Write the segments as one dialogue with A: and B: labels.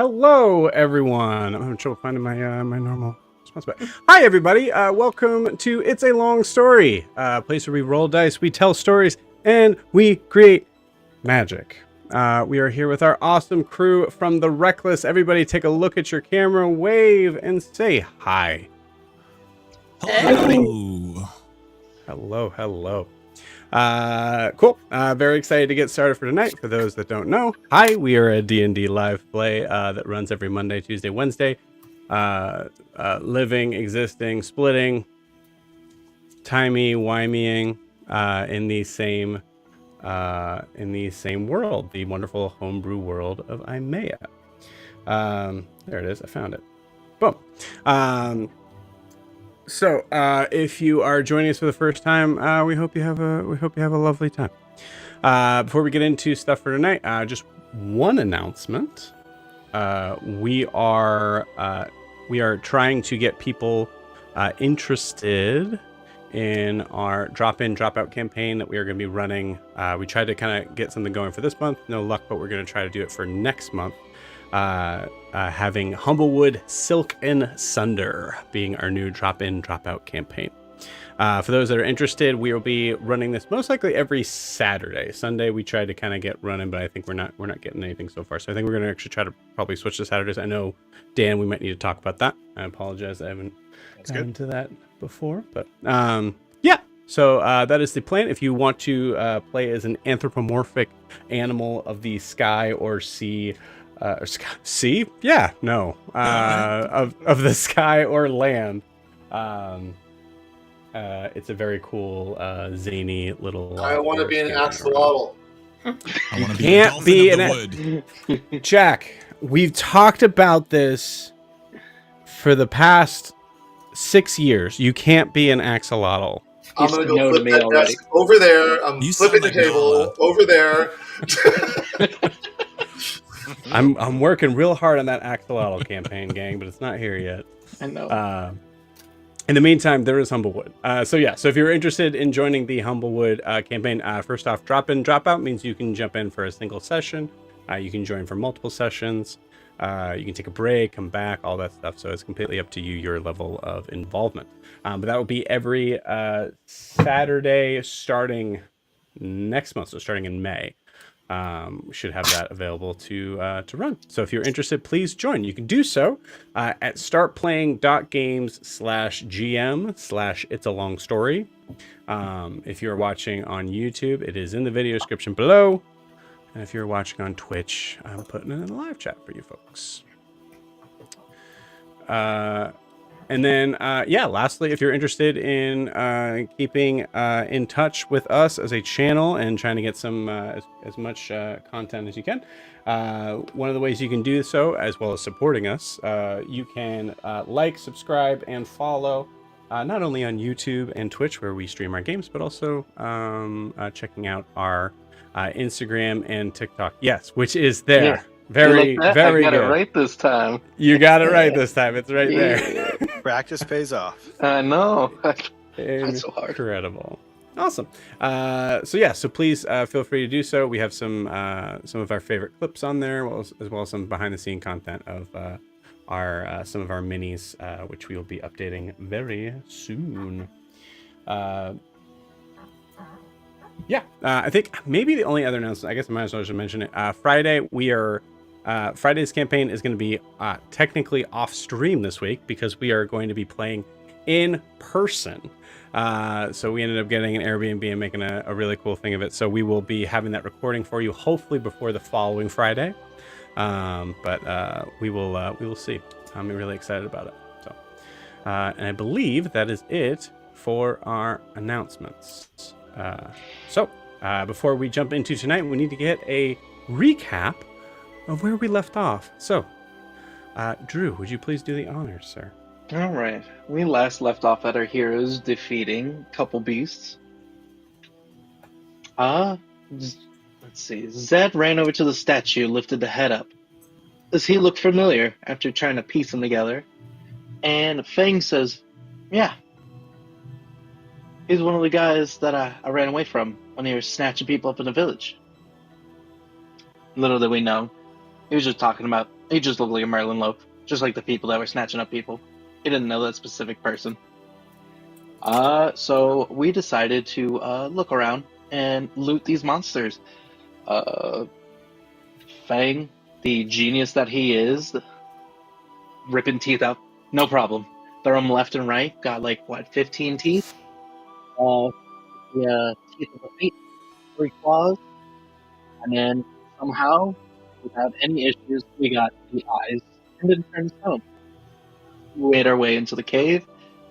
A: Hello, everyone. I'm having trouble finding my my normal Hi, everybody. Welcome to It's a Long Story, a place where we roll dice, we tell stories, and we create magic. We are here with our awesome crew from the Wreckless. Everybody take a look at your camera, wave, and say hi.
B: Hello.
A: Hello. Cool. Very excited to get started for tonight. For those that don't know, hi, we are a D&D live play that runs every Monday, Tuesday, Wednesday. Living, existing, splitting, timey-wimeying in the same world, the wonderful homebrew world of Imea. There it is. I found it. Boom. So if you are joining us for the first time, we hope you have a lovely time. Before we get into stuff for tonight, just one announcement. We are trying to get people interested in our drop-in, drop-out campaign that we are going to be running. We tried to kind of get something going for this month. No luck, but we're going to try to do it for next month. Having Humblewood Silk and Sunder being our new drop-in, drop-out campaign. For those that are interested, we will be running this most likely every Saturday. Sunday we tried to kind of get running, but I think we're not getting anything so far. So I think we're going to actually try to probably switch to Saturdays. I know, Dan, we might need to talk about that. I apologize, I haven't gotten into that before, but yeah. So that is the plan. If you want to play as an anthropomorphic animal of the sky or sea, of the sky or land. It's a very cool, zany little.
C: I want to be an axolotl.
B: I want to be a dolphin of the wood.
A: Jack, we've talked about this for the past 6 years. You can't be an axolotl.
C: I'm gonna go flip that desk over there. I'm flipping the table over there.
A: I'm working real hard on that axolotl campaign, gang, but it's not here yet.
D: I know.
A: In the meantime, there is Humblewood. So if you're interested in joining the Humblewood campaign, first off, drop in, drop out means you can jump in for a single session. You can join for multiple sessions. You can take a break, come back, all that stuff. So it's completely up to you, your level of involvement. But that will be every Saturday starting next month, so starting in May. We should have that available to run. So if you're interested, please join. You can do so at startplaying.games/GM/It's a Long Story. If you're watching on YouTube, it is in the video description below. And if you're watching on Twitch, I'm putting it in the live chat for you folks. And then, lastly, if you're interested in keeping in touch with us as a channel and trying to get some as much content as you can, one of the ways you can do so, as well as supporting us, you can like, subscribe, and follow not only on YouTube and Twitch, where we stream our games, but also checking out our Instagram and TikTok. Yes, which is there. Yeah. Very
D: I got
A: good.
D: It right this time.
A: You got it right this time. It's right there.
E: Practice pays off.
D: I know.
A: Incredible. Awesome. So please feel free to do so. We have some of our favorite clips on there, as well as some behind the scene content of our some of our minis, which we will be updating very soon. I think maybe the only other announcement, I guess I might as well just mention it. Friday, Friday's campaign is going to be technically off stream this week because we are going to be playing in person. So we ended up getting an Airbnb and making a really cool thing of it. So we will be having that recording for you, hopefully before the following Friday. But we will see. I'm really excited about it. So, and I believe that is it for our announcements. Before we jump into tonight, we need to get a recap of where we left off. So, Drew, would you please do the honors, sir?
D: All right. We last left off at our heroes defeating a couple beasts. Let's see. Zed ran over to the statue, lifted the head up. Does he look familiar after trying to piece them together? And Fang says, yeah. He's one of the guys that I ran away from when he was snatching people up in the village. Little did we know, he just looked like a Merlin loaf, just like the people that were snatching up people. He didn't know that specific person. So we decided to look around and loot these monsters. Fang, the genius that he is, ripping teeth out, no problem. Throw them left and right. Got 15 teeth. The teeth of the feet, 3 claws, and then somehow, without any issues, we got the eyes and then turned stone. We made our way into the cave,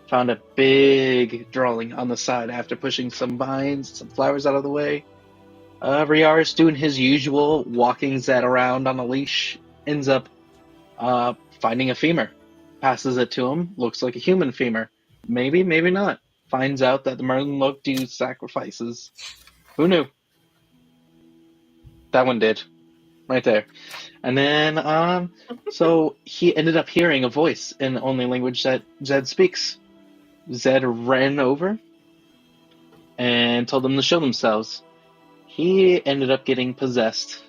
D: found a big drawing on the side after pushing some vines, some flowers out of the way. Riaris doing his usual, walking Zed around on a leash, ends up finding a femur. Passes it to him, looks like a human femur. Maybe, maybe not. Finds out that the Merlin do sacrifices. Who knew? That one did. Right there. And then, so he ended up hearing a voice in the only language that Zed speaks. Zed ran over and told them to show themselves. He ended up getting possessed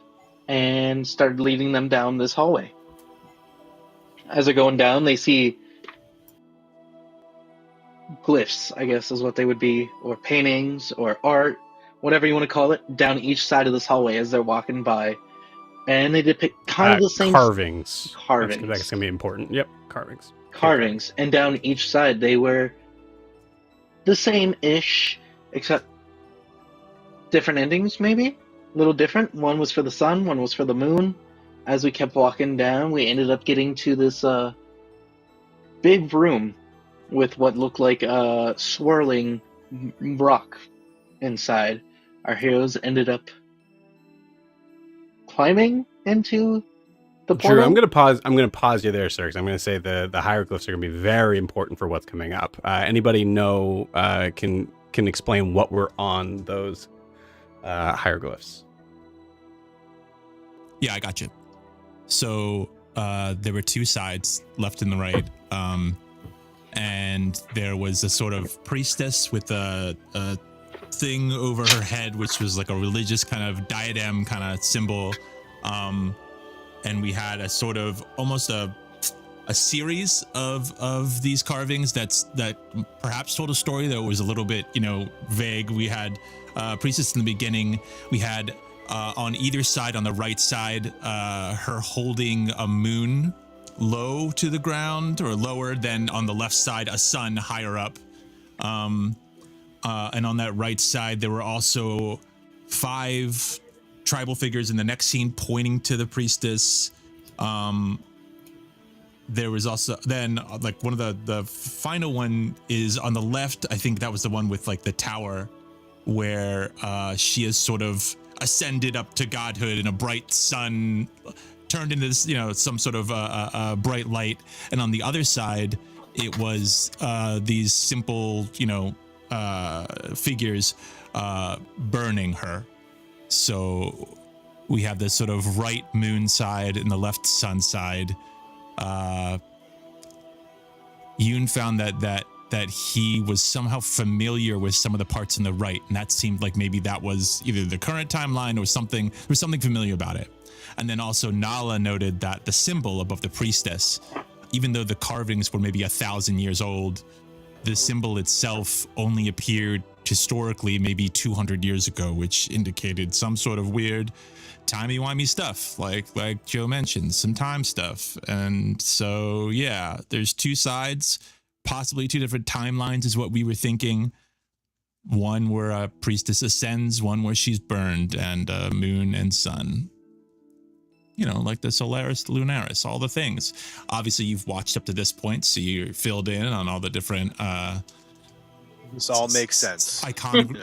D: and started leading them down this hallway. As they're going down, they see glyphs, I guess is what they would be, or paintings, or art, whatever you want to call it, down each side of this hallway as they're walking by. And they depict kind of the same...
A: Carvings.
D: Carvings.
A: That's going to be important. Yep, carvings.
D: Carvings. And down each side, they were the same-ish, except different endings, maybe? A little different. One was for the sun, one was for the moon. As we kept walking down, we ended up getting to this big room with what looked like a swirling rock inside. Our heroes ended up climbing into the portal.
A: Drew, I'm going to pause you there, sir, because I'm going to say the hieroglyphs are going to be very important for what's coming up. Anybody know can explain what were on those hieroglyphs?
B: Yeah, I got you. So there were 2 sides, left and the right, and there was a sort of priestess with a thing over her head, which was like a religious kind of diadem kind of symbol, and we had a sort of almost a series of these carvings that perhaps told a story that was a little bit vague. We had priestess in the beginning. We had on either side, on the right side, her holding a moon low to the ground or lower, than on the left side a sun higher up, and on that right side there were also 5 tribal figures in the next scene pointing to the priestess. There was also then one of the final one is on the left. I think that was the one with the tower where she is sort of ascended up to godhood, and a bright sun turned into this, some sort of bright light. And on the other side, it was these simple, figures burning her. So we have this sort of right moon side and the left sun side. Yoon found that he was somehow familiar with some of the parts in the right, and that seemed like maybe that was either the current timeline or something. There was something familiar about it. And then also Nala noted that the symbol above the priestess, even though the carvings were maybe 1,000 years old, the symbol itself only appeared historically maybe 200 years ago, which indicated some sort of weird timey-wimey stuff, like Joe mentioned, some time stuff. And so, yeah, there's 2 sides. Possibly 2 different timelines is what we were thinking. One where a priestess ascends, one where she's burned, and moon and sun. Like the Solaris Lunaris, all the things. Obviously, you've watched up to this point, so you're filled in on all the different...
E: this all makes sense.
B: Iconography.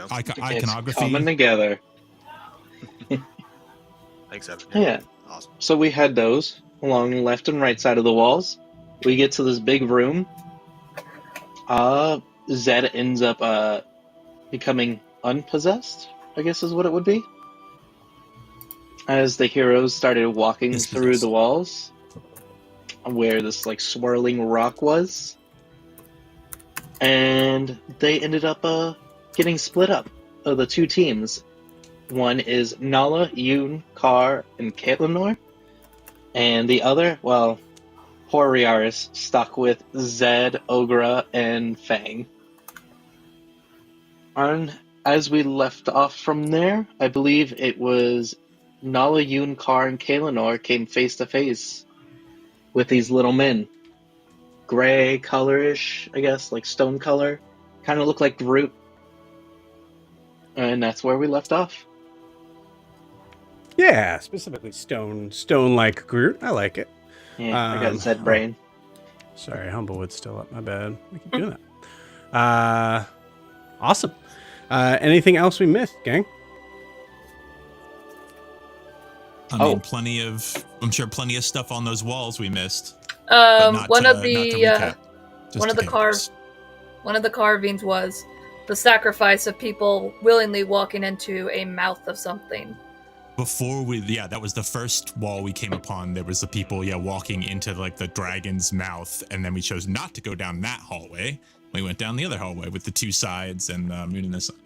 D: It's coming together.
E: Thanks, Evan.
D: Yeah.
E: Awesome.
D: So we had those along the left and right side of the walls. We get to this big room. Zed ends up becoming unpossessed, I guess is what it would be. As the heroes started walking through the walls, where this swirling rock was. And they ended up getting split up of the 2 teams. One is Nala, Yoon, Kar, and Caitlinor. And the other, well, poor Riaris stuck with Zed, Ogra, and Fang. And as we left off from there, I believe it was Nala, Yoon, Kar, and Kalinor came face to face with these little men. Gray colorish, I guess, like stone color. Kind of look like Groot. And that's where we left off.
A: Yeah, specifically stone like Groot. I like it.
D: Yeah, I got Zed brain.
A: Sorry, Humblewood's still up. My bad. We keep doing that. Awesome. Anything else we missed, gang?
B: I mean, I'm sure plenty of stuff on those walls we missed.
F: One of the carvings was the sacrifice of people willingly walking into a mouth of something.
B: That was the first wall we came upon. There was the people, walking into like the dragon's mouth, and then we chose not to go down that hallway. We went down the other hallway with the two sides and Moon and the Sun.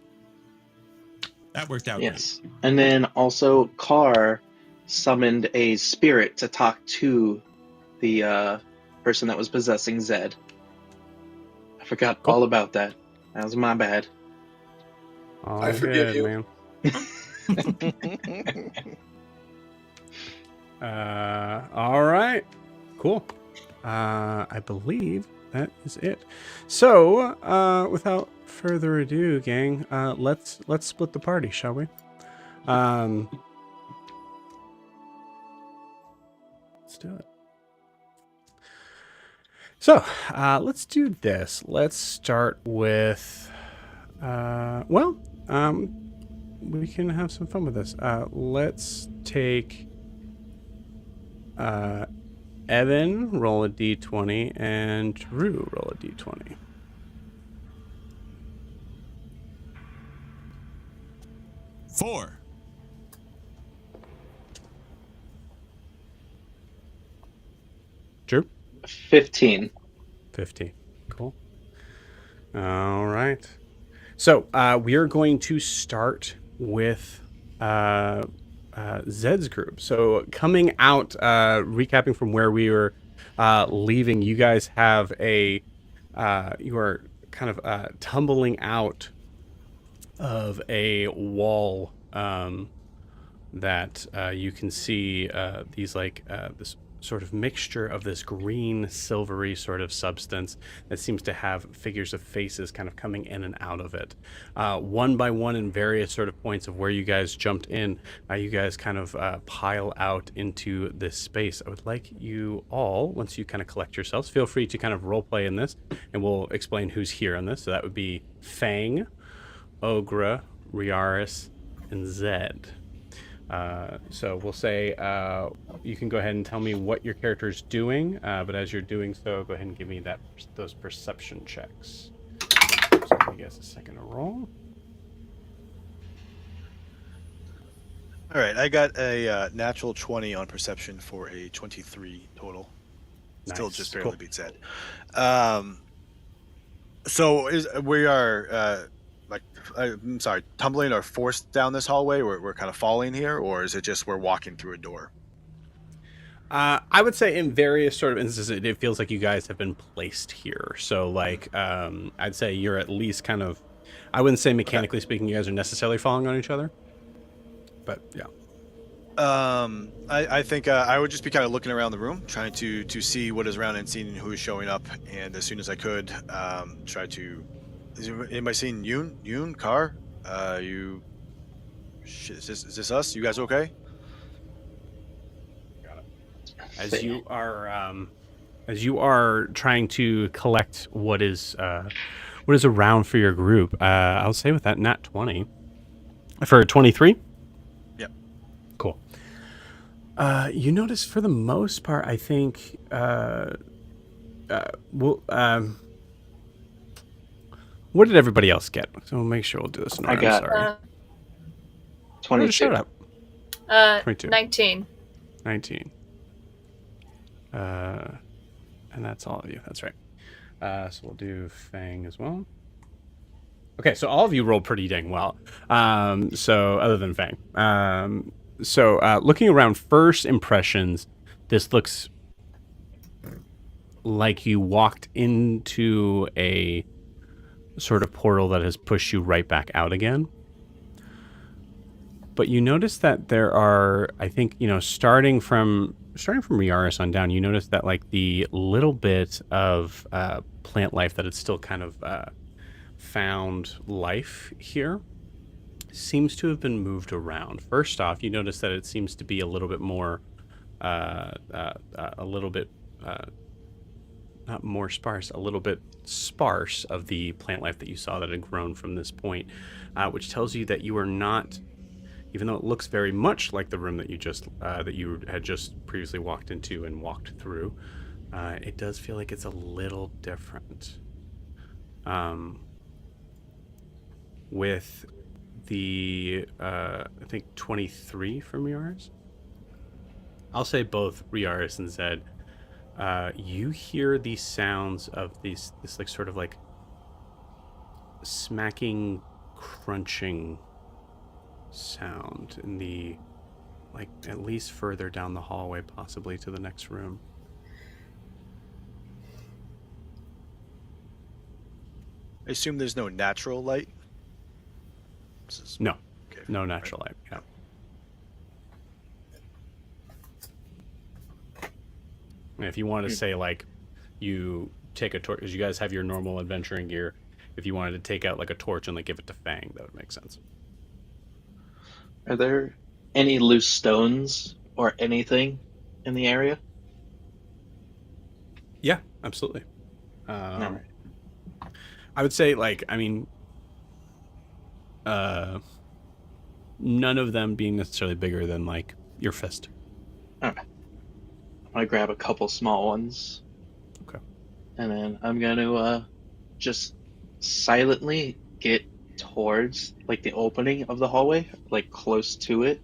B: That worked out.
D: Yes, great. And then also Kar summoned a spirit to talk to the person that was possessing Zed. I forgot all about that. That was my bad.
C: I forgive you,
A: man. All right, cool. I believe that is it. So, without further ado, gang, let's split the party, shall we? Let's do it. So, let's do this. Let's start with, we can have some fun with this. Let's take Evan, roll a d20, and Drew, roll a d20.
B: Four.
A: Drew?
D: 15.
A: 15. Cool. All right. So we are going to start with Zed's group. So coming out, recapping from where we were leaving, you guys have you are kind of tumbling out of a wall that you can see these this sort of mixture of this green silvery sort of substance that seems to have figures of faces kind of coming in and out of it. One by one in various sort of points of where you guys jumped in, you guys kind of pile out into this space. I would like you all, once you kind of collect yourselves, feel free to kind of role play in this, and we'll explain who's here on this. So that would be Fang, Ogra, Riaris, and Zed. So we'll say you can go ahead and tell me what your character is doing, but as you're doing so, go ahead and give me those perception checks. So give you guys a second to roll.
E: All right, I got a natural 20 on perception for a 23 total. Still
A: Nice.
E: just barely
A: Cool.
E: beats Ed. So we are I'm sorry, tumbling or forced down this hallway? We're kind of falling here, or is it just we're walking through a door?
A: I would say in various sort of instances, it feels like you guys have been placed here. So I'd say you're at least kind of, I wouldn't say mechanically speaking, you guys are necessarily falling on each other, but yeah.
E: I think I would just be kind of looking around the room, trying to see what is around and seeing who is showing up, and as soon as I could, try to. Is anybody seeing Yoon, Kar? Is this us? You guys okay?
A: Got it. As you are trying to collect what is around for your group, I'll say with that nat 20 for 23.
E: Yep.
A: Cool. You notice for the most part, I think what did everybody else get? So we'll make sure we'll do this in order.
D: I got
A: sorry.
D: 22.
A: Shut up. 22.
F: 19.
A: 19. And that's all of you. That's right. So we'll do Fang as well. Okay, so all of you rolled pretty dang well. So other than Fang. So looking around, first impressions, this looks like you walked into a sort of portal that has pushed you right back out again. But you notice that there are, I think, starting from Riaris on down, you notice that like the little bit of plant life that had still kind of found life here seems to have been moved around. First off, you notice that it seems to be a little bit more, not more sparse, a little bit sparse of the plant life that you saw that had grown from this point, which tells you that you are not, even though it looks very much like the room that you had just previously walked into and walked through, it does feel like it's a little different. With the I think 23 from Riaris. I'll say both Riaris and Zed. You hear these sounds of this like sort of like smacking, crunching sound in the, like, at least further down the hallway, possibly to the next room.
E: I assume there's no natural light.
A: No,
E: okay.
A: No natural light. Yeah. And if you want to say like you take a torch, because you guys have your normal adventuring gear, if you wanted to take out like a torch and like give it to Fang, that would make sense.
D: Are there any loose stones or anything in the area?
A: Yeah, absolutely.
D: No.
A: I would say, like, I mean, none of them being necessarily bigger than like your fist.
D: Alright. I'm gonna grab a couple small ones.
A: Okay.
D: And then I'm gonna just silently get towards like the opening of the hallway, like close to it.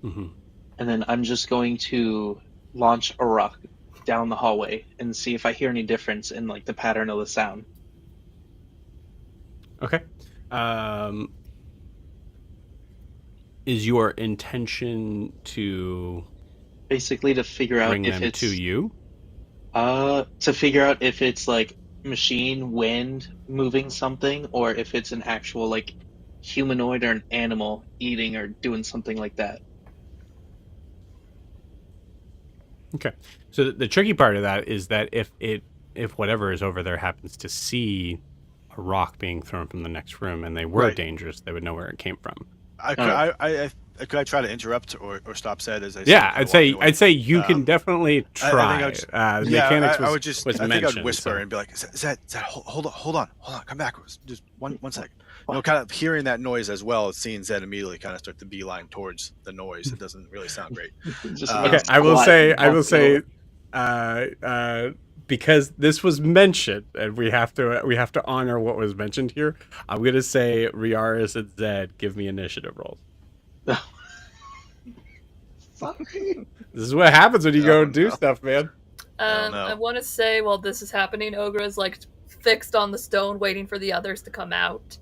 A: Mm-hmm.
D: And then I'm just going to launch a rock down the hallway and see if I hear any difference in like the pattern of the sound.
A: Okay. Is your intention to
D: Basically to figure out
A: bring
D: if
A: them
D: it's
A: to you?
D: to figure out if it's like machine wind moving something or if it's an actual like humanoid or an animal eating or doing something like that.
A: Okay. So the tricky part of that is that if whatever is over there happens to see a rock being thrown from the next room and they were dangerous, they would know where it came from.
E: Could I try to interrupt or stop Zed as I
A: Yeah, I'd say you can definitely try. Mechanics
E: I would just
A: was
E: I think
A: mentioned,
E: I'd whisper
A: so.
E: and be like, Zed, hold on, come back, just one second. Kind of hearing that noise as well as seeing Zed immediately kind of start to beeline towards the noise. It doesn't really sound great.
A: Okay, I will say, because this was mentioned and we have to honor what was mentioned here. I'm gonna say Riaris and Zed give me initiative rolls.
D: Sorry.
A: This is what happens when you go and do stuff, man.
F: I want to say while this is happening, Ogra is like fixed on the stone, waiting for the others to come out.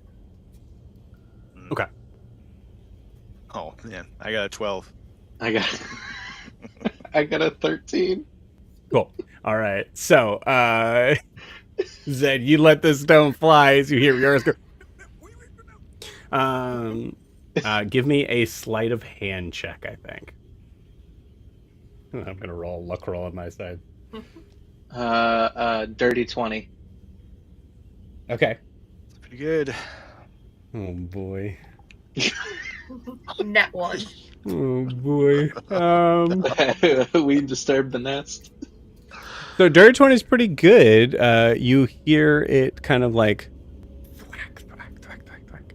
A: Okay.
E: Oh man, I got a 12.
D: I got a 13.
A: Cool. All right. So, Zed, you let the stone fly as you hear Riaris go. Give me a sleight of hand check, I think. I'm gonna roll a luck roll on my side.
D: Dirty 20.
A: Okay.
E: Pretty good.
A: Oh boy.
F: Net one.
A: Oh boy.
D: We disturbed the nest.
A: So Dirty 20 is pretty good. You hear it kind of like thwack, thwack, thwack, thwack, thwack.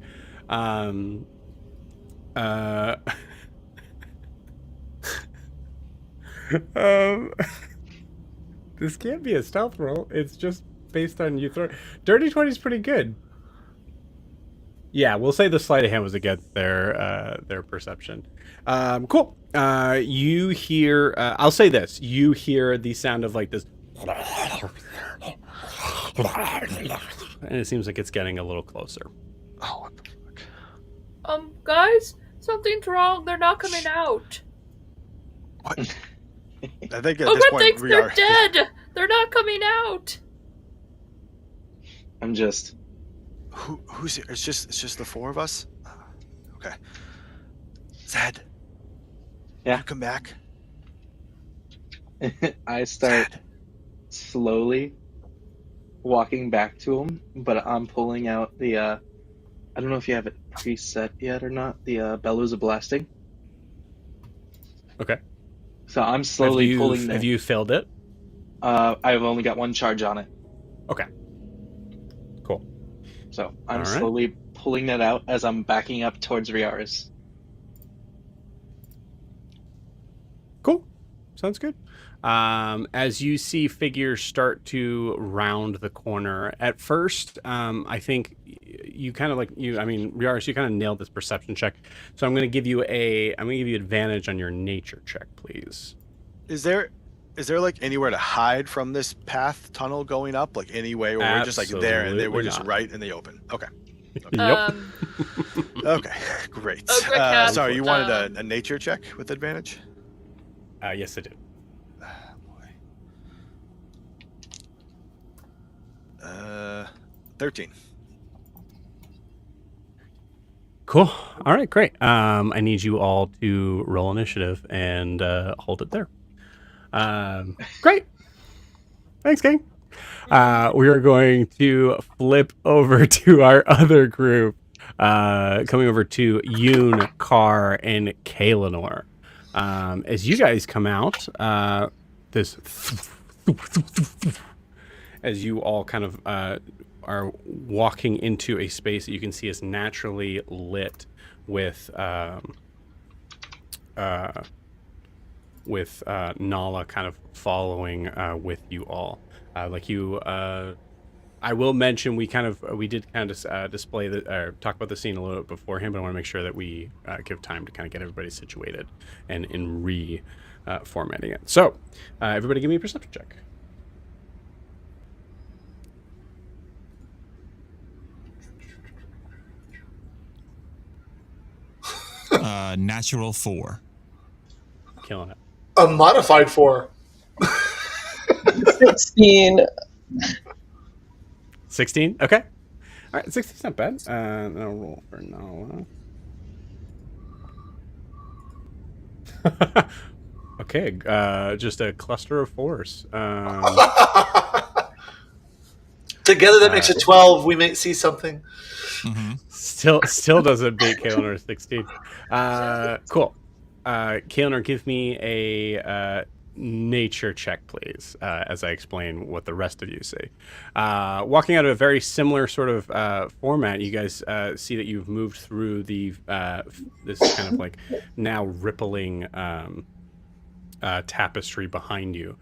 A: This can't be a stealth roll. It's just based on you throw. Dirty 20 is pretty good. Yeah, we'll say the sleight of hand was against their perception. Cool. You hear. I'll say this. You hear the sound of like this, and it seems like it's getting a little closer.
E: Oh, what the fuck?
F: Guys, something's wrong. They're not coming out.
E: What? I think at
F: Ogra
E: this point
F: thinks
E: we
F: they're
E: are
F: dead. They're not coming out.
D: I'm just.
E: Who's here? It's just the four of us. Okay. Zed.
D: Yeah.
E: You come back.
D: I start
E: Zed.
D: slowly walking back to him, but I'm pulling out the. I don't know if you have it preset yet or not. The bellows of blasting.
A: Okay.
D: So I'm slowly pulling.
A: Have you filled it?
D: I've only got one charge on it.
A: Okay. Cool.
D: So I'm
A: All right.
D: slowly pulling that out as I'm backing up towards Riaris.
A: Cool. Sounds good. As you see figures start to round the corner, at first, I think you kind of Riaris, you kind of nailed this perception check. So I'm going to give you advantage on your nature check, please.
E: Is there like anywhere to hide from this path tunnel going up? Like any way where we're just like there and we're just right in the open? Okay.
A: Yep.
E: Okay. Great. Sorry, you wanted a nature check with advantage?
A: Yes, I do.
E: 13.
A: Cool. All right, great. I need you all to roll initiative and hold it there. Great. Thanks, gang. We are going to flip over to our other group, coming over to Yoon, Carr, and Kaelinor. As you guys come out, as you all kind of are walking into a space that you can see is naturally lit with Nala kind of following with you all. I will mention we did kind of display talk about the scene a little bit beforehand, but I want to make sure that we give time to kind of get everybody situated and in formatting it. So everybody give me a perception check.
B: Natural 4.
A: Killing it.
C: A modified 4.
G: 16.
A: 16? Okay. All right, 16's not bad. I'll roll for Nala. Okay, just a cluster of 4s.
C: Together that makes it 12. We may see something.
B: Mm-hmm.
A: Still doesn't beat Kaelinor 16. Cool. Kaelinor, give me a nature check, please, as I explain what the rest of you see. Walking out of a very similar sort of format, you guys see that you've moved through this kind of like now rippling tapestry behind you.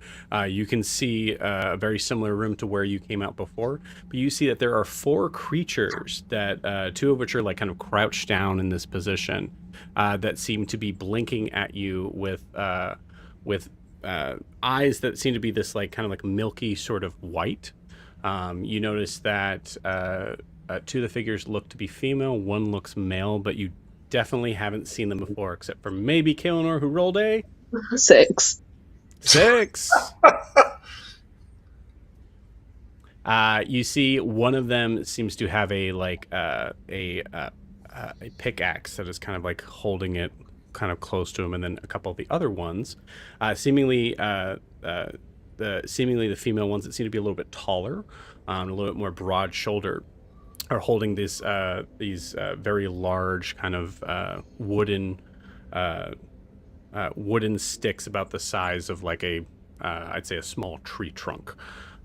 A: You can see a very similar room to where you came out before, but you see that there are 4 creatures that 2 of which are like kind of crouched down in this position that seem to be blinking at you with eyes that seem to be this like kind of like milky sort of white. You notice that 2 of the figures look to be female, 1 looks male, but you definitely haven't seen them before, except for maybe Kaelinor, who rolled a
G: 6.
A: 6. You see one of them seems to have a pickaxe that is kind of like holding it kind of close to him, and then a couple of the other ones, seemingly the female ones that seem to be a little bit taller, a little bit more broad-shouldered, are holding these very large kind of wooden sticks about the size of like I'd say a small tree trunk.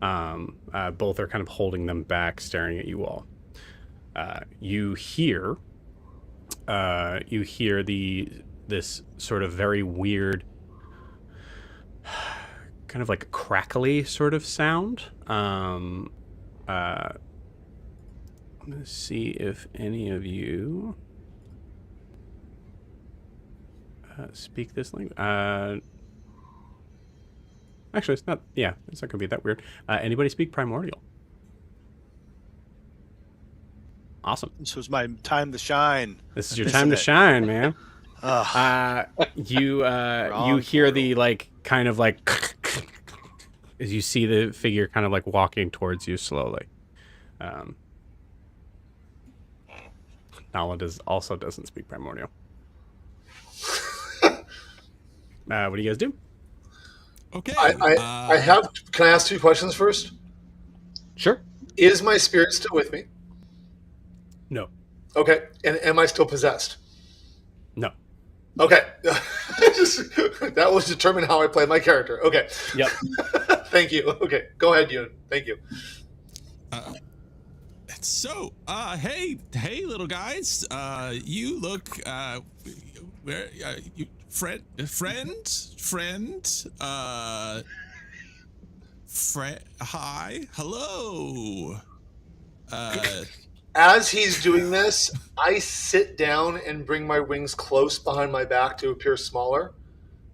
A: Both are kind of holding them back, staring at you all. You hear this sort of very weird, kind of like crackly sort of sound. I'm gonna see if any of you speak this language. Actually, it's not. Yeah, it's not gonna be that weird. Anybody speak Primordial? Awesome.
E: This was my time to shine.
A: This is your time to shine, man. You hear the like kind of like as you see the figure kind of like walking towards you slowly. Nala doesn't speak primordial. What do you guys do?
B: Okay.
C: I have. Can I ask 2 questions first?
A: Sure.
C: Is my spirit still with me?
A: No.
C: Okay. And am I still possessed?
A: No.
C: Okay. That was determine how I play my character. Okay.
A: Yep.
C: Thank you. Okay. Go ahead, Yoon. Thank you.
B: So, hey, little guys. You look, where, you, friend, hi, hello.
C: As he's doing this, I sit down and bring my wings close behind my back to appear smaller,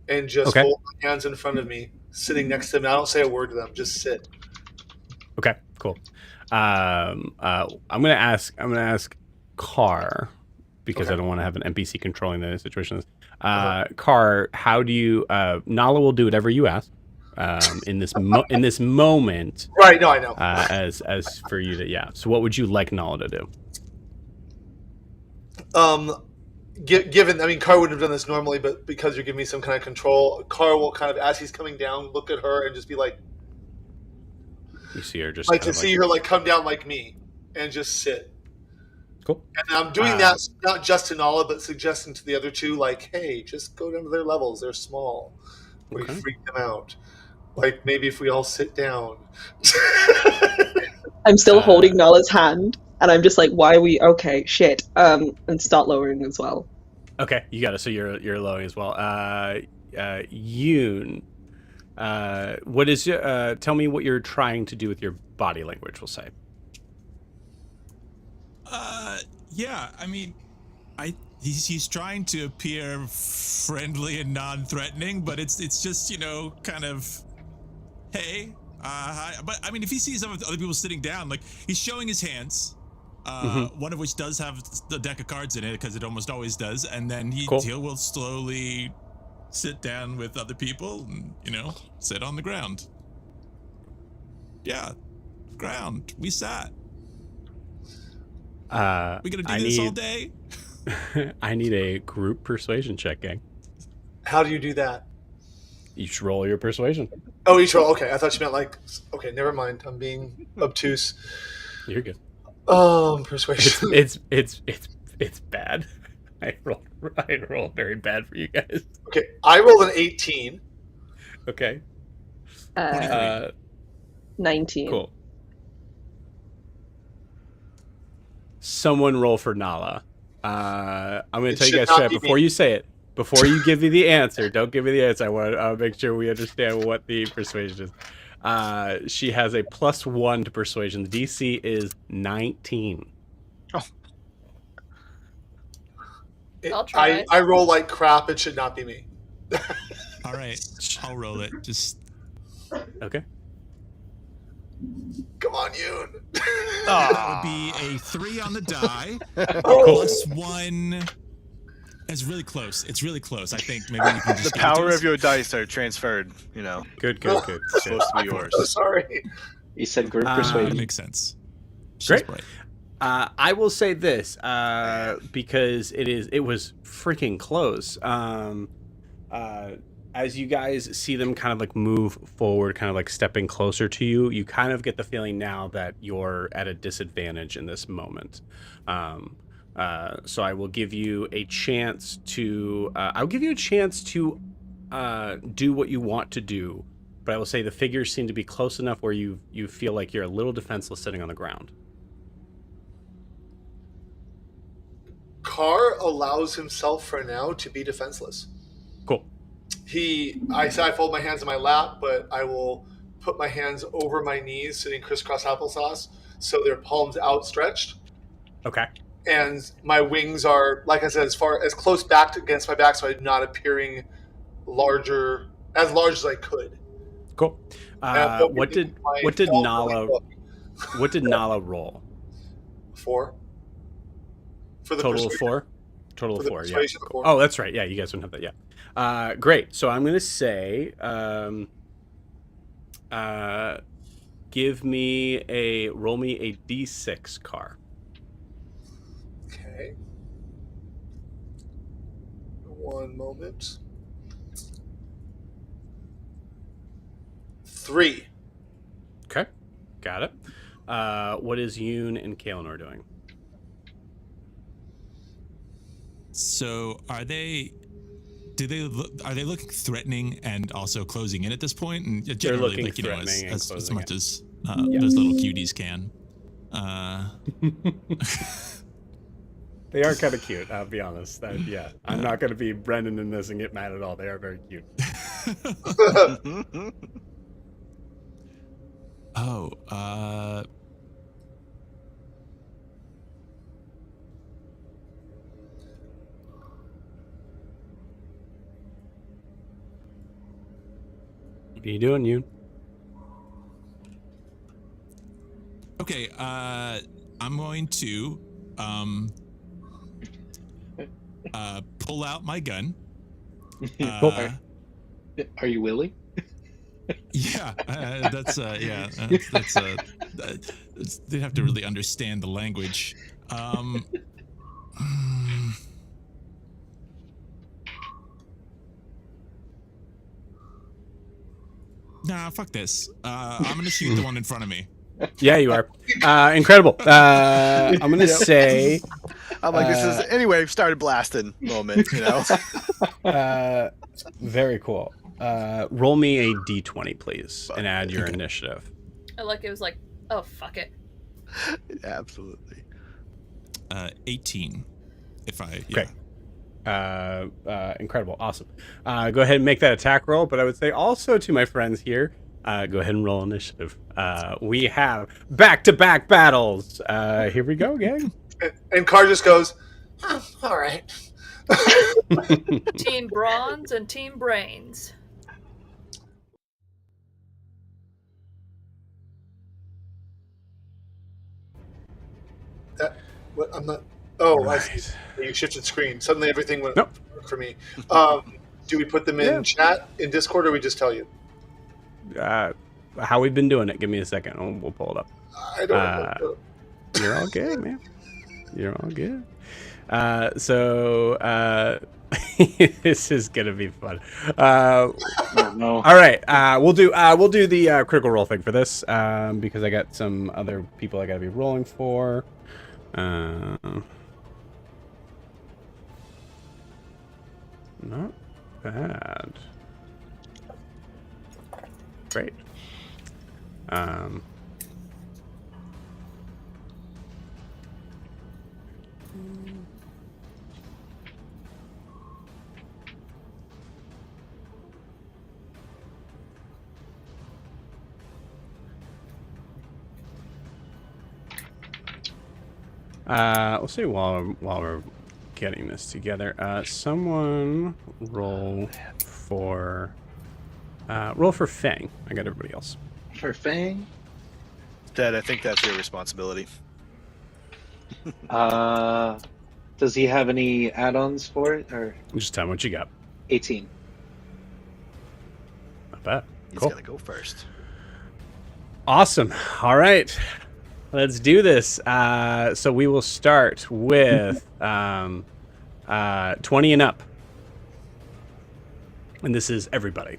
C: and just hold my hands in front of me, sitting next to them. I don't say a word to them; just sit.
A: Okay, cool. I'm gonna ask Carr, because I don't want to have an NPC controlling the situation. Carr, how do you? Nala will do whatever you ask. In this moment.
C: Right. No, I know.
A: As for you to So what would you like Nala to do?
C: Given, I mean, Carr wouldn't have done this normally, but because you're giving me some kind of control, Carr will kind of, as he's coming down, look at her and just be like,
A: you see her just
C: like to see her like come down like me and just sit.
A: Cool.
C: And I'm doing that not just to Nala, but suggesting to the other 2, like, hey, just go down to their levels. They're small. We freak them out. Like, maybe if we all sit down.
G: I'm still holding Nala's hand, and I'm just like, why are we... Okay, shit. And start lowering as well.
A: Okay, you got it. So you're lowering as well. Yoon, what is your... tell me what you're trying to do with your body language, we'll say.
B: Yeah, I mean, he's trying to appear friendly and non-threatening, but it's just, kind of... Hey, hi. But I mean, if he sees other people sitting down, like he's showing his hands, one of which does have the deck of cards in it, because it almost always does, and then he will slowly sit down with other people and sit on the ground. Yeah, ground. We sat. We gonna do this all day?
A: I need a group persuasion check, gang.
C: How do you do that?
A: Each roll your persuasion.
C: Oh, each roll. Okay, I thought you meant like. Okay, never mind. I'm being obtuse.
A: You're good.
C: Persuasion.
A: It's bad. I rolled very bad for you guys.
C: Okay, I rolled an 18.
A: Okay.
G: 19.
A: Cool. Someone roll for Nala. I'm going to tell you guys straight before you say it. Before you give me the answer, don't give me the answer. I want to make sure we understand what the persuasion is. She has a +1 to persuasion. The DC is 19.
C: Oh.
F: I'll try.
C: I roll like crap. It should not be me.
B: All right, I'll roll it. Just
A: okay.
C: Come on, Yoon.
B: That would be a 3 on the die. +1. It's really close. It's really close. I think maybe you can just
E: the power of your dice are transferred.
A: Good.
E: It's supposed to be yours.
C: I'm so sorry.
D: You said group persuasion.
B: That makes sense.
A: Great. I will say this because it was freaking close. As you guys see them kind of like move forward, kind of like stepping closer to you, you kind of get the feeling now that you're at a disadvantage in this moment. So I will give you a chance to. I'll give you a chance to do what you want to do, but I will say the figures seem to be close enough where you feel like you're a little defenseless sitting on the ground.
C: Carr allows himself for now to be defenseless.
A: Cool.
C: I said I fold my hands in my lap, but I will put my hands over my knees, sitting crisscross applesauce, so their palms outstretched.
A: Okay.
C: And my wings are, like I said, as close back against my back, so I'm not appearing large as I could.
A: Cool. What did Nala roll?
C: 4. For the
A: total of 4. Total of 4. Yeah.
C: 4.
A: Oh, that's right. Yeah, you guys wouldn't have that. Yeah. Great. So I'm gonna say, Roll me a d6 car.
C: Okay. One moment. 3.
A: Okay, got it. What is Yoon and Kaelinor doing?
B: So are they looking threatening and also closing in at this point? And generally,
A: looking
B: like,
A: threatening and
B: as
A: closing
B: much
A: in.
B: as those little cuties can.
A: They are kind of cute, I'll be honest. Yeah, I'm not going to be Brendan in this and get mad at all. They are very cute.
B: Oh,
A: What are you doing, Yoon?
B: okay. I'm going to pull out my gun.
D: Are you willing?
B: Yeah, they have to really understand the language. Nah, fuck this. I'm gonna shoot the one in front of me.
A: Yeah, you are. Incredible. I'm going to say...
E: I'm like, this is anyway. Started blasting moment,
A: very cool. Roll me a d20, please, and add your initiative.
F: I like it was like, oh, fuck it.
E: Absolutely.
B: 18. If I
A: Okay. Incredible. Awesome. Go ahead and make that attack roll, but I would say also to my friends here, go ahead and roll initiative. We have back-to-back battles. Here we go, gang.
C: And Car just goes, oh, all right.
F: Team Bronze and Team Brains.
C: What? I'm not. Oh,
A: Right.
C: I see. You shifted screen. Suddenly everything went
A: Nope.
C: for me. Do we put them in chat in Discord, or we just tell you?
A: How we've been doing it. Give me a second. We'll pull it up.
C: I don't know.
A: You're all good, man. You're all good. This is gonna be fun.
D: No.
A: All right, we'll do the critical roll thing for this because I got some other people I gotta be rolling for. Not bad. Great. We'll see while we're getting this together. Someone roll for Fang. I got everybody else.
D: For Fang?
E: Dad, I think that's your responsibility.
D: Does he have any add-ons for it, or
A: Just tell me what you got.
D: 18?
A: Not bad.
E: He's
A: Cool.
E: gonna go first.
A: Awesome. All right. Let's do this. So we will start with 20 and up. And this is everybody.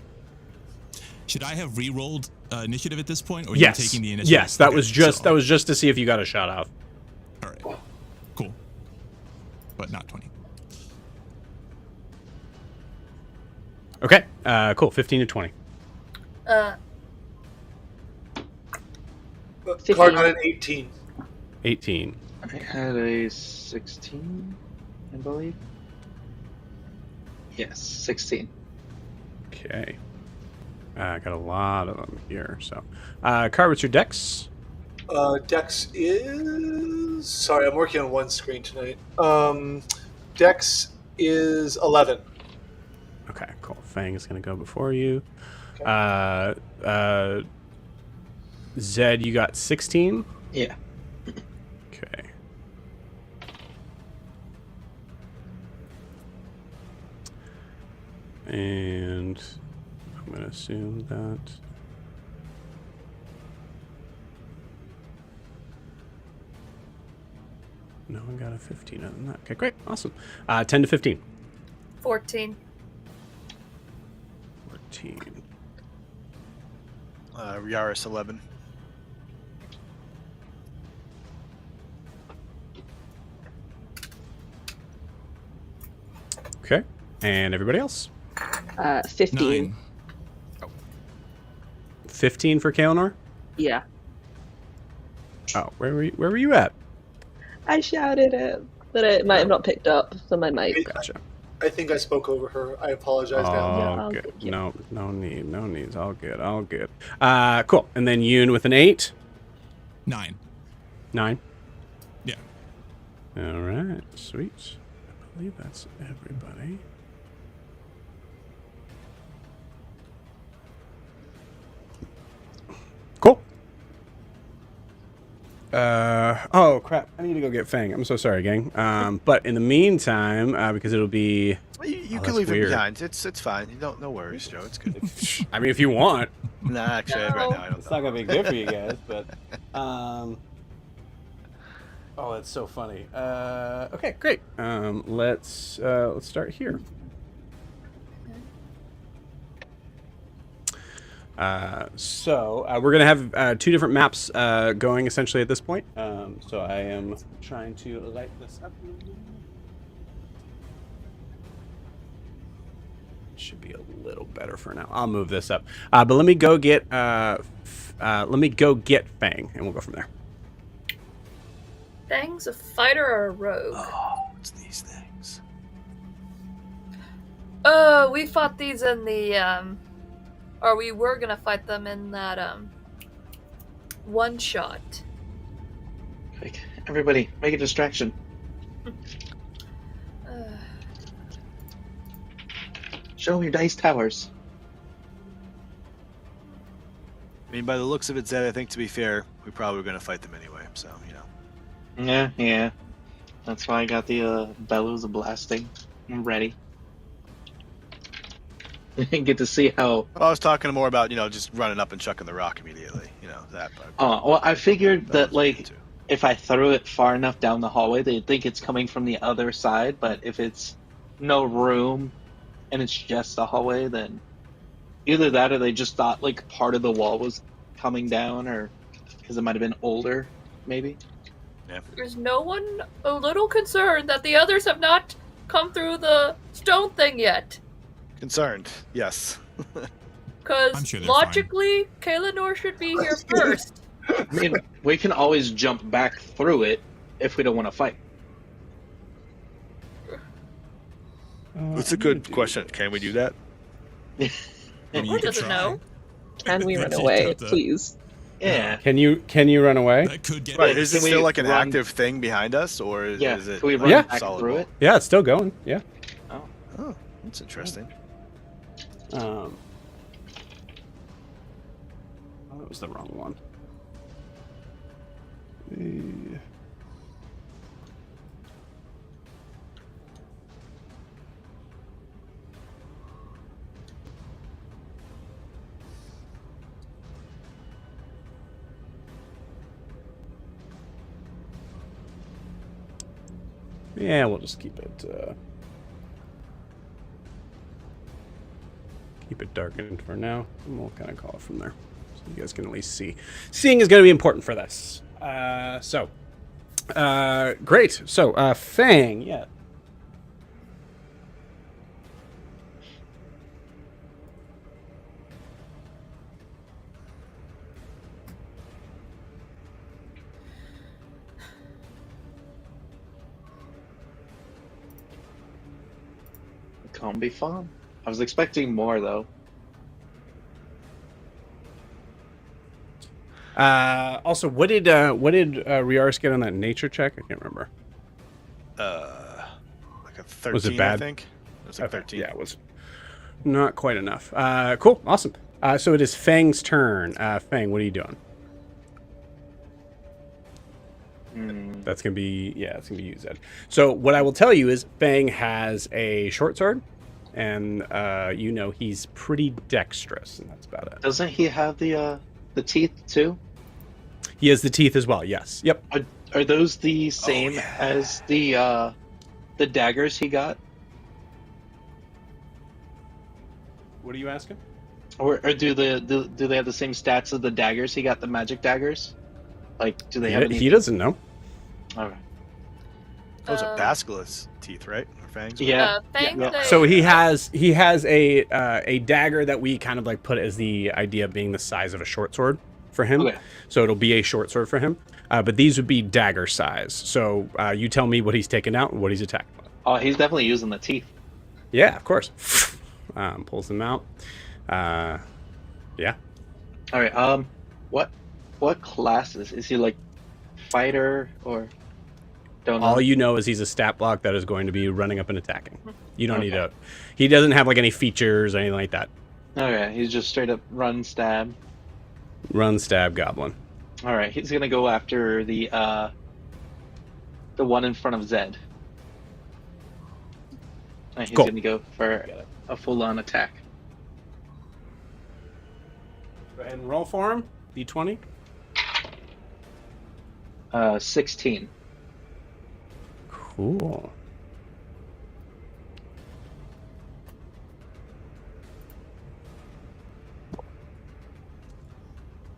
B: Should I have re-rolled initiative at this point, or
A: Yes.
B: you taking the initiative?
A: Yes, that
B: Okay,
A: was just
B: so-
A: to see if you got a shot off.
B: All right. Cool. But not 20.
A: Okay. Cool. 15 to 20.
C: Car got an 18.
A: 18.
D: I had a 16, I believe. Yes, 16.
A: Okay. I got a lot of them here. So, Car, what's your dex?
C: Dex is. Sorry, I'm working on one screen tonight. Dex is 11.
A: Okay, cool. Fang is going to go before you. Zed, you got 16?
D: Yeah.
A: Okay. And I'm going to assume that No one got a 15 other than that. Okay, great. Awesome. 10 to 15.
F: 14.
A: 14.
E: Yaris 11.
A: Okay. And everybody else?
G: 15.
B: 9.
A: 15 for Kaelinor?
G: Yeah.
A: Oh, where were you at?
G: I shouted it, but it might have not picked up, so my mic.
A: Gotcha.
C: I think I spoke over her. I apologize now.
A: All
G: Yeah,
A: good.
G: yeah.
A: No need. All good. Cool. And then Yoon with an 8.
B: 9.
A: 9.
B: Yeah.
A: All right. Sweet. I believe that's everybody. Cool. Oh crap! I need to go get Fang. I'm so sorry, gang. But in the meantime, because it'll be,
E: You
A: Oh,
E: can
A: that's
E: leave
A: weird.
E: him behind. It's fine. You don't. No worries, Joe. It's good.
A: I mean, if you want,
E: Nah, actually, right now I don't.
A: it's not gonna be good for you guys. But, oh, that's so funny. Okay, great. Let's start here. So we're gonna have 2 different maps going essentially at this point. So I am trying to light this up. Should be a little better for now. I'll move this up. But let me go get Fang, and we'll go from there.
F: Fang's a fighter or a rogue?
E: Oh, it's these things.
F: We fought these in the or we were gonna fight them in that one shot.
D: Quick, everybody, make a distraction. Show me your dice towers.
E: I mean, by the looks of it, Zed, I think to be fair, we probably were going to fight them anyway. So,
D: Yeah. That's why I got the bellows of blasting. I'm ready. Get to see how.
E: Well, I was talking more about just running up and chucking the rock immediately. That part.
D: Well, I figured that
E: was good, too.
D: if I threw it far enough down the hallway, they'd think it's coming from the other side. But if it's no room and it's just the hallway, then either that or they just thought part of the wall was coming down, or because it might have been older, maybe.
F: There's no one a little concerned that the others have not come through the stone thing yet.
E: Concerned, yes.
B: I'm
F: Because
B: sure they're
F: logically, Kaelinor should be here first.
D: I mean, we can always jump back through it if we don't want to fight.
E: That's a good question. Can we do that?
B: Maybe
F: Or
B: you could
F: does it
B: try.
F: know?
G: Can we run
B: Keep
G: away,
B: up the-
G: please?
D: Yeah.
A: Can you run away?
B: That could get
E: Right. Is it
D: Can we
E: still like an
D: run-
E: active thing behind us, or is
D: Yeah.
E: it
D: Can we run
A: Yeah.
D: back
E: solid
D: through
E: wall?
D: it?
A: Yeah, it's still going. Yeah.
E: Oh, that's interesting.
A: Oh, that was the wrong one. Yeah, we'll just keep it darkened for now, and we'll kind of call it from there, so you guys can at least see. Seeing is going to be important for this. Great. So, Fang, yeah.
D: It can't be fun. I was expecting more though.
A: Also, what did Riaris get on that nature check? I can't remember.
E: Like a 13,
A: Was it bad?
E: I think. It was like
A: Okay,
E: 13.
A: Yeah, it was not quite enough. Cool, awesome. So it is Fang's turn. Fang, what are you doing? That's gonna be it's gonna be you, Zed. So what I will tell you is Fang has a short sword, and he's pretty dexterous, and that's about it.
D: Doesn't he have the teeth too?
A: He has the teeth as well. Yes. Yep.
D: Are those the same as the daggers he got?
A: What are you asking?
D: Or do they have the same stats as the daggers he got, the magic daggers? Like, do they have any?
A: He doesn't know.
D: All right.
E: Those are basilisk teeth, right? Or fangs?
D: Yeah.
F: Fangs,
D: Yeah.
F: they-
A: So he has a dagger that we kind of like put as the idea of being the size of a short sword for him.
D: Okay.
A: So it'll be a short sword for him. But these would be dagger size. So you tell me what he's taking out and what he's attacking with.
D: Oh, he's definitely using the teeth.
A: Yeah, of course. Pulls them out. Yeah.
D: All right. What classes is he, like? Fighter or? Don't know.
A: All you know is he's a stat block that is going to be running up and attacking. You don't need
D: Okay.
A: to. He doesn't have like any features or anything like that.
D: Okay, he's just straight up run stab.
A: Run, stab, goblin.
D: All right, he's gonna go after the one in front of Zed. And he's
A: Cool.
D: gonna go for a full-on attack.
A: Go ahead and roll for him. D20.
D: 16.
A: Cool.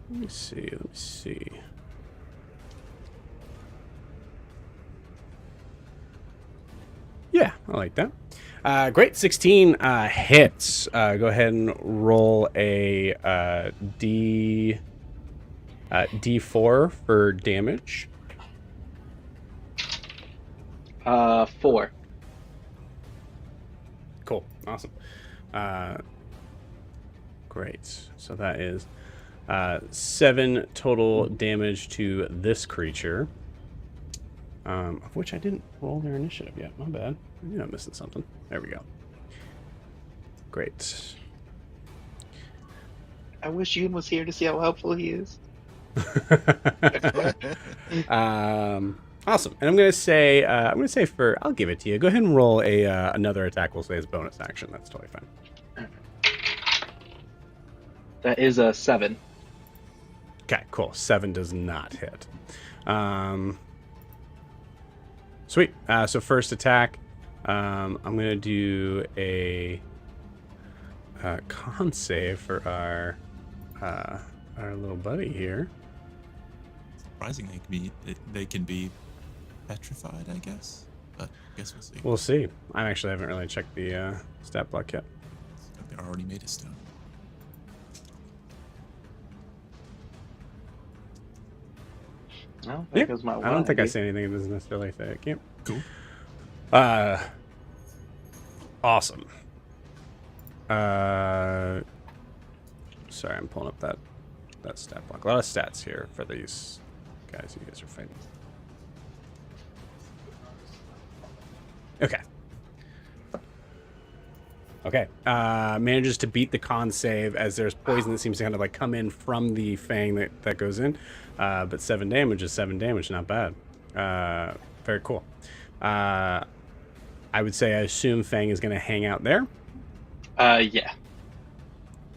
A: Let me see. Yeah, I like that. Great, 16 hits. Go ahead and roll a D4 for damage.
D: 4.
A: Cool, awesome. Great. So that is 7 total damage to this creature. Of which I didn't roll their initiative yet. My bad. Maybe I'm missing something. There we go. Great.
D: I wish Yoon was here to see how helpful he is.
A: Awesome. And I'm gonna say I'll give it to you. Go ahead and roll a another attack. We'll say as bonus action. That's totally fine.
D: That is a 7.
A: Okay, cool. 7 does not hit. Sweet. So first attack, I'm gonna do a con save for our little buddy here.
B: Surprisingly, they can be petrified, I guess. But I guess we'll see.
A: We'll see. I actually haven't really checked the stat block yet.
B: They already made a stone.
D: No,
A: Yeah,
D: goes my
A: I don't think I
D: one.
A: say anything that doesn't necessarily say it. Can't.
B: Cool.
A: Awesome. Sorry, I'm pulling up that stat block. A lot of stats here for these guys you guys are fighting. Okay. Okay. Manages to beat the con save as there's poison that seems to kind of like come in from the fang that goes in. But 7 damage is 7 damage, not bad. Very cool. I would say I assume Fang is going to hang out there.
D: Yeah.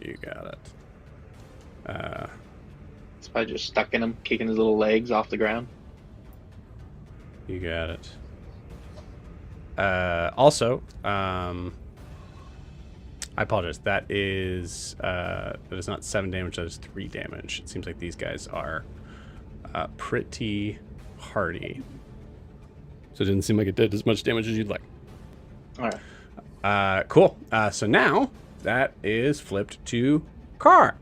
A: You got it.
D: It's probably just stuck in him, kicking his little legs off the ground.
A: You got it. Also, I apologize. That is not 7 damage. That is 3 damage. It seems like these guys are pretty hardy. So it didn't seem like it did as much damage as you'd like.
D: All right.
A: Cool. So now that is flipped to Car.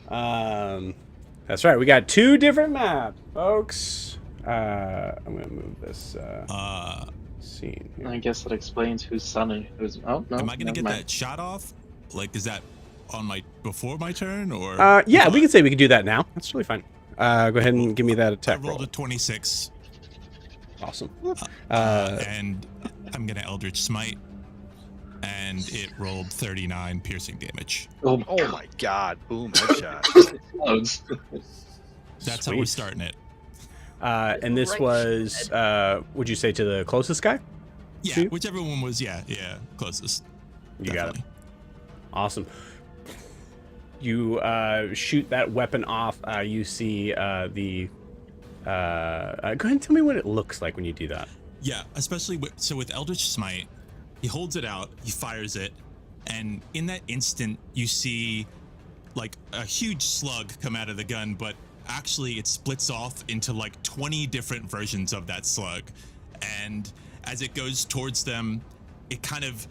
A: That's right. We got 2 different maps, folks. I'm gonna move this scene here.
D: I guess that explains who's son and who's. Oh no.
B: Am I gonna
D: never
B: get
D: mind.
B: that shot off? Like, is that on before my turn or?
A: Yeah, we can say we can do that now. That's really fine. Go ahead and give me that
B: I
A: attack
B: rolled
A: roll.
B: a 26,
A: Awesome.
B: and I'm gonna Eldritch Smite, and it rolled 39 piercing damage.
D: Oh,
E: Oh my god! Boom! Headshot.
D: close.
B: That's how
A: Sweet.
B: we're starting it.
A: And this
F: Right.
A: was, would you say to the closest guy?
B: Yeah,
A: Two?
B: whichever one was, yeah, closest.
A: You got it.
B: Definitely.
A: Awesome. You shoot that weapon off. You see the Go ahead and tell me what it looks like when you do that.
B: Yeah, especially with Eldritch Smite, he holds it out, he fires it, and in that instant you see like a huge slug come out of the gun, but actually it splits off into like 20 different versions of that slug. And as it goes towards them, it kind of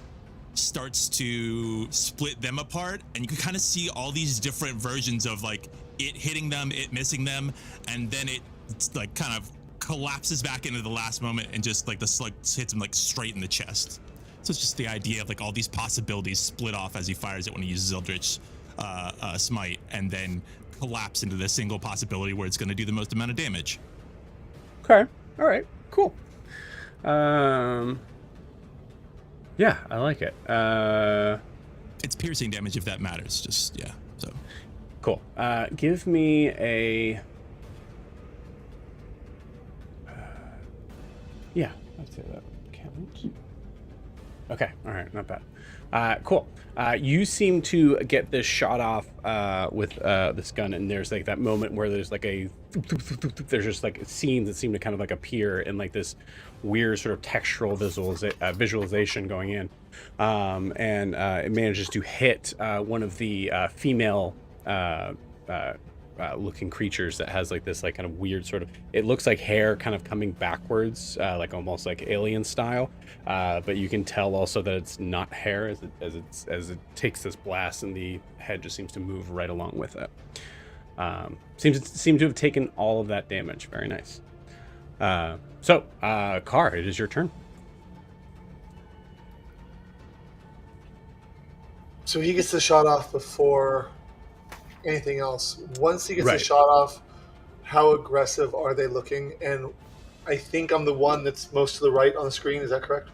B: starts to split them apart, and you can kind of see all these different versions of like it hitting them, it missing them, and then it's like kind of collapses back into the last moment, and just like the slug hits him like straight in the chest. So it's just the idea of like all these possibilities split off as he fires it when he uses Eldritch Smite, and then collapse into the single possibility where it's going to do the most amount of damage.
A: Okay. All right. Cool. Yeah, I like it.
B: It's piercing damage if that matters. Just yeah. So
A: cool. Give me a. Yeah, I'd say that counts. Okay. All right. Not bad. Cool. You seem to get this shot off with this gun, and there's like that moment where there's like there's just like scenes that seem to kind of like appear in like this weird sort of textural visualization going in, and it manages to hit one of the female looking creatures that has like this like kind of weird sort of, it looks like hair kind of coming backwards, like almost like alien style, but you can tell also that it's not hair as it takes this blast, and the head just seems to move right along with it. Seems to have taken all of that damage. Very nice. So Car, it is your turn.
C: So he gets the shot off before anything else. Once he gets the
A: Right.
C: shot off, how aggressive are they looking? And I think I'm the one that's most to the right on the screen. Is that correct?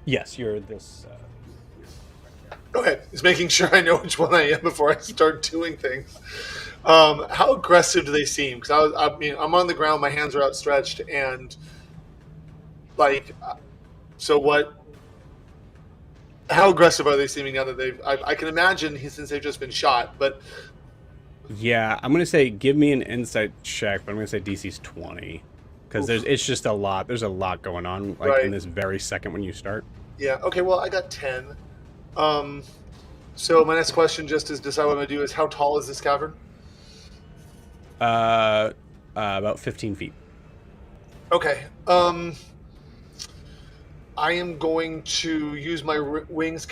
A: Yes, you're this.
C: Go ahead. Just making sure I know which one I am before I start doing things. How aggressive do they seem? Because I mean, I'm on the ground, my hands are outstretched, and like, so what? How aggressive are they seeming now that they've? I can imagine since they've just been shot, but
A: Yeah, I'm gonna say give me an insight check, but I'm gonna say DC's 20 because it's just a lot. There's a lot going on like in this very second when you start.
C: Yeah. Okay. Well, I got 10. So my next question, just to decide what I'm gonna do, is how tall is this cavern?
A: About 15 feet.
C: Okay. I am going to use my wings.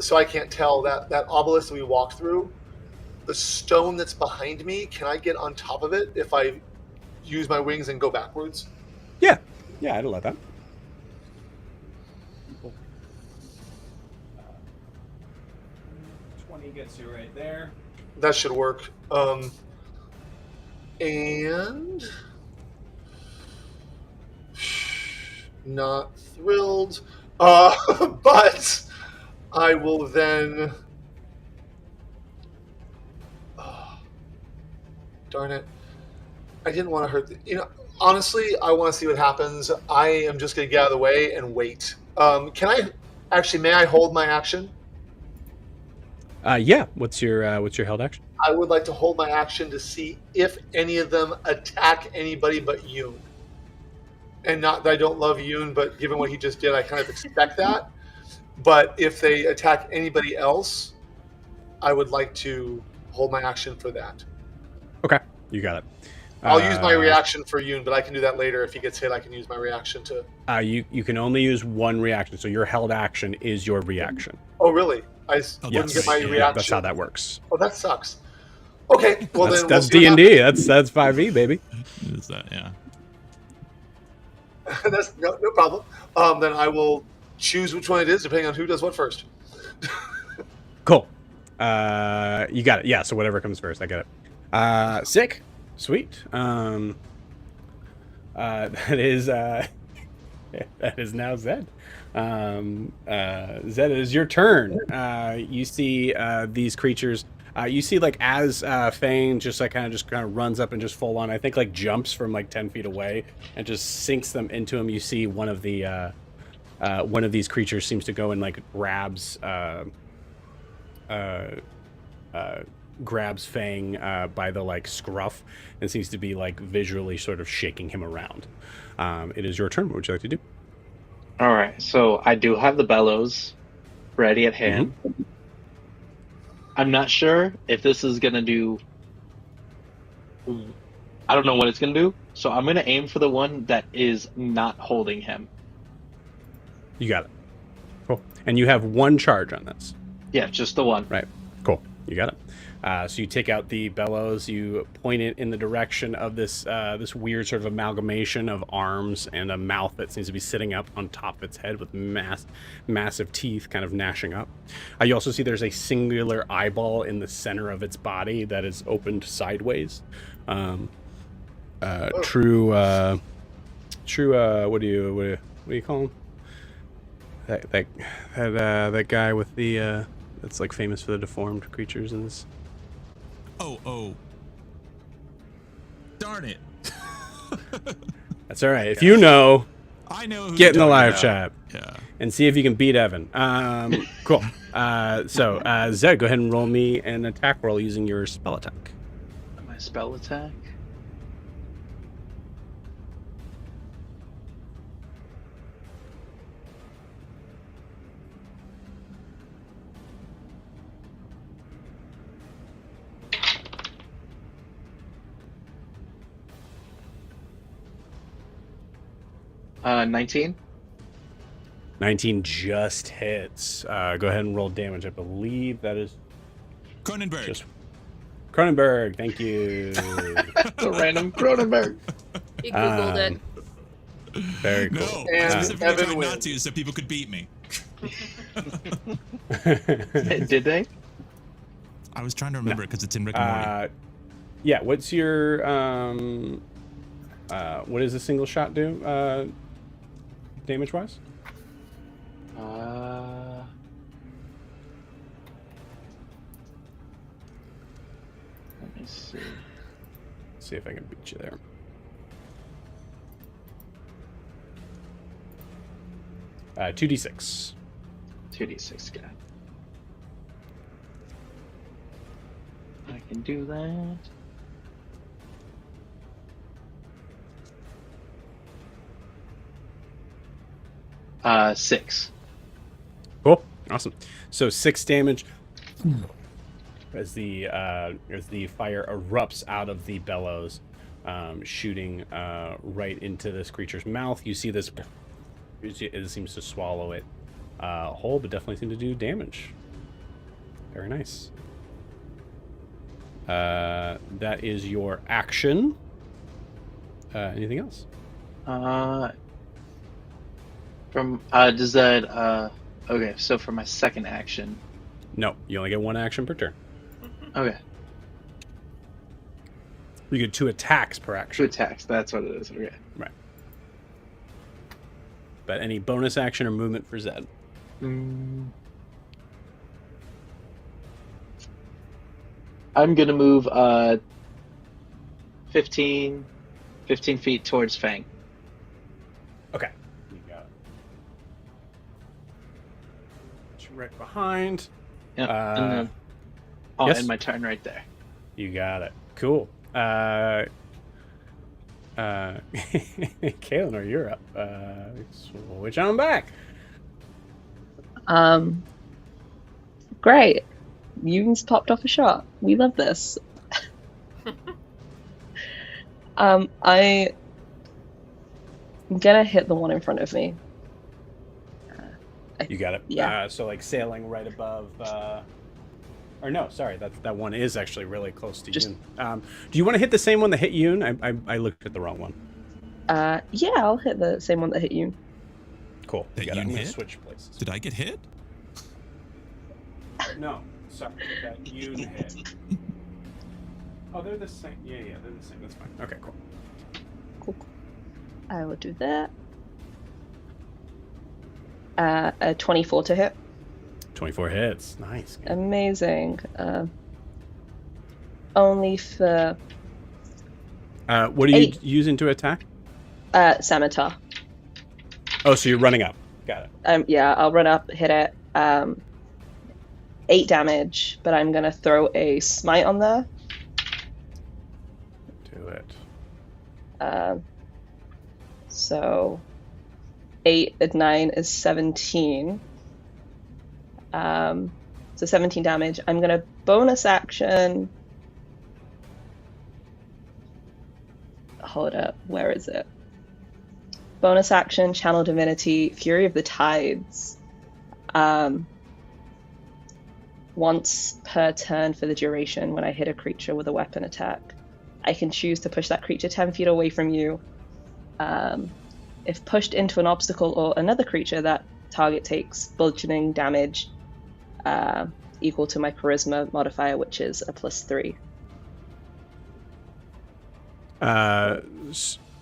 C: So I can't tell that obelisk that we walked through. The stone that's behind me. Can I get on top of it if I use my wings and go backwards?
A: Yeah, I'd allow that. Cool. 20 gets you right there.
C: That should work. And not thrilled. But I will then. Darn it! I didn't want to hurt. Honestly, I want to see what happens. I am just going to get out of the way and wait. Can I actually? May I hold my action?
A: Yeah. What's your held action?
C: I would like to hold my action to see if any of them attack anybody but Yoon. And not that I don't love Yoon, but given what he just did, I kind of expect that. But if they attack anybody else, I would like to hold my action for that.
A: Okay, you got it.
C: I'll use my reaction for Yoon, but I can do that later. If he gets hit, I can use my reaction to...
A: You can only use one reaction, so your held action is your reaction.
C: Oh, really? I wouldn't get my reaction?
A: That's how that works.
C: Oh, that sucks. Okay, well then...
A: That's D&D. That's 5e, baby.
B: Is that, yeah.
C: That's no problem. Then I will choose which one it is, depending on who does what first.
A: Cool. You got it. Yeah, so whatever comes first, I get it. Sick. Sweet. That is now Zed. Zed, it is your turn. You see these creatures. You see, like, as Fang just kind of runs up and just full on, I think, like, jumps from like 10 feet away and just sinks them into him. You see one of these creatures seems to go and like grabs grabs Fang by the like scruff and seems to be like visually sort of shaking him around. It is your turn. What would you like to do?
D: All right, so I do have the bellows ready at hand. I'm not sure if this is gonna do. I don't know what it's gonna do, so I'm gonna aim for the one that is not holding him.
A: You got it. Cool. And you have one charge on this.
D: Yeah, just the one.
A: Right. Cool. You got it. So you take out the bellows, you point it in the direction of this this weird sort of amalgamation of arms and a mouth that seems to be sitting up on top of its head with massive teeth kind of gnashing up. You also see there's a singular eyeball in the center of its body that is opened sideways. True, what do you call him? That guy with the that's like famous for the deformed creatures in this.
B: Oh. Darn it.
A: That's all right. If you know,
B: I know who
A: get in the
B: you're
A: live
B: talking
A: chat
B: about.
A: and see if you can beat Evan. Cool. So Zed, go ahead and roll me an attack roll using your spell attack.
D: My spell attack. Yeah. 19.
A: 19 just hits. Go ahead and roll damage. I believe that is
B: Cronenberg.
A: just Cronenberg. Thank you.
D: The random Cronenberg.
F: He googled it.
A: Very cool.
B: No,
C: And
B: I specifically
C: Evan
B: tried not
C: wins.
B: to so people could beat me.
D: Did they?
B: I was trying to remember it because it's in Rick and Morty.
A: Yeah. What's your what does a single shot do? Damage wise?
D: Let me see.
A: See if I can beat you there. Uh, 2d6.
D: 2d6 guy. I can do that. Six.
A: Cool. Awesome. So 6 damage as the fire erupts out of the bellows, shooting right into this creature's mouth. You see this. It seems to swallow it whole, but definitely seem to do damage. Very nice. That is your action. Anything else?
D: Does that okay, so for my second action.
A: No, you only get one action per turn.
D: Okay.
A: You get 2 attacks per action.
D: 2 attacks, that's what it is. Okay.
A: Right. But any bonus action or movement for Zed?
D: I'm gonna move 15 feet towards Fang.
A: Okay. You got it. Right behind.
D: Yeah. And then I'll
A: yes?
D: end my turn right there.
A: You got it. Cool. Kaelinor, you're up. Switch on back.
G: Great. Yoon's popped off a shot. We love this. I'm gonna hit the one in front of me.
A: You got it.
G: Yeah.
A: So like sailing right above. Or no, sorry, that one is actually really close to
G: Just-
A: Yoon. Do you want to hit the same one that hit Yoon? I looked at the wrong one.
G: Yeah, I'll hit the same one that hit Yoon.
A: Cool.
B: That
A: You got it. I'm
B: Yoon
A: gonna
B: hit?
A: switch places.
B: Did I get hit?
A: No, sorry, that Yoon hit. Oh, they're the same. Yeah, they're the same. That's fine. Okay, cool.
G: Cool. I will do that. A 24 to hit.
A: 24 hits. Nice.
G: Amazing. Only for
A: What are you
G: 8.
A: using to attack?
G: Scimitar.
A: Oh, so you're running up. Got it.
G: Yeah, I'll run up, hit it. 8 damage, but I'm gonna throw a smite on there.
A: Do it.
G: So 8 and 9 is 17. So 17 damage. I'm gonna bonus action. Hold up, where is it? Bonus action, Channel Divinity, Fury of the Tides. Once per turn for the duration, when I hit a creature with a weapon attack, I can choose to push that creature 10 feet away from you. If pushed into an obstacle or another creature, that target takes bludgeoning damage equal to my charisma modifier, which is a +3.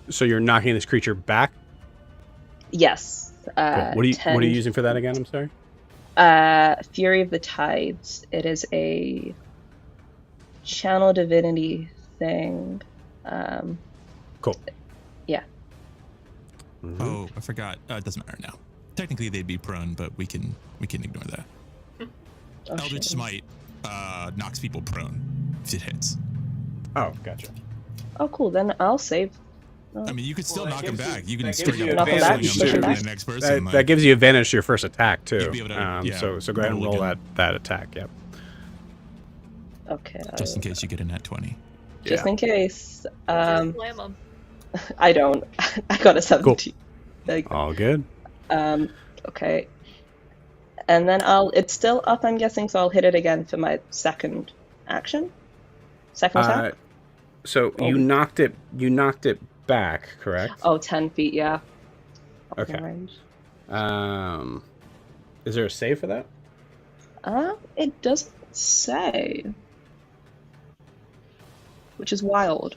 A: So you're knocking this creature back?
G: Yes.
A: Cool. What are you using for that again? I'm sorry.
G: Fury of the Tides. It is a Channel Divinity thing.
A: Cool.
G: Yeah.
A: Mm-hmm.
B: Oh, I forgot. It doesn't matter now. Technically, they'd be prone, but we can ignore that.
G: Oh,
B: Eldritch
G: shit.
B: Smite knocks people prone if it hits.
A: Oh, gotcha.
G: Oh, cool. Then I'll save.
B: I mean, you could still
A: that
B: knock him
A: gives you-
B: back. You can
A: that gives
B: straight
A: you
B: up
A: advantage
B: swing him
G: to-
B: to the next person.
A: That gives you advantage to your first attack too.
B: You'd be able to, yeah,
A: so go ahead and
B: roll
A: roll
B: again.
A: that attack. Yep.
G: Okay.
B: just in case you get a nat 20.
G: Just in case.
F: Just slam 'em.
G: I don't. I got a 17. There you go.
A: All good.
G: Okay. And then it's still up, I'm guessing, so I'll hit it again for my second action. Second attack?
A: So
G: Oh.
A: you knocked it back, correct?
G: Oh, 10 feet, yeah. Up in
A: Okay.
G: range.
A: Is there a save for that?
G: It doesn't say. Which is wild.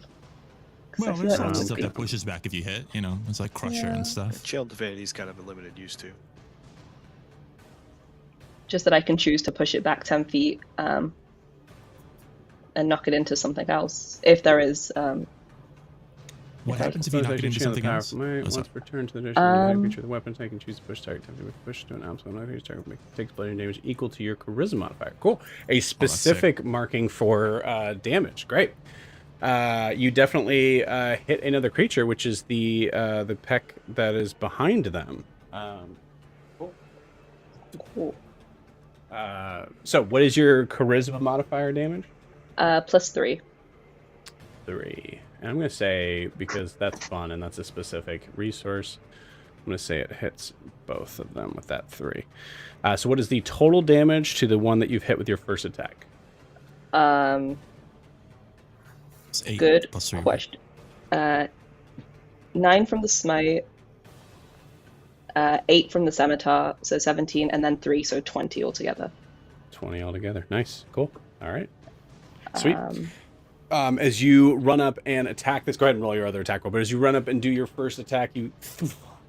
G: 'Cause I
B: Well,
G: feel
B: there's
G: like
B: lots
G: it
B: of stuff
G: would
B: that pushes back if you hit. You know, it's like Crusher
G: Yeah.
B: and stuff.
E: Channel Divinity is kind of a limited use too.
G: just that I can choose to push it back 10 feet and knock it into something else. If there is.
B: What
G: Okay.
B: happens if you knock it into something else?
A: Once
B: What's up?
A: returned to the direction, creature with a weapon attack can choose to push target with push to an obstacle. Another creature target takes bludgeoning damage equal to your charisma modifier. Cool. A specific marking for damage. Great. You definitely hit another creature, which is the peck that is behind them. Cool.
G: Cool.
A: So, what is your charisma modifier damage?
G: +3.
A: 3. And I'm going to say, because that's fun and that's a specific resource, I'm going to say it hits both of them with that 3. So what is the total damage to the one that you've hit with your first attack?
B: It's 8
G: Good
B: plus 3.
G: question. 9 from the smite, 8 from the scimitar, so 17, and then 3, so 20 altogether.
A: 20 altogether. Nice. Cool. All right. Sweet. As you run up and attack this, go ahead and roll your other attack roll. But as you run up and do your first attack, you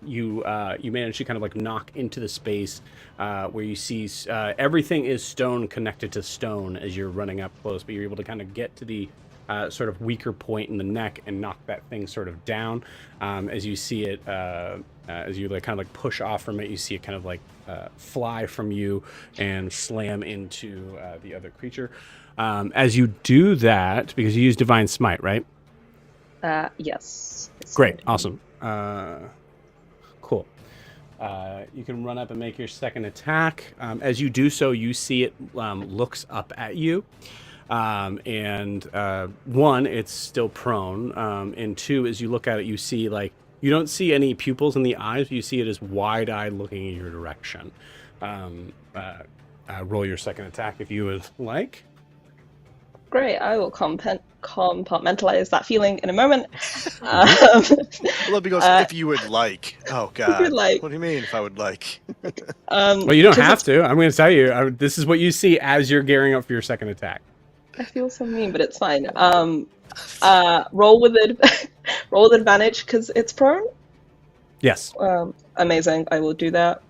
A: manage to kind of like knock into the space where you see everything is stone connected to stone as you're running up close, but you're able to kind of get to the sort of weaker point in the neck and knock that thing sort of down. As you see it, as you like kind of like push off from it, you see it kind of like fly from you and slam into the other creature. As you do that, because you use Divine Smite, right?
G: Yes.
A: Great. Awesome. Cool. You can run up and make your second attack. As you do so, you see it looks up at you. And one, it's still prone. And two, as you look at it, you see like, you don't see any pupils in the eyes. You see it as wide-eyed looking in your direction. Roll your second attack if you would like.
G: Great, I will compartmentalize that feeling in a moment.
E: Well, because if you would like. Oh, God.
G: would like.
E: What do you mean if I would like?
A: Well, you don't
G: 'cause
A: have to. I'm going to tell you. This is what you see as you're gearing up for your second attack.
G: I feel so mean, but it's fine. Roll with advantage because it's prone.
A: Yes.
G: Amazing. I will do that.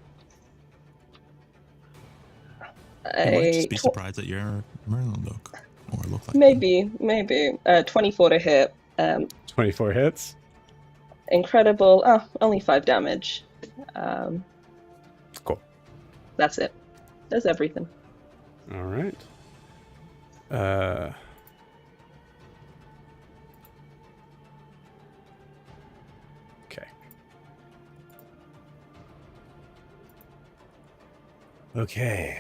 B: You might just be surprised that you're Merlin look. Or look like
G: Maybe. 24 to hit.
A: 24 hits.
G: Incredible. Oh, only 5 damage.
A: Cool.
G: That's it. That's everything.
A: All right. Okay. Okay.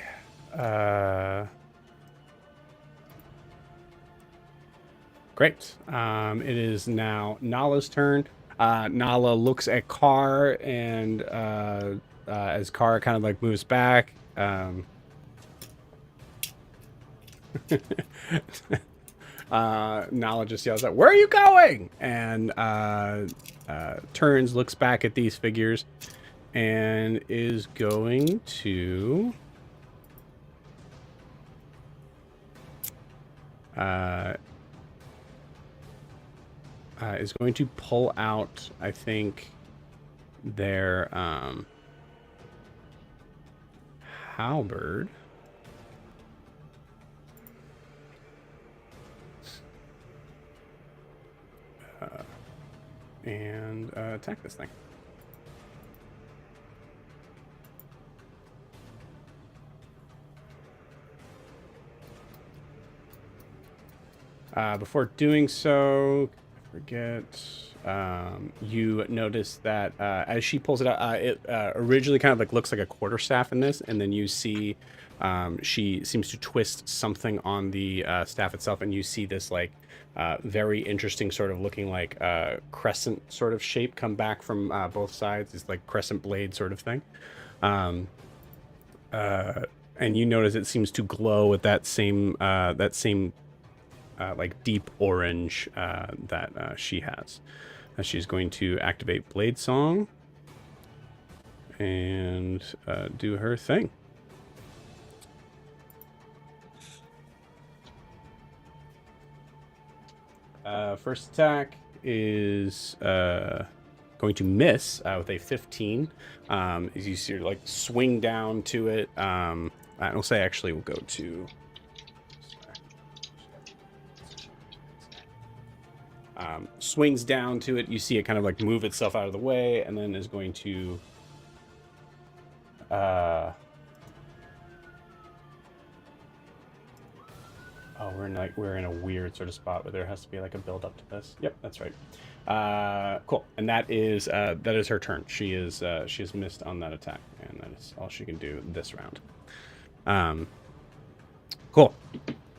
A: Great. It is now Nala's turn. Nala looks at Carr, and as Carr kind of like moves back, Nala just yells out, "Where are you going?" And turns, looks back at these figures, and is going to pull out, I think, their halberd. And attack this thing. Before doing so, I forget, you notice that as she pulls it out, it originally kind of like looks like a quarterstaff in this, and then you see she seems to twist something on the staff itself, and you see this like very interesting sort of looking like crescent sort of shape come back from both sides. It's like crescent blade sort of thing. And you notice it seems to glow with that same like deep orange that she has. She's going to activate Blade Song and do her thing. First attack is going to miss with a 15. As you see her like swing down to it. I'll say actually we'll go to... swings down to it. You see it kind of like move itself out of the way, and then is going to we're in a weird sort of spot where there has to be like a build up to this. Yep, that's right. Cool. And that is her turn. She has missed on that attack, and that is all she can do this round. Cool.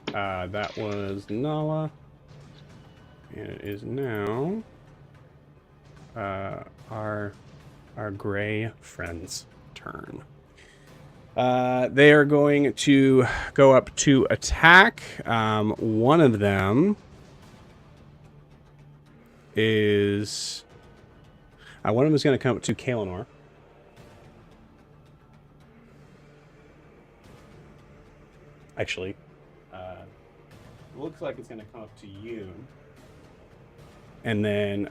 A: That was Nala. And it is now our gray friend's turn. They are going to go up to attack. One of them is going to come up to Kaelinor. Actually, looks like it's going to come up to you. And then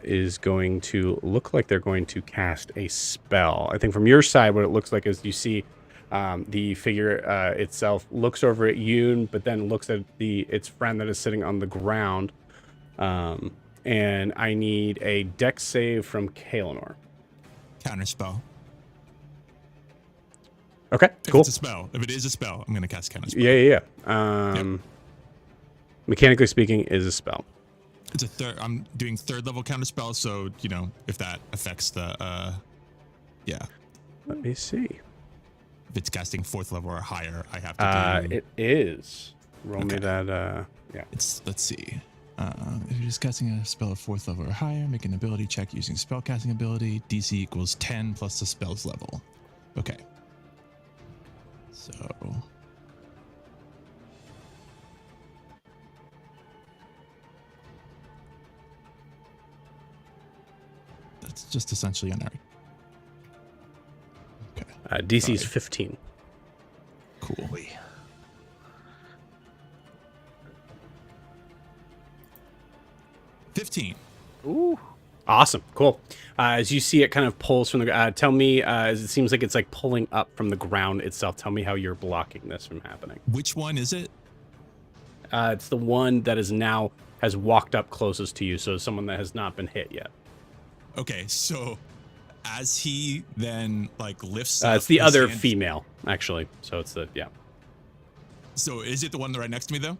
A: is going to look like they're going to cast a spell. I think from your side, what it looks like is you see the figure itself looks over at Yoon, but then looks at its friend that is sitting on the ground. And I need a dex save from Kaelinor.
B: Counterspell.
A: Okay, cool.
B: If it's a spell. If it is a spell, I'm going to cast Counterspell.
A: Yeah.
B: Yep.
A: Mechanically speaking, is a spell.
B: It's I'm doing third level Counterspell, so, if that affects the, yeah.
A: Let me see.
B: If it's casting fourth level or higher, I have to do...
A: It is. Roll me that, yeah.
B: Let's see. If you're just casting a spell of fourth level or higher, make an ability check using spellcasting ability. DC equals 10 plus the spell's level. Okay. So... that's just essentially an art. Okay.
A: DC is 15.
B: Cool. 15.
A: Ooh. Awesome. Cool. As you see it kind of pulls from the... tell me, as it seems like it's like pulling up from the ground itself. Tell me how you're blocking this from happening.
B: Which one is it?
A: It's the one that has walked up closest to you, so someone that has not been hit yet.
B: Okay, so as he then like lifts up
A: It's the
B: his
A: other
B: hand-
A: female, actually. So it's the
B: So is it the one right next to me though?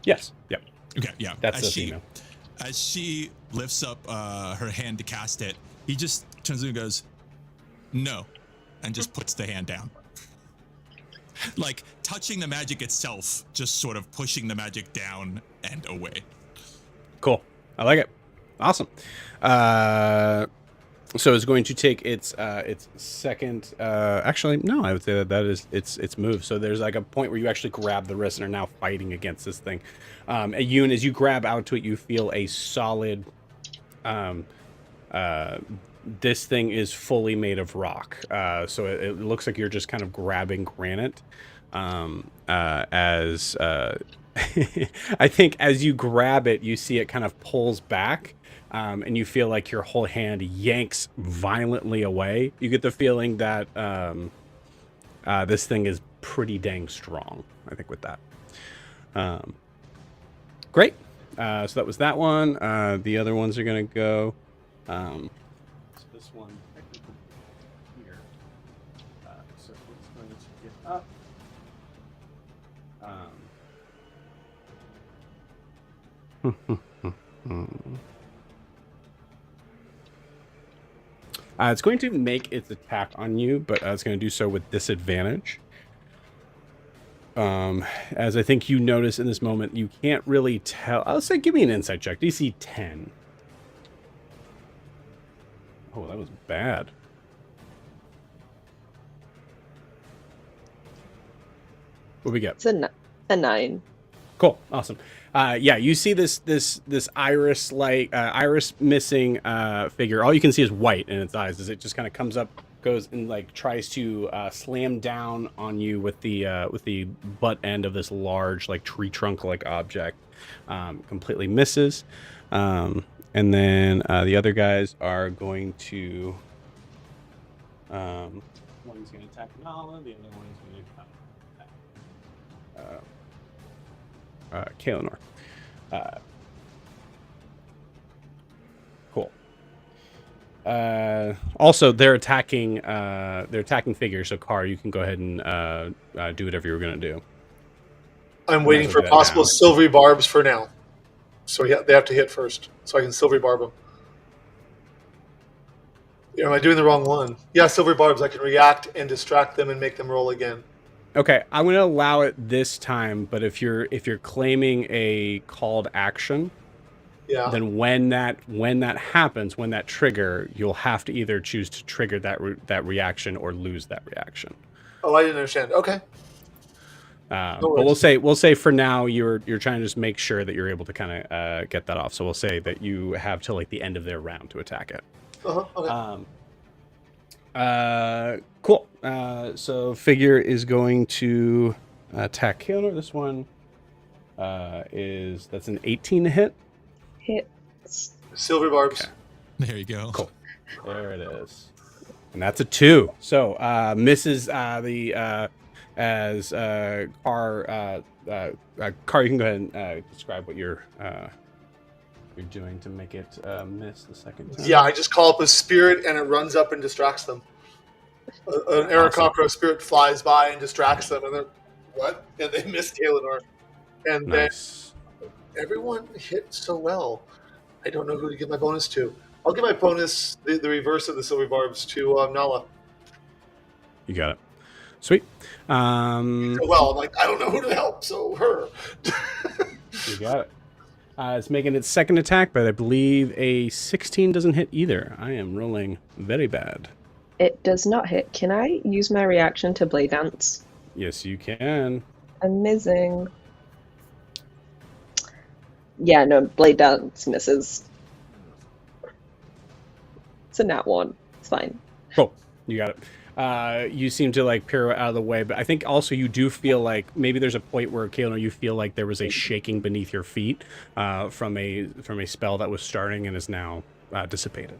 A: Yes. Yep.
B: Okay, yeah.
A: That's
B: as
A: the
B: she,
A: female.
B: As she lifts up her hand to cast it, he just turns and goes, "No," and just puts the hand down. Like touching the magic itself, just sort of pushing the magic down and away.
A: Cool. I like it. Awesome. So it's going to take its second. Actually, no, I would say that is its move. So there's like a point where you actually grab the wrist and are now fighting against this thing. Yoon, as you grab out to it, you feel a solid. This thing is fully made of rock. So it looks like you're just kind of grabbing granite. As I think as you grab it, you see it kind of pulls back. And you feel like your whole hand yanks violently away. You get the feeling that this thing is pretty dang strong, I think, with that. Great. So that was that one. The other ones are going to go. So this one technically here. So it's going to get up. It's going to make its attack on you, but it's going to do so with disadvantage. As I think you notice in this moment, you can't really tell. I'll say, give me an insight check. DC 10. Oh, that was bad. What we get?
G: It's a 9.
A: Cool, awesome. Yeah, you see this iris iris missing figure. All you can see is white in its eyes as it just kind of comes up, goes and like tries to slam down on you with the butt end of this large like tree trunk like object. Completely misses. And then the other guys are going to. One's going to attack Nala. The other one is going to attack. Kaelinor. Cool. Also, they're attacking figures. So, Car, you can go ahead and do whatever you were going to do.
C: I'm waiting for possible silvery barbs for now. So yeah, they have to hit first, so I can silvery barb them. Yeah, am I doing the wrong one? Yeah, silvery barbs. I can react and distract them and make them roll again.
A: Okay, I'm going to allow it this time, but if you're claiming a called action,
C: yeah,
A: then when that happens, when that trigger, you'll have to either choose to trigger that reaction or lose that reaction.
C: Oh, I didn't understand. Okay.
A: But we'll say for now you're trying to just make sure that you're able to kind of get that off. So we'll say that you have till like the end of their round to attack it.
C: Okay.
A: Cool. So figure is going to attack Kaelinor. This one that's an 18 to hit.
G: Hits.
C: Silvery barbs.
A: Okay.
B: There you go.
A: Cool. There it is. And that's a 2. So misses as Car, you can go ahead and describe what you're doing to make it miss the second time.
C: Yeah, I just call up a spirit and it runs up and distracts them. An Aarakocra spirit flies by and distracts them, and they're what? And they miss Kaelinor. And
A: Nice.
C: then everyone hit so well. I don't know who to give my bonus to. I'll give my bonus, the reverse of the silver barbs, to Nala.
A: You got it. Sweet.
C: So well, I'm like, I don't know who to help, so her.
A: You got it. It's making its second attack, but I believe a 16 doesn't hit either. I am rolling very bad.
G: It does not hit. Can I use my reaction to Blade Dance?
A: Yes, you can.
G: Amazing. Yeah, no, Blade Dance misses. It's a nat 1. It's fine.
A: Cool. You got it. You seem to like pirouette out of the way, but I think also you do feel like maybe there's a point where Kaelinor, you feel like there was a shaking beneath your feet from a spell that was starting and is now dissipated.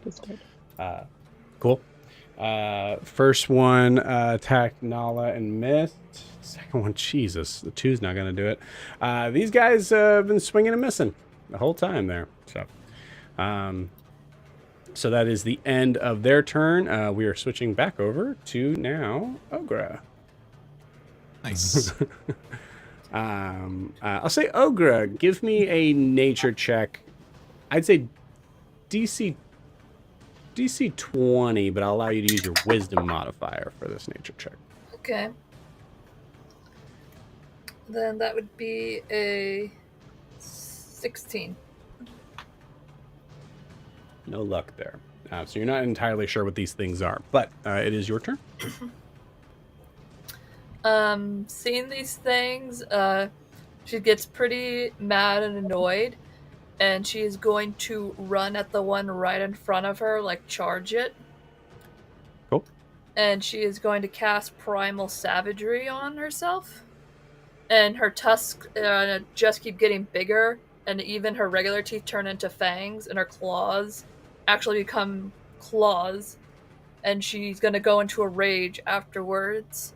A: Cool. First one attacked Nala and missed. Second one, Jesus, the 2's not gonna do it. These guys have been swinging and missing the whole time there. So, So that is the end of their turn. We are switching back over to now Ogra.
B: Nice.
A: I'll say Ogra, give me a nature check. I'd say DC 20, but I'll allow you to use your wisdom modifier for this nature check.
F: Okay. Then that would be a 16.
A: No luck there. So you're not entirely sure what these things are, but it is your turn.
F: Seeing these things, she gets pretty mad and annoyed, and she is going to run at the one right in front of her, like charge it.
A: Cool.
F: And she is going to cast Primal Savagery on herself. And her tusks just keep getting bigger, and even her regular teeth turn into fangs, and her claws actually become claws. And she's going to go into a rage afterwards.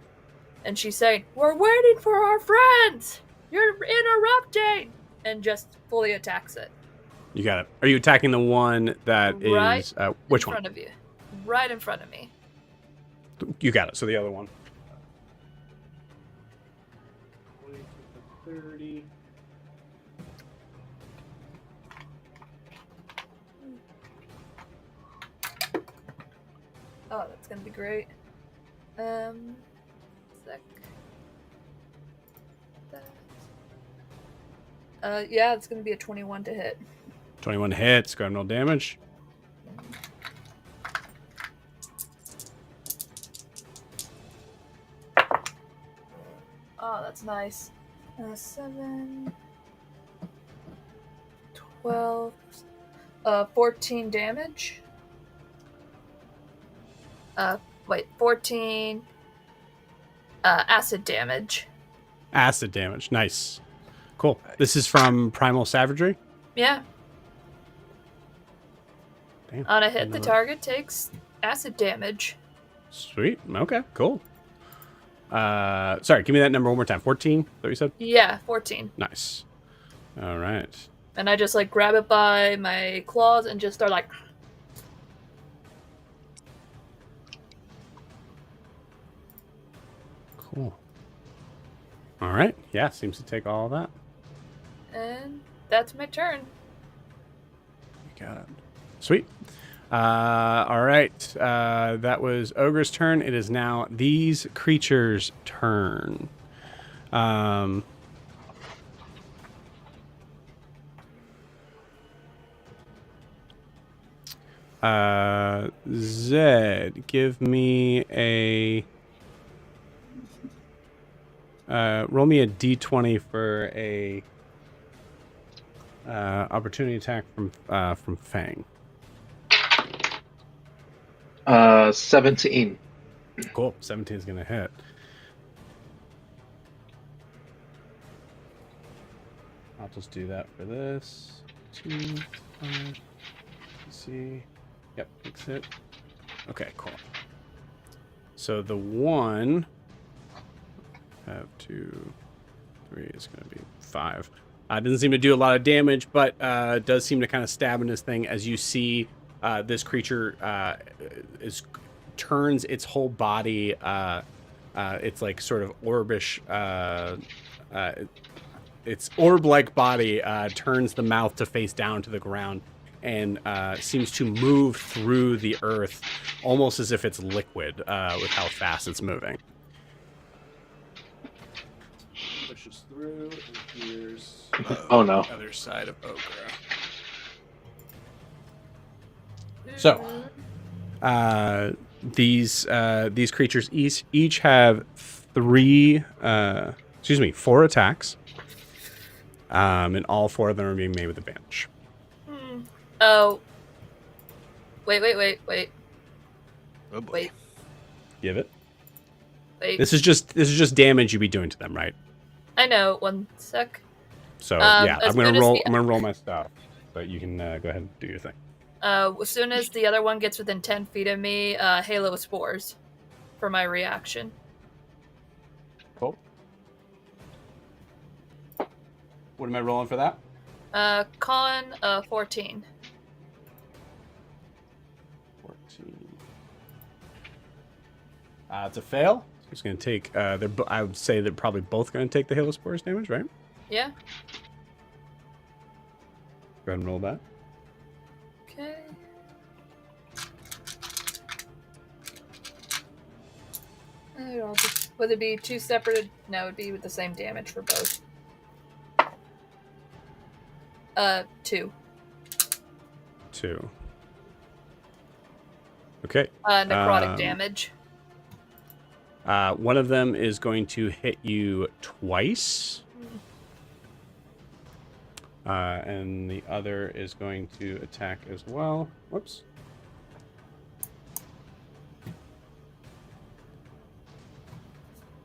F: And she's saying, "We're waiting for our friends! You're interrupting!" And just fully attacks it.
A: You got it. Are you attacking the one that
F: Right
A: is which
F: in
A: one?
F: front of you. Right in front of me.
A: You got it. So the other one. 30.
F: Oh, that's gonna be great. Sec. Yeah, it's gonna be a 21 to hit.
A: 21 hits. Go ahead and roll damage.
F: Oh, that's nice. 7, 12, 14 damage. 14 acid damage.
A: Acid damage. Nice. Cool. This is from Primal Savagery?
F: Yeah.
A: Damn.
F: On a hit, the target takes acid damage.
A: Sweet. Okay, cool. Sorry, give me that number one more time. 14, is that what you said?
F: Yeah, 14.
A: Nice. All right.
F: And I just like grab it by my claws and just start like...
A: Cool. All right. Yeah, seems to take all of that.
F: And that's my turn.
A: You got it. Sweet. All right. That was Ogre's turn. It is now these creatures' turn. Zed, give me a... roll me a d20 for a opportunity attack from Fang.
D: 17.
A: Cool. 17 is going to hit. I'll just do that for this. 2, 5, see. Yep, fix it. Okay, cool. So the one... have 2, 3 is going to be 5. Doesn't seem to do a lot of damage, but does seem to kind of stab in this thing as you see this creature turns its whole body. It's like sort of orbish. Its orb-like body turns the mouth to face down to the ground and seems to move through the earth almost as if it's liquid with how fast it's moving. Pushes through, and here's
D: Oh no.
A: the other side of Okra. So, these creatures each have 4 attacks, and all 4 of them are being made with advantage.
F: Oh. Wait.
E: Oh boy.
F: Wait.
A: Give it.
F: Wait.
A: This is just damage you'd be doing to them, right?
F: I know. 1 sec.
A: So yeah,
F: as
A: I'm gonna
F: soon as
A: roll.
F: the-
A: I'm gonna roll my stuff, but you can go ahead and do your thing.
F: As soon as the other one gets within 10 feet of me, Halo Spores for my reaction.
A: Cool. What am I rolling for that?
F: Con 14.
A: It's a fail. He's going to take. I would say they're probably both going to take the Hail of Spores damage, right?
F: Yeah.
A: Go ahead and roll that.
F: Okay. Would it be two separate? No, it'd be with the same damage for both. 2.
A: 2. Okay.
F: Necrotic damage.
A: One of them is going to hit you twice. And the other is going to attack as well. Whoops.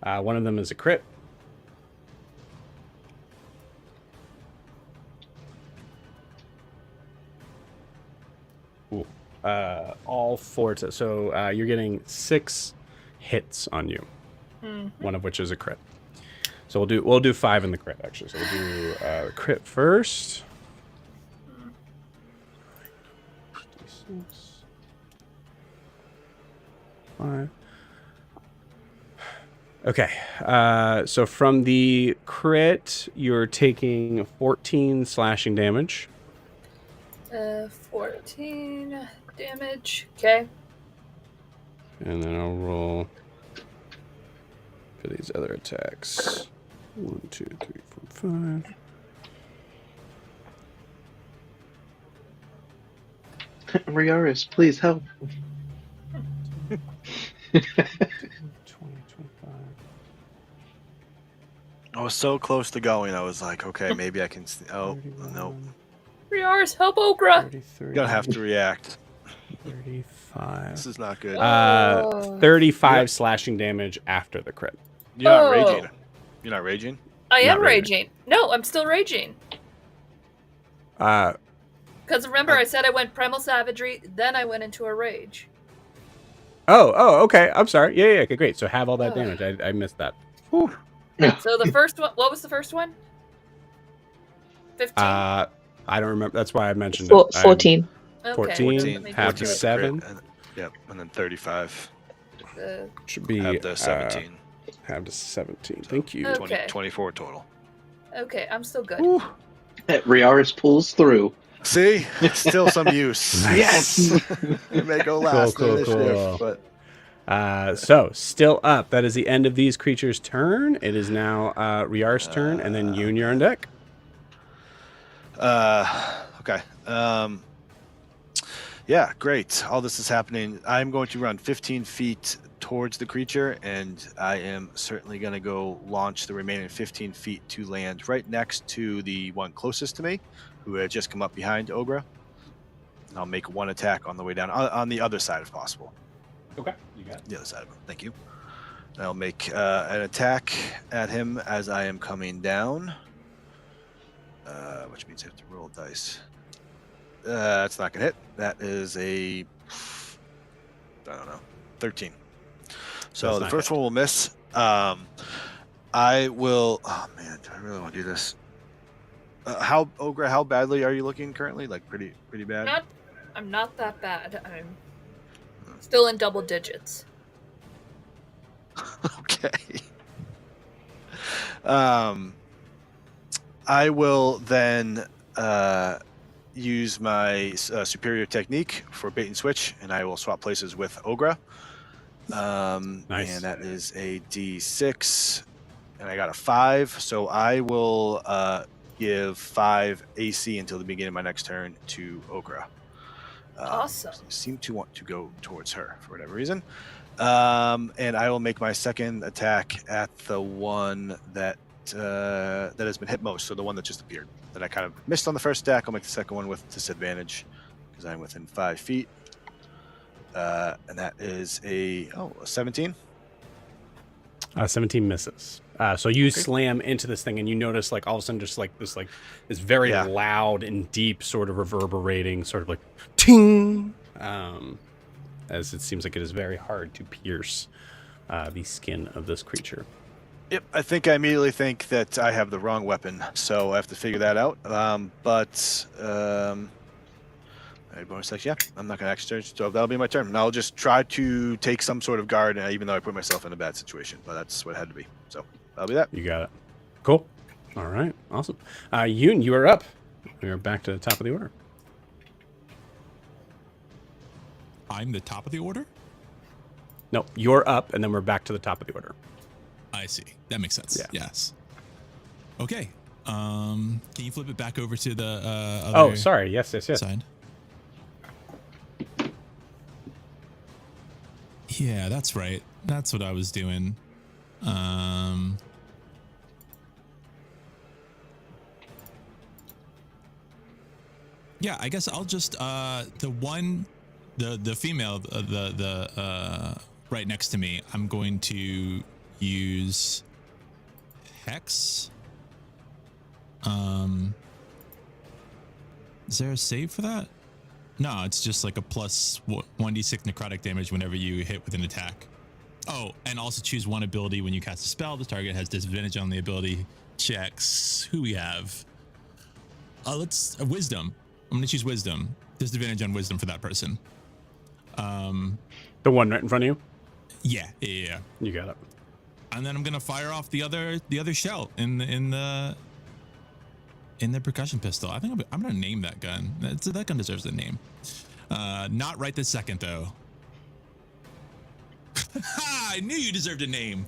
A: One of them is a crit. Ooh. All 4. So you're getting 6 hits on you. One of which is a crit. So we'll do 5 in the crit actually. So we'll do crit first. 6, 5. Okay. So from the crit, you're taking 14 slashing damage.
F: 14 damage. Okay.
A: And then I'll roll for these other attacks. 1, 2, 3, 4, 5.
D: Riaris, please help.
A: 20, 25.
E: I was so close to going. I was like, okay, maybe I can. Oh, no.
F: Riars, help Okra!
A: 33.
E: Gonna have to react.
A: 35.
E: This is not good.
A: 35
E: Yeah.
A: slashing damage after the crit.
E: You're not
F: Oh.
E: raging. You're not raging?
F: I am
A: Not raging.
F: raging. No, I'm still raging.
A: Uh,
F: Because remember, I said I went Primal Savagery, then I went into a rage.
A: oh, okay. I'm sorry. Yeah, okay, great. So have all that
F: Oh.
A: damage. I missed that.
F: So the first one, what was the first one? 15?
A: I don't remember. That's why I mentioned it.
G: 14.
F: Okay,
A: 14,
F: let me
A: half
F: do
A: to
F: it.
A: 7.
E: Yep, and then 35.
A: Should be
E: Have the 17.
A: Have to 17. Thank you.
F: Oh.
E: 20,
F: Okay.
E: 24 total.
F: Okay, I'm still good.
E: Woo.
D: Riaris pulls through.
E: See? Still some use.
D: Yes!
E: It may go last
A: Cool,
E: in initiative,
A: cool.
E: but
A: So still up. That is the end of these creatures' turn. It is now Riar's turn, and then Yoon, you're on deck.
E: okay. Yeah, great. All this is happening. I'm going to run 15 feet towards the creature, and I am certainly going to go launch the remaining 15 feet to land right next to the one closest to me, who had just come up behind Ogra. And I'll make one attack on the way down, on the other side if possible.
A: Okay, you got it.
E: The other side of him. Thank you. And I'll make an attack at him as I am coming down, which means I have to roll dice. That's not gonna hit. That is a, I don't know, 13. So
A: Does
E: the
A: not
E: first
A: hit.
E: one will miss. I will. Oh man, do I really want to do this? Ogra? How badly are you looking currently? Like pretty bad.
F: I'm not that bad. I'm still in double digits.
E: Okay. I will then use my superior technique for bait and switch, and I will swap places with Ogra.
A: Nice.
E: And that is a D6, and I got a 5, so I will give 5 AC until the beginning of my next turn to Ogra.
F: Awesome.
E: Seem to want to go towards her for whatever reason. And I will make my second attack at the one that has been hit most, so the one that just appeared. That I kind of missed on the first attack. I'll make the second one with disadvantage because I'm within 5 feet. And that is a 17.
A: 17 misses. So you slam into this thing, and you notice, like, all of a sudden, just like this very loud and deep sort of reverberating, sort of like ting, as it seems like it is very hard to pierce the skin of this creature.
E: Yep, I think I immediately think that I have the wrong weapon, so I have to figure that out. But Bonus action, yeah. I'm not going to action surge, so that'll be my turn. And I'll just try to take some sort of guard, even though I put myself in a bad situation. But that's what it had to be. So that'll be that.
A: You got it. Cool. All right. Awesome. Yoon, you are up. We are back to the top of the order.
B: I'm the top of the order?
A: No, you're up, and then we're back to the top of the order.
B: I see. That makes sense.
A: Yeah.
B: Yes. Okay. Can you flip it back over to the other
A: Oh, sorry. Yes.
B: side? Yeah, that's right. That's what I was doing. Yeah, I guess I'll just the female right next to me. I'm going to use Hex. Is there a save for that? No, it's just like a plus 1d6 necrotic damage whenever you hit with an attack. Oh, and also choose one ability when you cast a spell. The target has disadvantage on the ability checks. Who we have? Let's Wisdom. I'm gonna choose Wisdom. Disadvantage on Wisdom for that person.
A: The one right in front of you?
B: Yeah.
A: You got it.
B: And then I'm gonna fire off the other shell in the percussion pistol. I think I'm gonna name that gun. That gun deserves a name. Not right this second though. I knew you deserved a name.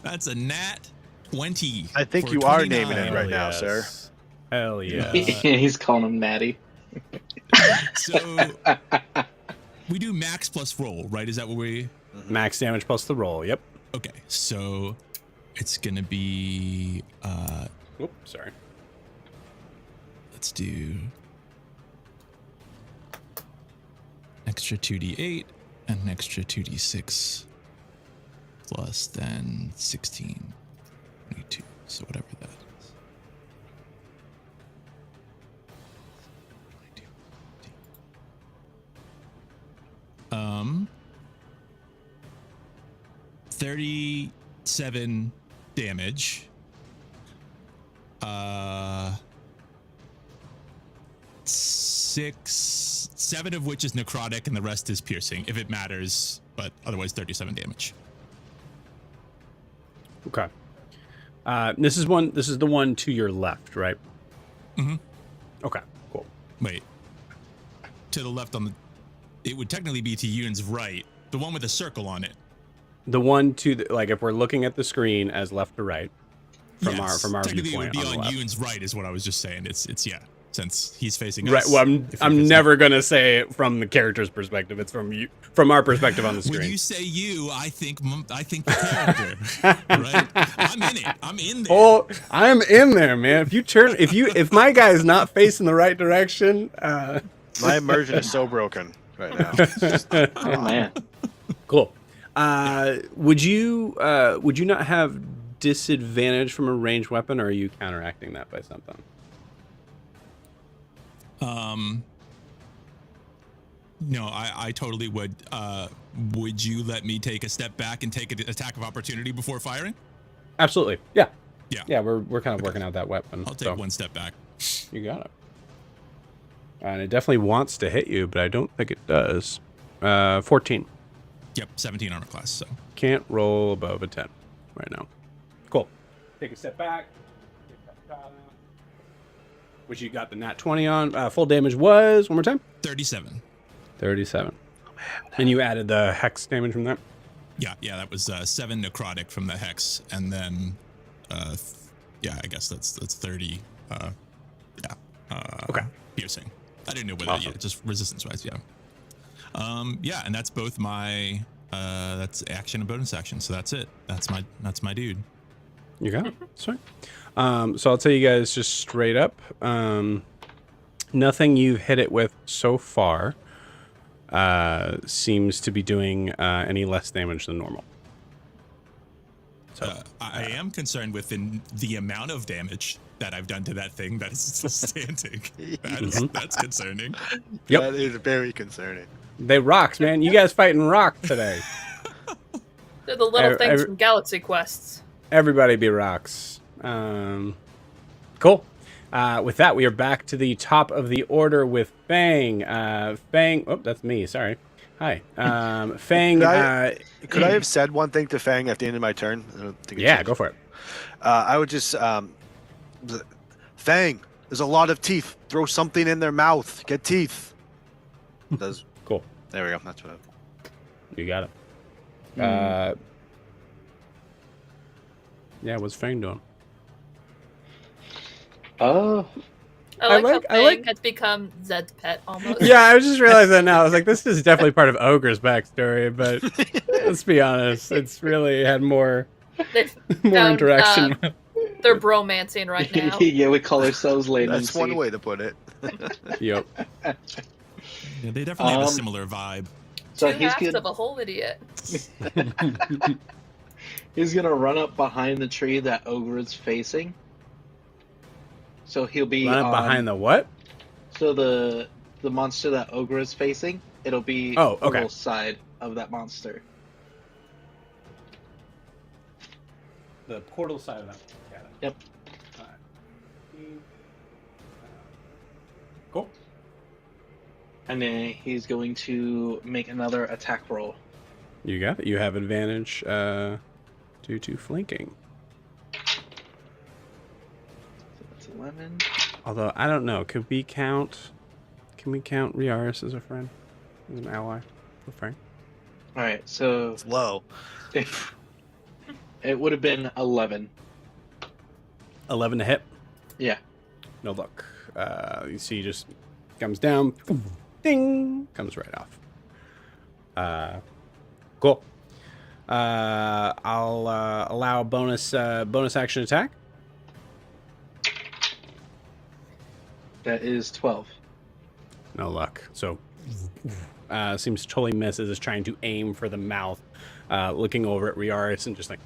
B: That's a nat 20.
E: I think you
B: 29.
E: are naming it right now, sir.
A: Hell yeah.
D: He's calling him Natty.
B: So we do max plus roll, right? Is that what we?
A: Max damage plus the roll. Yep.
B: Okay, so it's gonna be.
A: Oops, sorry.
B: Let's do extra 2d8 and an extra 2d6 plus then 16, 22. So whatever that is. 37 damage. 7 of which is necrotic and the rest is piercing, if it matters, but otherwise 37 damage.
A: Okay. This is the one to your left, right?
B: Mm-hmm.
A: Okay, cool.
B: Wait. To the left on the... It would technically be to Yoon's right. The one with the circle on it.
A: The one to the, like, if we're looking at the screen as left to right from
B: Yes,
A: our
B: technically
A: viewpoint,
B: it would be
A: on
B: on
A: the left.
B: Yoon's right is what I was just saying. It's yeah, since he's facing
A: Right.
B: us.
A: Well,
B: if
A: I'm
B: he's
A: never gonna say it from the character's perspective. It's from our perspective on the screen.
B: When you say you, I think the character. Right? I'm in it. I'm in there.
A: Oh, I'm in there, man. If my guy's not facing the right direction,
E: My immersion is so broken right now.
D: Oh man.
A: cool. Would you not have disadvantage from a ranged weapon, or are you counteracting that by something?
B: No, I totally would. Would you let me take a step back and take an attack of opportunity before firing?
A: Absolutely. Yeah.
B: Yeah.
A: Yeah, we're kind of working out that weapon.
B: I'll take one step back.
A: You got it. And it definitely wants to hit you, but I don't think it does. 14.
B: Yep, 17 armor class, so.
A: Can't roll above a 10 right now. Cool. Take a step back. Which you got the nat 20 on. Full damage was, one more time?
B: 37.
A: 37. Oh, man. And you added the hex damage from that?
B: Yeah, that was 7 necrotic from the hex, and then, I guess that's 30.
A: Okay.
B: Piercing. I didn't know whether,
A: Awesome.
B: just resistance-wise, yeah. And that's both my, that's action and bonus action, so that's it. That's my dude.
A: You got it. Sorry. So I'll tell you guys just straight up. Nothing you've hit it with so far seems to be doing any less damage than normal. So
B: I am concerned with the amount of damage that I've done to that thing that is still standing. That's concerning.
A: Yep.
E: That is very concerning.
A: They rocks, man. You guys fighting rock today.
F: They're the little things from Galaxy Quests.
A: Everybody be rocks. Cool. With that, we are back to the top of the order with Fang. Fang. Oh, that's me. Sorry. Hi. Fang.
E: Could I have said one thing to Fang at the end of my turn? I don't think it
A: Yeah,
E: changed.
A: go for it.
E: I would just, Fang, there's a lot of teeth. Throw something in their mouth. Get teeth. Does
A: Cool.
E: There we go. That's what.
A: You got it. Yeah, what's Fang doing?
D: Oh,
F: I like
A: I
F: how
A: like-
F: Fang has become Zed's pet almost.
A: Yeah, I just realized that now. I was like, this is definitely part of Ogre's backstory, but let's be honest, it's really had more
F: They've
A: more
F: found,
A: interaction.
F: They're bromancing right now.
D: yeah, we call ourselves Lane
E: That's
D: and
E: one
D: Seed.
E: way to put it.
A: Yep.
B: Yeah, they definitely have a
D: Um,
B: similar vibe.
D: So
F: Two
D: he's
F: halves
D: gonna
F: of a whole idiot.
D: he's gonna run up behind the tree that Ogre is facing. So he'll be
A: Run up behind the what?
D: So the monster that Ogre is facing, it'll be
A: Oh, okay.
D: portal side of that monster.
A: The portal side of that. Got it.
D: Yep.
A: Cool.
D: And then he's going to make another attack roll.
A: You got it. You have advantage due to flanking.
D: So that's 11.
A: Although I don't know, can we count Riaris as a friend, as an ally for Frank?
D: All right, so
E: It's low.
D: it would have been 11.
A: 11 to hit.
D: Yeah.
A: No luck. You see, just comes down, ding, comes right off. Cool. I'll allow a bonus action attack.
D: That is 12.
A: No luck. So seems to totally misses. Is trying to aim for the mouth, looking over at Riaris and just like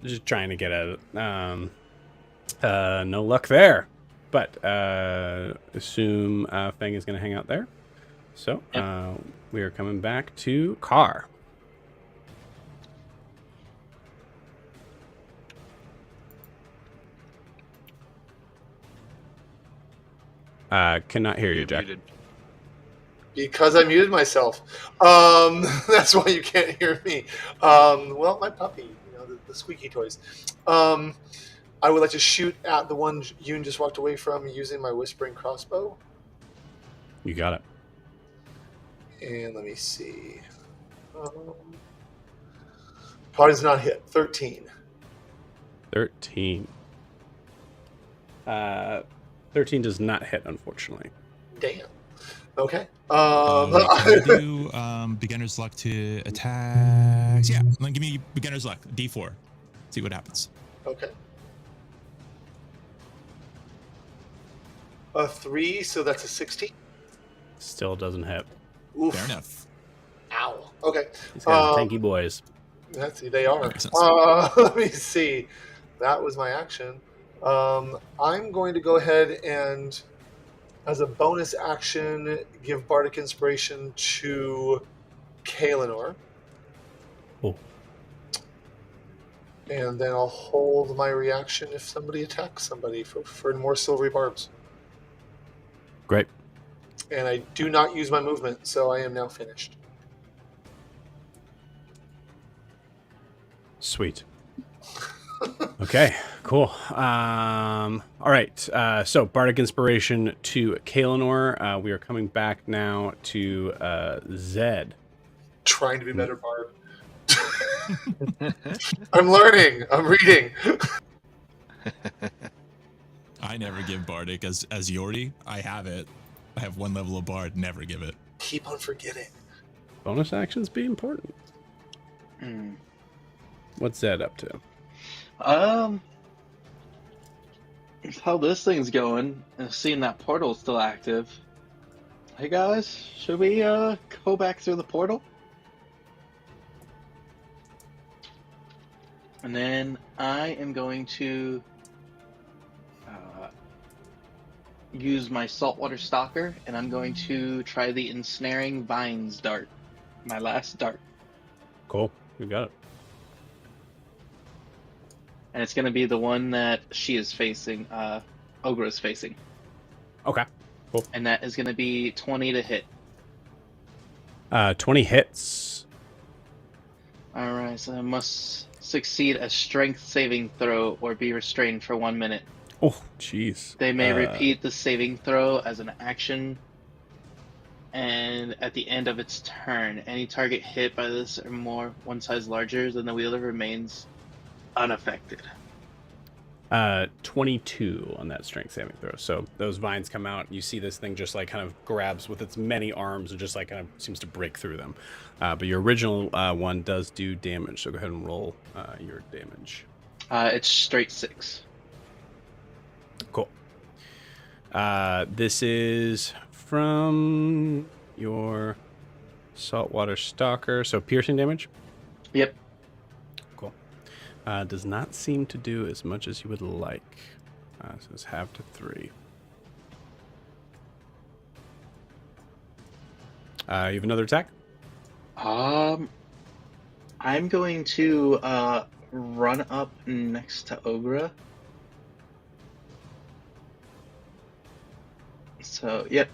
A: just trying to get at it. No luck there. But assume Fang is going to hang out there. So we are coming back to Carr. Cannot hear you, Jack.
E: Muted.
C: Because I muted myself. That's why you can't hear me. Well, my puppy, the squeaky toys. I would like to shoot at the one Yoon just walked away from using my whispering crossbow.
A: You got it.
C: And let me see. Party's not hit. 13.
A: 13. 13 does not hit, unfortunately.
C: Damn. Okay.
B: Can you do beginner's luck to attacks? Yeah, then give me beginner's luck, D4. See what happens.
C: Okay. A 3, so that's a 16.
A: Still doesn't hit.
C: Oof.
B: Fair enough.
C: Ow. Okay.
A: These guys are tanky boys.
C: They are.
B: Makes sense.
C: Let me see. That was my action. I'm going to go ahead and, as a bonus action, give Bardic Inspiration to Kaelinor.
A: Oh.
C: And then I'll hold my reaction if somebody attacks somebody for more silvery barbs.
A: Great.
C: And I do not use my movement, so I am now finished.
A: Sweet. Okay, cool. All right. So Bardic Inspiration to Kaelinor. We are coming back now to Zed.
C: Trying to be better barb. I'm learning. I'm reading.
B: I never give Bardic as Yordi. I have it. I have one level of Bard. Never give it.
C: Keep on forgetting.
A: Bonus actions be important. What's Zed up to?
D: How this thing's going, and seeing that portal's still active. Hey guys, should we go back through the portal? And then I am going to use my saltwater stalker, and I'm going to try the ensnaring vines dart. My last dart.
A: Cool. You got it.
D: and it's going to be the one that she is facing. Ogre is facing,
A: Okay. Cool.
D: and that is going to be 20 to hit.
A: 20 hits.
D: All right, so I must succeed a strength saving throw or be restrained for 1 minute.
A: Oh, jeez.
D: They may repeat the saving throw as an action, and at the end of its turn, any target hit by this or more one size larger than the wielder remains unaffected.
A: 22 on that strength saving throw. So those vines come out. You see this thing just like kind of grabs with its many arms and just like kind of seems to break through them. But your original one does do damage. So go ahead and roll your damage.
D: It's straight 6.
A: Cool. This is from your saltwater stalker. So piercing damage.
D: Yep.
A: Cool. Does not seem to do as much as you would like. So it's half to 3. You have another attack?
D: I'm going to run up next to Ogre. So, yep.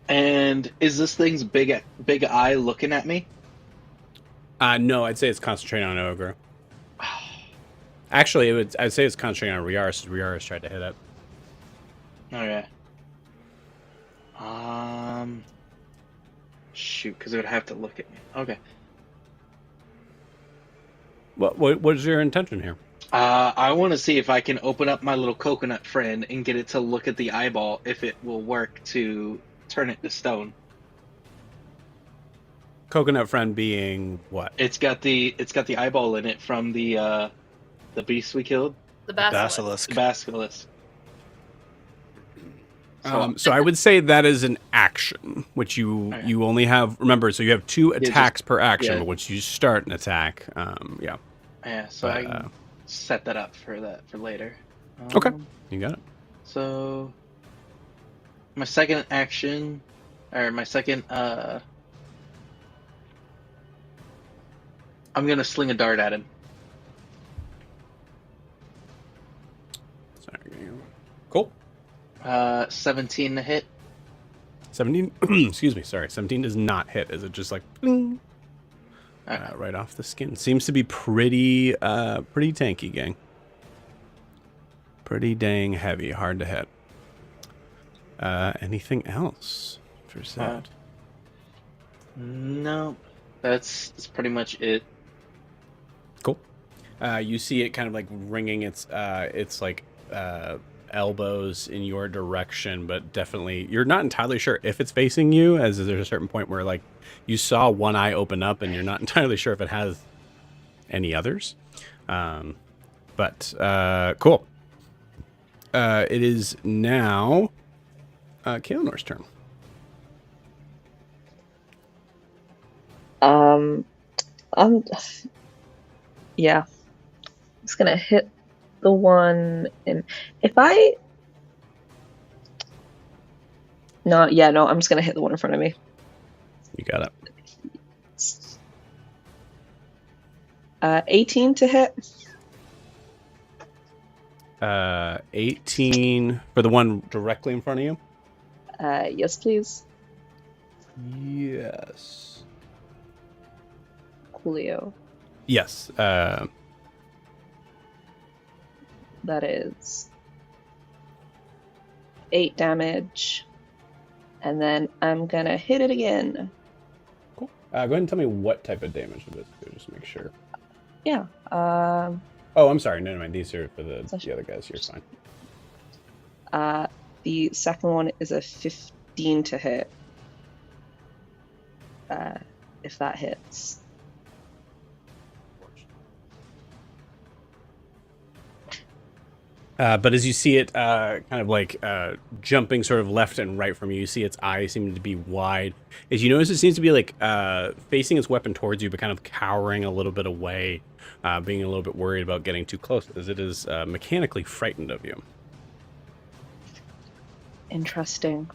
D: And is this thing's big eye looking at me?
A: No, I'd say it's concentrating on Ogre. Actually, I'd say it's concentrating on Riaris. Riaris tried to hit it.
D: Okay. Shoot, because it would have to look at me. Okay.
A: What's your intention here?
D: I want to see if I can open up my little coconut friend and get it to look at the eyeball, if it will work to turn it to stone.
A: Coconut friend being what?
D: It's got the eyeball in it from the beast we killed.
F: The basilisk.
D: The basilisk.
A: So I would say that is an action, which you only have. Remember, so you have 2 attacks per action, but once you start an attack, yeah.
D: Yeah, so I can set that up for later.
A: Okay, you got it.
D: So my second action, or my second, I'm gonna sling a dart at him.
A: Sorry. Cool.
D: 17 to hit.
A: 17. Excuse me. Sorry. 17 does not hit. Is it just like bling, right off the skin? Seems to be pretty tanky, gang. Pretty dang heavy. Hard to hit. Anything else for Zed?
D: No, that's pretty much it.
A: Cool. You see it kind of like wringing its like elbows in your direction, but definitely you're not entirely sure if it's facing you, as there's a certain point where like you saw one eye open up and you're not entirely sure if it has any others. But cool. It is now Kaelonor's turn.
G: Yeah. It's gonna hit the one in. I'm just gonna hit the one in front of me.
A: You got it.
G: 18 to hit.
A: 18 for the one directly in front of you?
G: Yes, please.
A: Yes.
G: Coolio.
A: Yes.
G: That is 8 damage. And then I'm gonna hit it again.
A: Cool. Go ahead and tell me what type of damage it is, just to make sure.
G: Yeah.
A: Oh, I'm sorry. No, mind. These are for the other guys. You're fine.
G: The second one is a 15 to hit. If that hits.
A: But as you see it kind of like jumping sort of left and right from you, you see its eyes seem to be wide. As you notice, it seems to be like facing its weapon towards you, but kind of cowering a little bit away, being a little bit worried about getting too close, as it is mechanically frightened of you.
G: Interesting.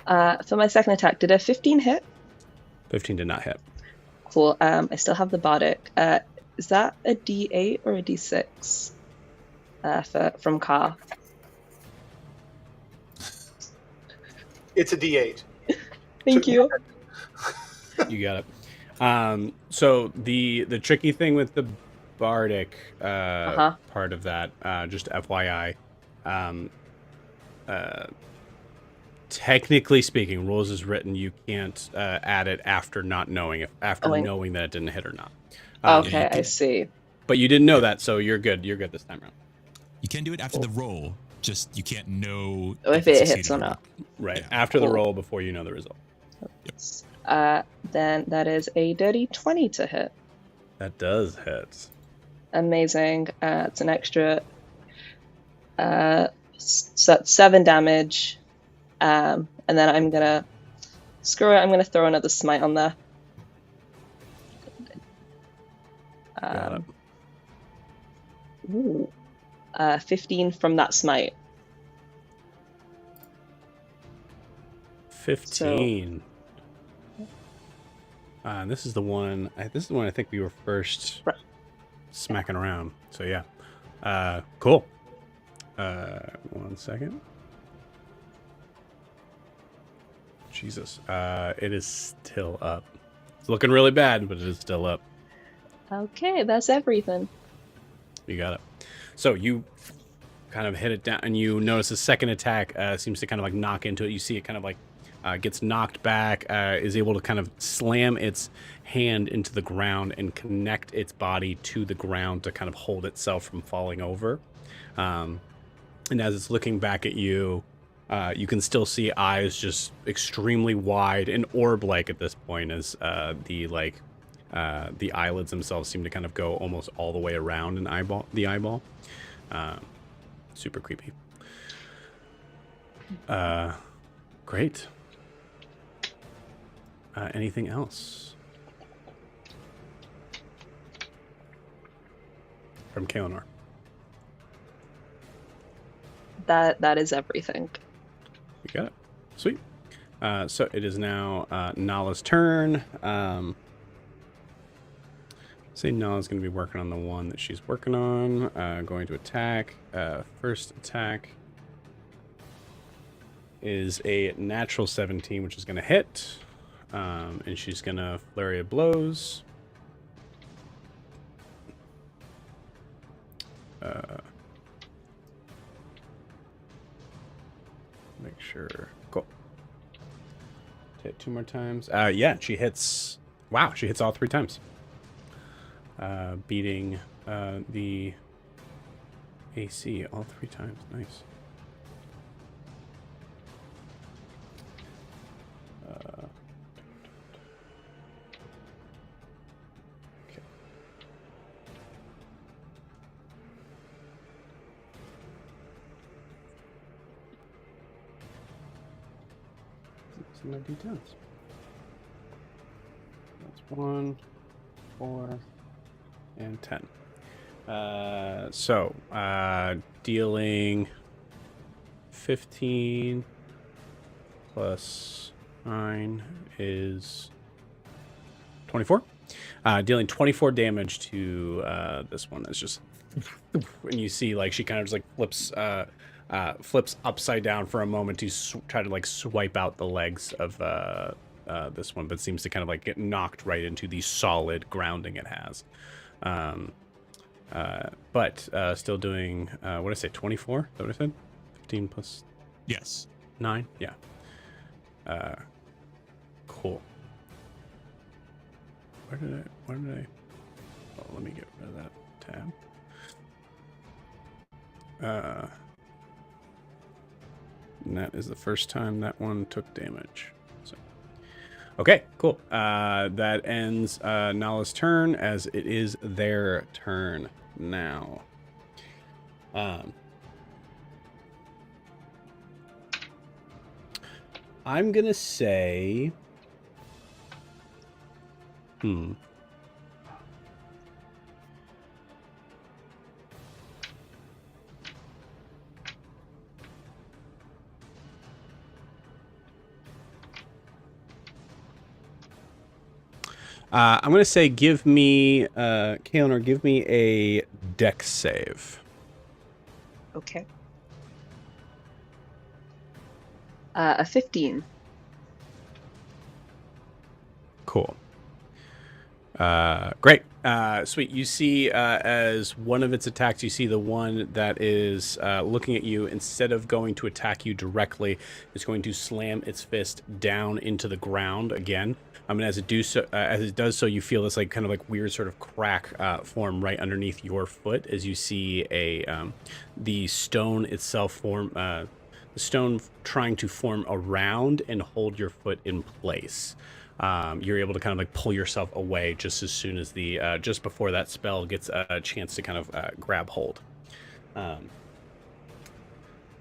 G: For my second attack, did a 15 hit?
A: 15 did not hit.
G: Cool. I still have the bardic. Is that a D8 or a D6 from Car?
C: It's a D8.
G: Thank you.
A: You got it. So the tricky thing with the bardic part of that, just FYI, technically speaking, rules is written, you can't add it after not knowing knowing that it didn't hit or not.
G: Okay, I see.
A: But you didn't know that, so you're good. You're good this time around.
B: You can do it after the roll. Just you can't know
G: if it hits or not.
A: Right.
B: Yeah.
A: After the roll, before you know the result.
G: Then that is a dirty 20 to hit.
A: That does hit.
G: Amazing. It's an extra. So that's 7 damage. And then I'm gonna screw it. I'm gonna throw another smite on there.
A: Got it.
G: Ooh. 15 from that smite.
A: 15. This is the one. This is the one I think we were first smacking around. So yeah, cool. 1 second. Jesus, it is still up. It's looking really bad, but it is still up.
G: Okay, that's everything.
A: You got it. So you kind of hit it down, and you notice the second attack seems to kind of like knock into it. You see it kind of like gets knocked back, is able to kind of slam its hand into the ground and connect its body to the ground to kind of hold itself from falling over. And as it's looking back at you, you can still see eyes just extremely wide and orb-like at this point, as the eyelids themselves seem to kind of go almost all the way around the eyeball. Super creepy. Great. Anything else from Kaelinor?
G: That is everything.
A: You got it. Sweet. So it is now Nala's turn. Say Nala's going to be working on the one that she's working on. Going to attack. First attack is a natural 17, which is going to hit. And she's going to flurry of blows. Make sure. Cool. Hit 2 more times. Yeah, she hits. Wow, she hits all 3 times. Beating the AC all 3 times. Nice. Okay. Some my d10s. That's 1, 4, and 10. So dealing 15 plus 9 is 24. Dealing 24 damage to this one. That's just, and you see like she kind of just like flips upside down for a moment to try to like swipe out the legs of this one, but seems to kind of like get knocked right into the solid grounding it has. But still doing what did I say, 24? Is that what I said? 15 plus
B: Yes.
A: 9? Yeah. Cool. Where did I oh, let me get rid of that tab. And that is the first time that one took damage. So okay, cool. That ends Nala's turn, as it is their turn now. I'm gonna say, I'm going to say give me, Kaelinor, give me a dex save.
G: Okay. A 15.
A: Cool. Great. Sweet. You see, as one of its attacks, you see the one that is looking at you. Instead of going to attack you directly, it's going to slam its fist down into the ground again. And as it does so, you feel this like kind of like weird sort of crack form right underneath your foot as you see the stone itself form. The stone trying to form around and hold your foot in place. You're able to kind of like pull yourself away just as soon as just before that spell gets a chance to kind of grab hold.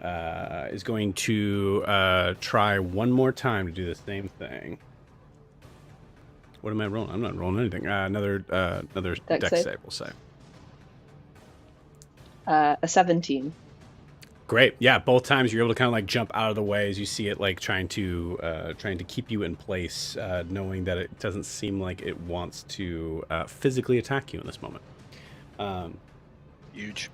A: Is going to try one more time to do the same thing. What am I rolling? I'm not rolling anything. Another dex save, we'll say.
G: A 17.
A: Great. Yeah, both times you're able to kind of like jump out of the way as you see it like trying to keep you in place, knowing that it doesn't seem like it wants to physically attack you in this moment.
E: Huge.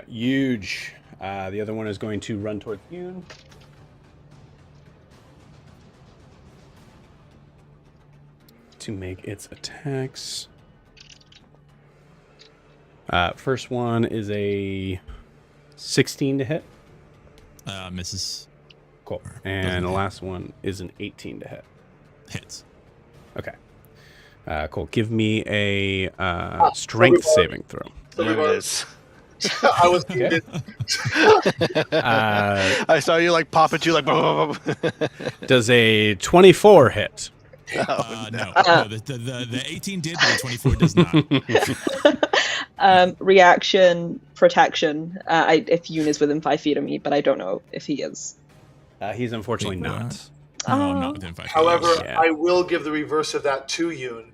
A: Huge. The other one is going to run towards you. To make its attacks. First one is a 16 to hit.
B: Misses.
A: Cool. And the last one is an 18 to hit.
B: Hits.
A: Okay. Cool. Give me a strength saving throw.
E: There it is.
C: I was muted.
E: I saw you like pop at you like.
A: Does a 24 hit?
B: No. The 18 did, but the 24 does not.
G: Reaction, protection. If Yoon is within 5 feet of me, but I don't know if he is.
A: He's unfortunately
B: Wait,
A: not.
B: No, I'm not within 5 feet.
C: However,
A: Yeah.
C: I will give the reverse of that to Yoon.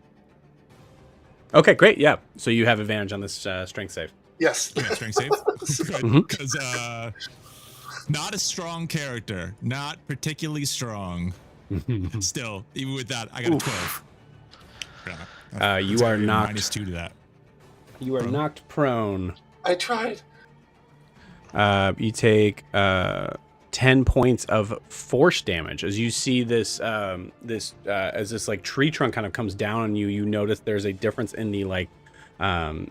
A: Okay, great. Yeah. So you have advantage on this strength save.
C: Yes.
B: Yeah, strength save.
A: Mhm.
B: Because not a strong character, not particularly strong. Still, even with that, I got a 12. Yeah,
A: You are knocked.
B: -2 to that.
A: You are knocked prone.
C: I tried.
A: You take 10 points of force damage as you see this as this like tree trunk kind of comes down on you. You notice there's a difference in the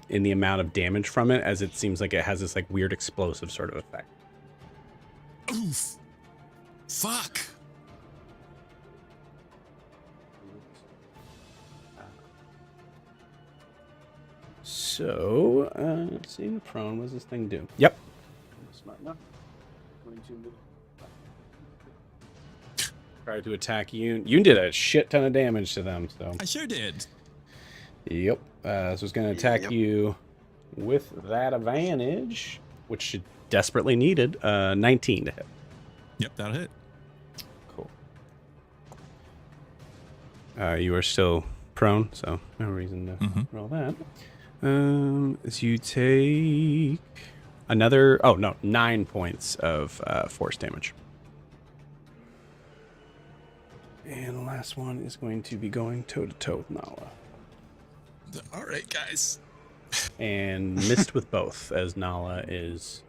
A: in the amount of damage from it, as it seems like it has this like weird explosive sort of effect.
B: Oof. Fuck.
A: So, let's see, prone, what does this thing do? Yep. Smart enough. 22 move. Try to attack Yoon. Yoon did a shit ton of damage to them, so.
B: I sure did.
A: Yep. So it's going to attack you with that advantage, which should desperately needed. 19 to hit.
B: Yep, that'll hit.
A: Cool. You are still prone, so no reason to roll that. As you take another, 9 points of force damage. And the last one is going to be going toe-to-toe with Nala.
B: All right, guys.
A: And missed with both, as Nala is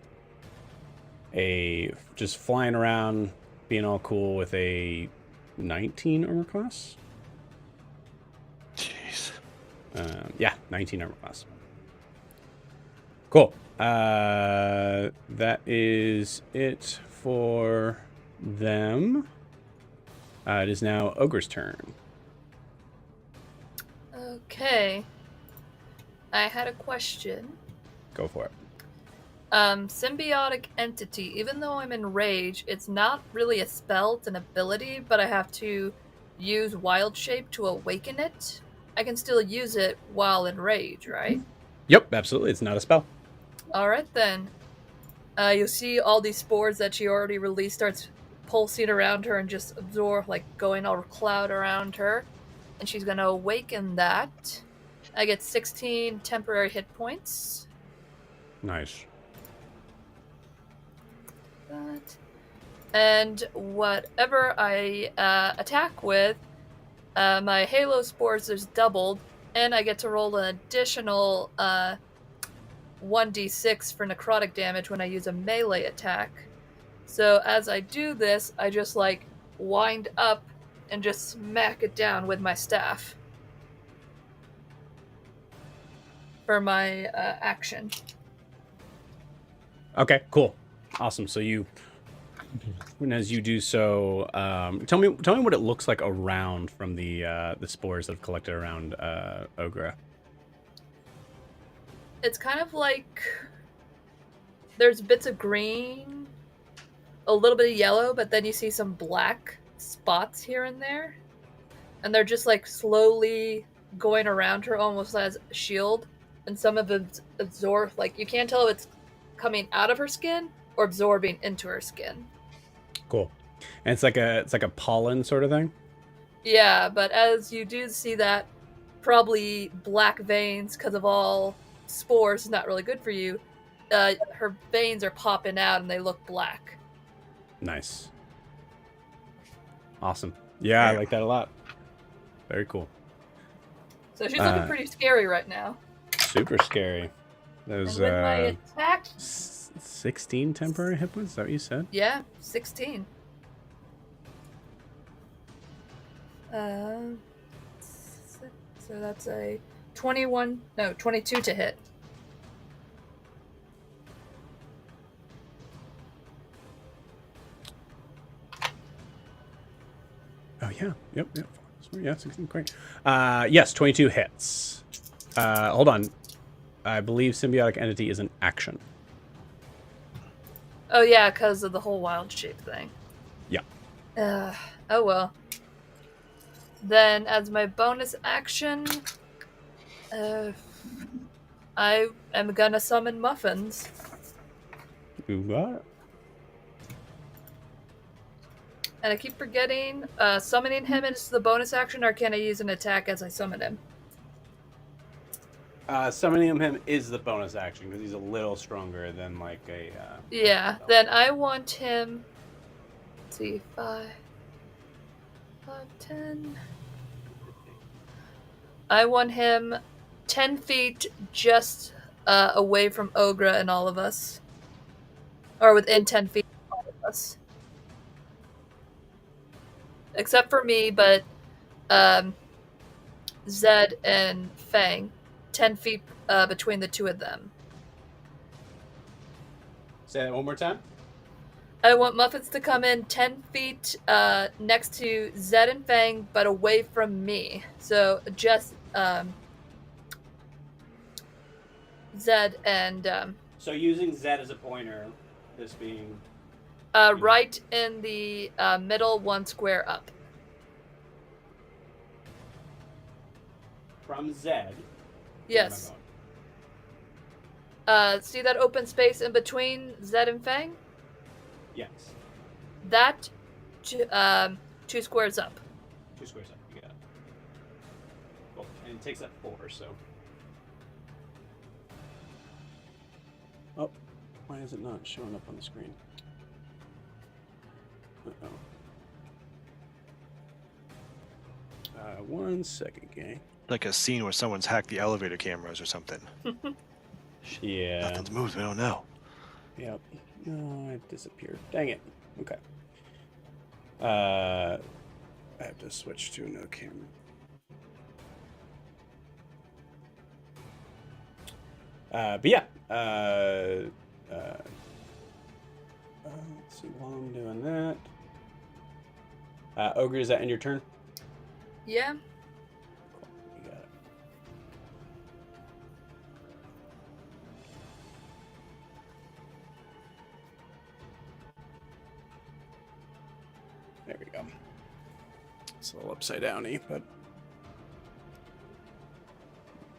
A: just flying around, being all cool with a 19 armor class.
E: Jeez.
A: 19 armor class. Cool. That is it for them. It is now Ogre's turn.
F: Okay. I had a question.
A: Go for it.
F: Symbiotic entity. Even though I'm in rage, it's not really a spell, it's an ability, but I have to use wild shape to awaken it. I can still use it while in rage, right?
A: Yep, absolutely. It's not a spell.
F: Alright then. You'll see all these spores that she already released starts pulsing around her and just absorb, like going all cloud around her. And she's gonna awaken that. I get 16 temporary hit points.
A: Nice.
F: And whatever I attack with my Halo Spores is doubled, and I get to roll an additional 1d6 for necrotic damage when I use a melee attack. So as I do this, I just like wind up and just smack it down with my staff for my action.
A: Okay, cool, awesome. So you, and as you do so, tell me what it looks like around from the spores that have collected around Ogra.
F: It's kind of like there's bits of green, a little bit of yellow, but then you see some black spots here and there. And they're just like slowly going around her almost as a shield. And some of it's absorb, like you can't tell if it's coming out of her skin or absorbing into her skin.
A: Cool. And it's like a pollen sort of thing.
F: Yeah, but as you do see that, probably black veins because of all spores is not really good for you. Her veins are popping out and they look black.
A: Nice. Awesome. Yeah, I like that a lot. Very cool.
F: So she's looking pretty scary right now.
A: Super scary. Those
F: and with my attack,
A: 16 temporary hit points. Is that what you said?
F: yeah, 16. So that's a 22 to hit.
A: Oh yeah, yep. Yeah, 16, great. Yes, 22 hits. Hold on. I believe symbiotic entity is an action.
F: Oh yeah, because of the whole wild shape thing.
A: Yeah.
F: Oh well. Then, as my bonus action, I am gonna summon Muffins.
A: You got it.
F: And I keep forgetting, summoning him is the bonus action, or can I use an attack as I summon him?
A: Summoning him is the bonus action because he's a little stronger than like a.
F: Yeah. Then I want him. Let's see, 5, 10. I want him 10 feet just away from Ogra and all of us, or within 10 feet of all of us. Except for me, but Zed and Fang, 10 feet between the two of them.
A: Say that one more time.
F: I want Muffins to come in 10 feet next to Zed and Fang, but away from me. So just Zed and...
A: So using Z as a pointer, this being...
F: right in the middle, one square up.
A: From Z.
F: Yes. See that open space in between Zed and Fang?
A: Yes.
F: That, 2 squares up.
A: 2 squares up. You got it. Cool. And it takes up 4, so... Oh, why is it not showing up on the screen? Uh-oh. 1 second, gang.
E: Like a scene where someone's hacked the elevator cameras or something.
A: Yeah.
E: Nothing's moved. We don't know.
A: Yep. No, it disappeared. Dang it. Okay. I have to switch to no camera. But yeah. Let's see. While I'm doing that. Ogre, is that end your turn?
F: Yeah.
A: Cool. You got it. There we go. It's a little upside down-y, but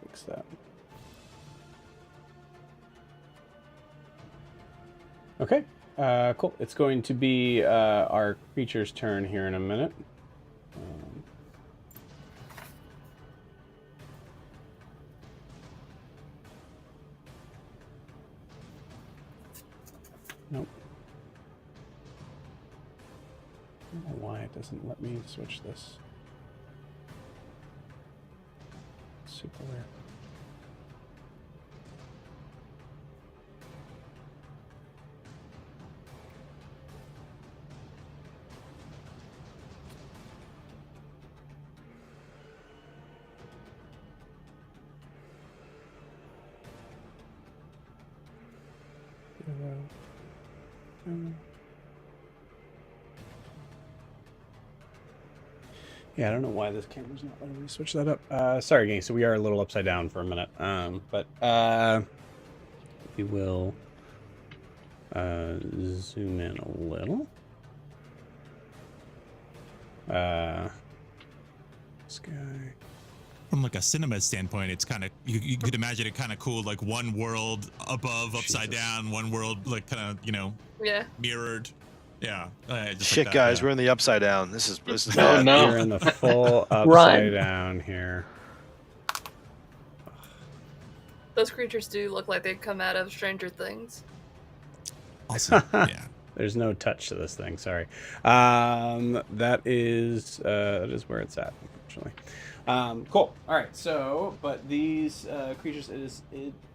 A: fix that. Okay, cool. It's going to be our creature's turn here in a minute. Nope. I don't know why it doesn't let me switch this. super weird. Yeah, I don't know why this camera's not letting me switch that up. Sorry, gang. So we are a little upside down for a minute. But we will zoom in a little. This guy.
B: From like a cinema standpoint, it's kind of you could imagine it kind of cool, like one world above, upside
A: Jesus.
B: down, one world like kind of
F: Yeah.
B: mirrored. Yeah. Just
E: Shit,
B: like that,
E: guys,
B: yeah.
E: we're in the upside down. This is
D: Oh,
E: bad.
D: no.
A: You're in the full upside
G: Run.
A: down here.
F: Those creatures do look like they come out of Stranger Things.
B: Also, yeah.
A: There's no touch to this thing. Sorry. That is where it's at, unfortunately. Cool. All right. So, but these creatures,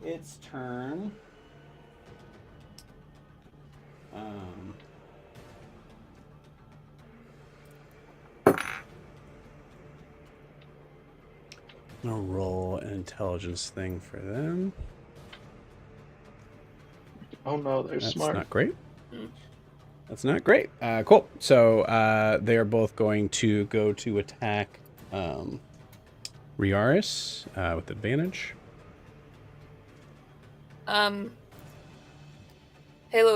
A: its turn. I'm gonna roll an intelligence thing for them.
D: Oh no, they're
A: That's
D: smart.
A: not great. That's not great. Cool. So they are both going to go to attack Riaris with advantage.
F: Halo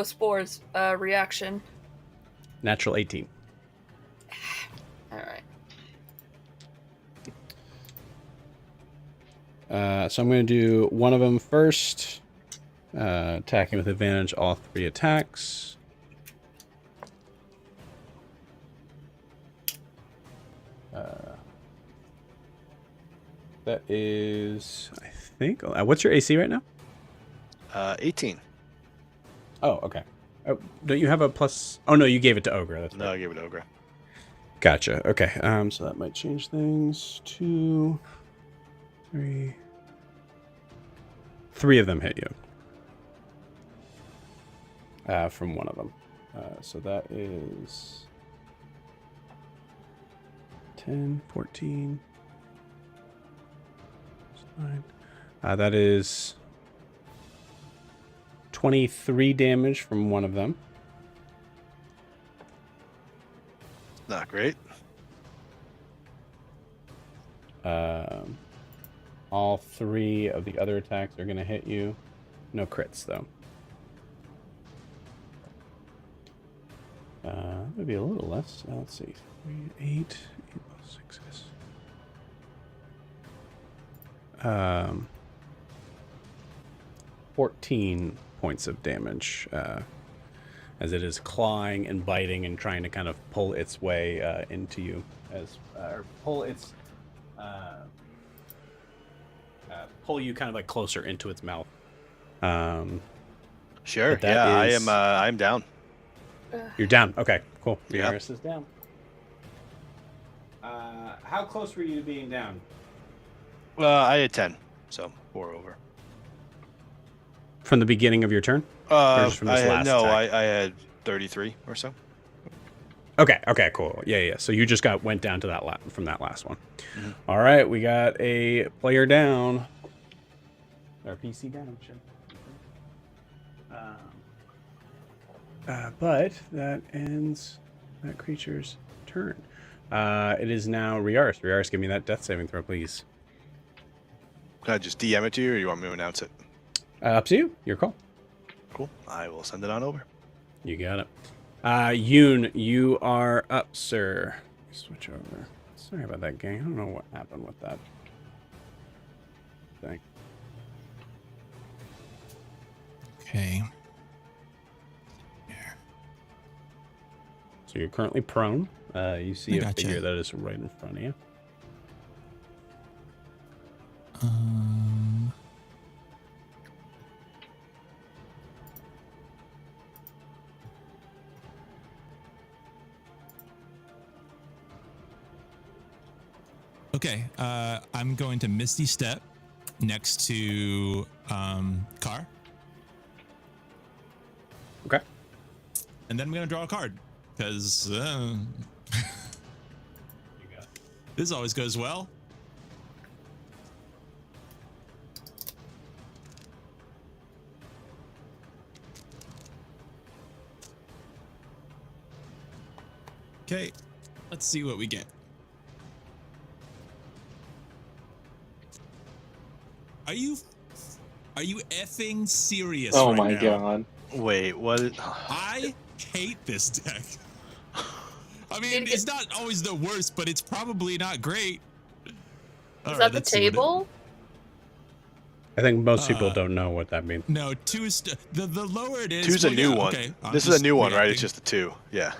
F: Spores reaction.
A: Natural 18.
F: All right.
A: So I'm going to do one of them first. Attacking with advantage, all 3 attacks. That is, I think. What's your AC right now?
E: 18.
A: Oh, okay. Oh, don't you have a plus? Oh no, you gave it to Ogre. That's
E: No,
A: right.
E: I gave it to Ogre.
A: Gotcha. Okay. So that might change things. 2, 3. 3 of them hit you. From one of them. So that is 10, 14. 9. That is 23 damage from one of them.
E: Not great.
A: All 3 of the other attacks are going to hit you. No crits, though. Maybe a little less. Let's see. 3, 8 plus 6 is... 14 points of damage as it is clawing and biting and trying to kind of pull its way into you, or pull you kind of like closer into its mouth.
E: Sure.
A: But that
E: Yeah,
A: is-
E: I'm down.
A: You're down. Okay, cool.
E: Yeah.
A: Riaris is down. How close were you to being down?
E: I had 10, so 4 over.
A: From the beginning of your turn? Or just from this last attack?
E: I had 33 or so.
A: Okay, cool. Yeah. So you just went down to that from that last one.
E: Mm-hmm.
A: All right, we got a player down. Our PC down, sure. But that ends that creature's turn. It is now Riaris. Riaris, give me that death saving throw, please.
E: Can I just DM it to you, or do you want me to announce it?
A: Up to you. Your call.
E: Cool. I will send it on over.
A: You got it. Yoon, you are up, sir. Switch over. Sorry about that, gang. I don't know what happened with that thing.
B: Okay.
A: So you're currently prone. You see
B: I
A: a
B: gotcha.
A: figure that is right in front of you.
B: Okay, I'm going to Misty Step next to Car,
A: Okay.
B: and then I'm gonna draw a card because this always goes well. Okay, let's see what we get. Are you effing serious
D: Oh
B: right
D: my
B: now?
D: god.
E: Wait, what?
B: I hate this deck. I mean, it's not always the worst, but it's probably not great.
F: Is that the table?
A: I think most people don't know what that means.
B: No, 2 is the lower it is.
E: Two's a new one.
B: Okay,
E: This is a new one, right? It's just the 2. Yeah.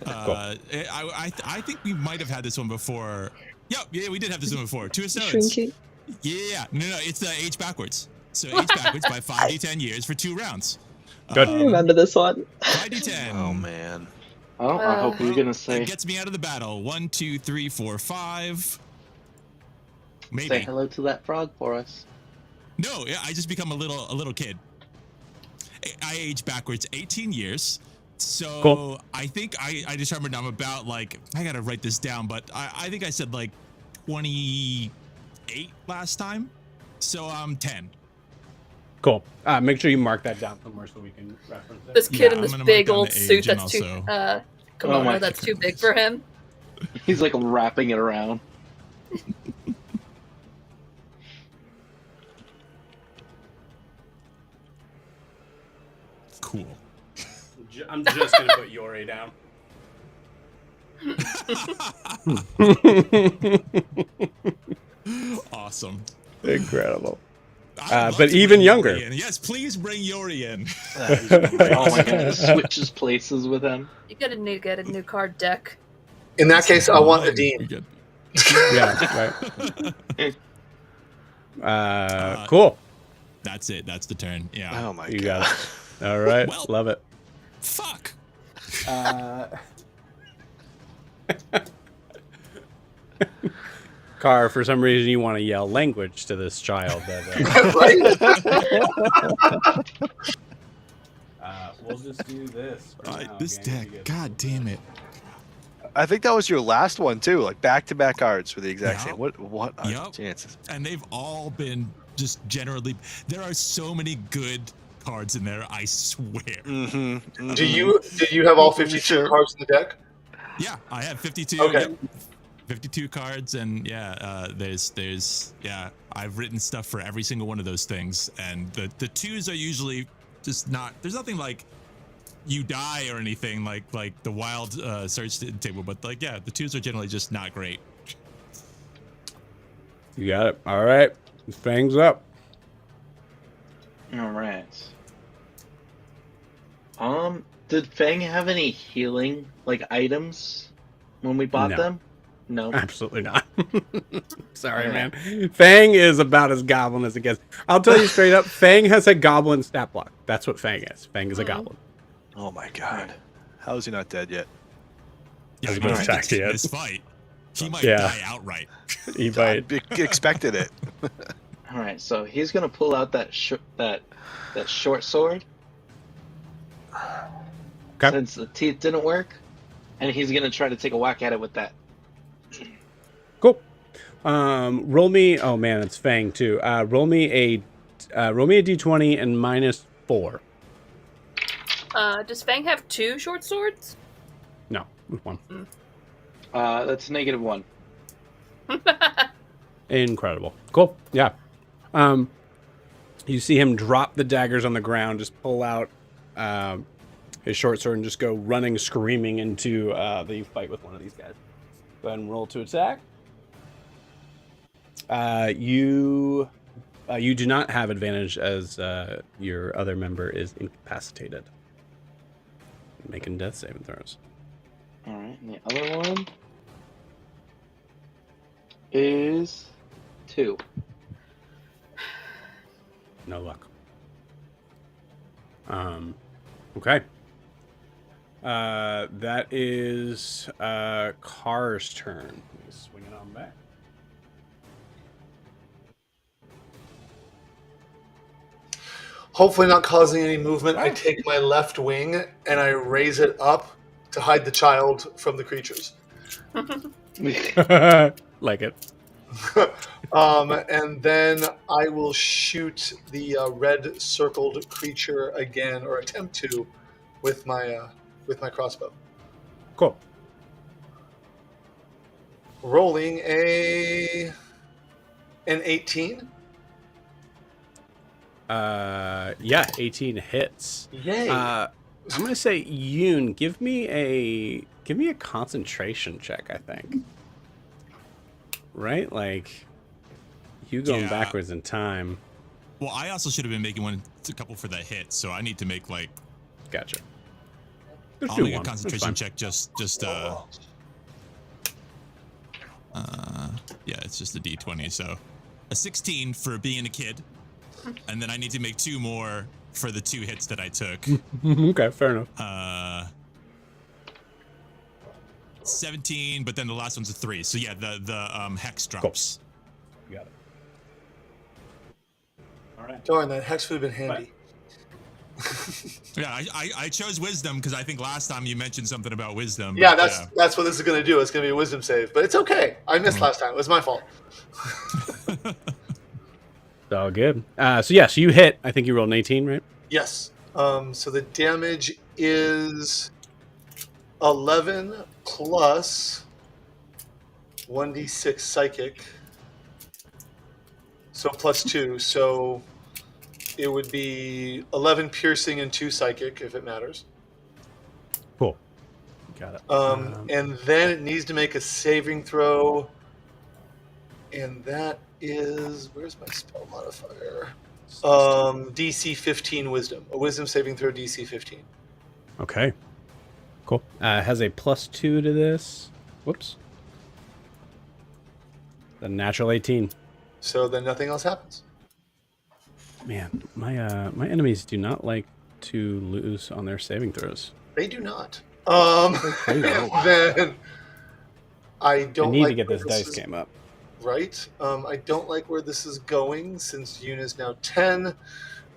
B: I think we might have had this one before. Yep, yeah, we did have this one before. 2 of stones.
G: Shrinking.
B: Yeah, no, it's the H backwards. So H backwards by 5d10 years for 2 rounds.
A: Good.
G: I remember this one.
B: 5d10.
E: Oh man.
D: Oh, I hope you're gonna say.
B: That gets me out of the battle. 1, 2, 3, 4, 5. Maybe.
D: Say hello to that frog for us.
B: No, yeah, I just become a little kid. I age backwards 18 years. So
A: Cool.
B: I think I determined I'm about like, I gotta write this down, but I think I said like 28 last time. So I'm 10.
A: Cool. Make sure you mark that down somewhere so we can reference it.
F: This kid in
B: I'm
F: this
B: gonna
F: big
B: mark down
F: old
B: the
F: suit
B: age and
F: that's too
B: also-
F: kimono
D: my
F: that's too big for him.
D: He's like wrapping it around.
B: Cool.
A: I'm just gonna put Yori down.
B: Awesome.
A: Incredible.
B: I'd love
A: But
B: to
A: even
B: bring
A: younger.
B: Yori in. Yes, please bring Yori in.
D: Oh my god, switches places with him.
F: You gotta get a new card deck.
C: In that case, I want a Dean.
B: You're good.
A: Yeah. Right. Cool.
B: That's it. That's the turn. Yeah.
E: Oh my
A: You
E: god.
A: got it. All right.
B: Well-
A: Love it.
B: Fuck.
A: Car, for some reason you want to yell language to this child. We'll just do this. For now,
B: This
A: gang.
B: deck. God damn it.
E: I think that was your last one too, like back-to-back cards for the exact
B: Yup.
E: same. What are
B: Yup.
E: the chances?
B: And they've all been just generally. There are so many good cards in there. I swear.
E: Mm-hmm.
C: Do you have all 52 cards in the deck?
B: Yeah, I have 52.
C: Okay.
B: Yep, 52 cards, and yeah, there's I've written stuff for every single one of those things, and the twos are usually just not. There's nothing like you die or anything like the wild search table, but like yeah, the twos are generally just not great.
A: You got it. All right. Fangs up.
D: All right. Did Fang have any healing like items when we bought
A: No.
D: them? No.
A: Absolutely not. Sorry,
D: Yeah.
A: man. Fang is about as goblin as it gets. I'll tell you straight up, Fang has a goblin stat block. That's what Fang is. Fang is a goblin.
E: Oh my god. How is he not dead yet?
B: Yeah,
A: Has
B: I
A: been
B: mean,
A: attacked
B: in
A: yet.
B: this fight, he might
A: Yeah.
B: die outright.
A: He
E: I
A: might.
E: expected it.
D: All right, so he's gonna pull out that short sword
A: Okay.
D: since the teeth didn't work, and he's gonna try to take a whack at it with that.
A: Cool. Roll me. Oh man, it's Fang too. Roll me a d20 and -4.
F: Does Fang have 2 short swords?
A: No, one.
D: That's -1.
A: Incredible. Cool. Yeah. You see him drop the daggers on the ground, just pull out his short sword and just go running, screaming into the fight with one of these guys. Go ahead and roll to attack. You do not have advantage as your other member is incapacitated. Making death saving throws.
D: All right, and the other one is 2.
A: No luck. Okay. That is Car's turn. Swing it on back.
C: Hopefully not causing any movement, I take my left wing and I raise it up to hide the child from the creatures.
A: Like it.
C: And then I will shoot the red circled creature again, or attempt to, with my crossbow.
A: Cool.
C: Rolling an 18.
A: Yeah, 18 hits.
C: Yay!
A: I'm gonna say, Yoon, give me a concentration check. I think. Right, like you going
B: Yeah.
A: backwards in time.
B: Well, I also should have been making a couple for that hit, so I need to make like.
A: Gotcha.
B: I'll make a concentration check. Yeah, it's just a D20. So, a 16 for being a kid, and then I need to make 2 more for the 2 hits that I took.
A: Okay, fair enough.
B: 17, but then the last one's a 3. So yeah, the hex drops.
A: You got it. All right.
C: Darn, that hex would have been handy.
B: Yeah, I chose wisdom because I think last time you mentioned something about wisdom.
C: Yeah,
B: but,
C: that's what this is going to do. It's going to be a wisdom save, but it's okay. I missed last time. It was my fault.
A: It's all good. So you hit. I think you rolled an 18, right?
C: Yes. So the damage is 11 plus 1d6 psychic. So plus 2. So it would be 11 piercing and 2 psychic, if it matters.
A: Cool. Got it.
C: And then it needs to make a saving throw. And that is... Where's my spell modifier? DC 15 wisdom. A wisdom saving throw DC 15.
A: Okay. Cool. Has a +2 to this. Whoops. The natural 18.
C: So then nothing else happens.
A: Man, my enemies do not like to lose on their saving throws.
C: They do not. And then I don't
A: I need
C: like
A: to get
C: where
A: this dice
C: is-
A: game up.
C: Right. I don't like where this is going since Yoon is now 10.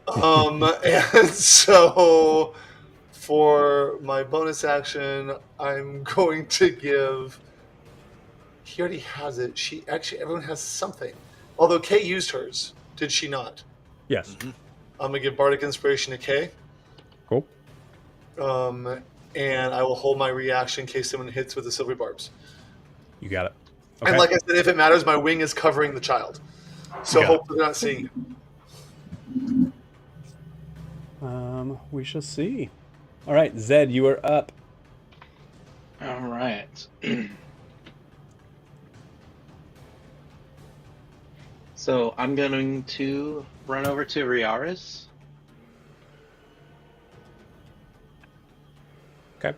C: And so for my bonus action, I'm going to give... He already has it. Everyone has something. Although Kay used hers. Did she not?
A: Yes.
E: Mm-hmm.
C: I'm going to give Bardic Inspiration to Kay.
A: Cool.
C: And I will hold my reaction in case someone hits with the silver barbs.
A: You got it. Okay.
C: And like I said, if it matters, my wing is covering the child. So
A: Yeah.
C: hopefully they're not seeing it.
A: We shall see. All right, Zed, you are up.
D: All right. So I'm going to run over to Riaris.
A: Okay.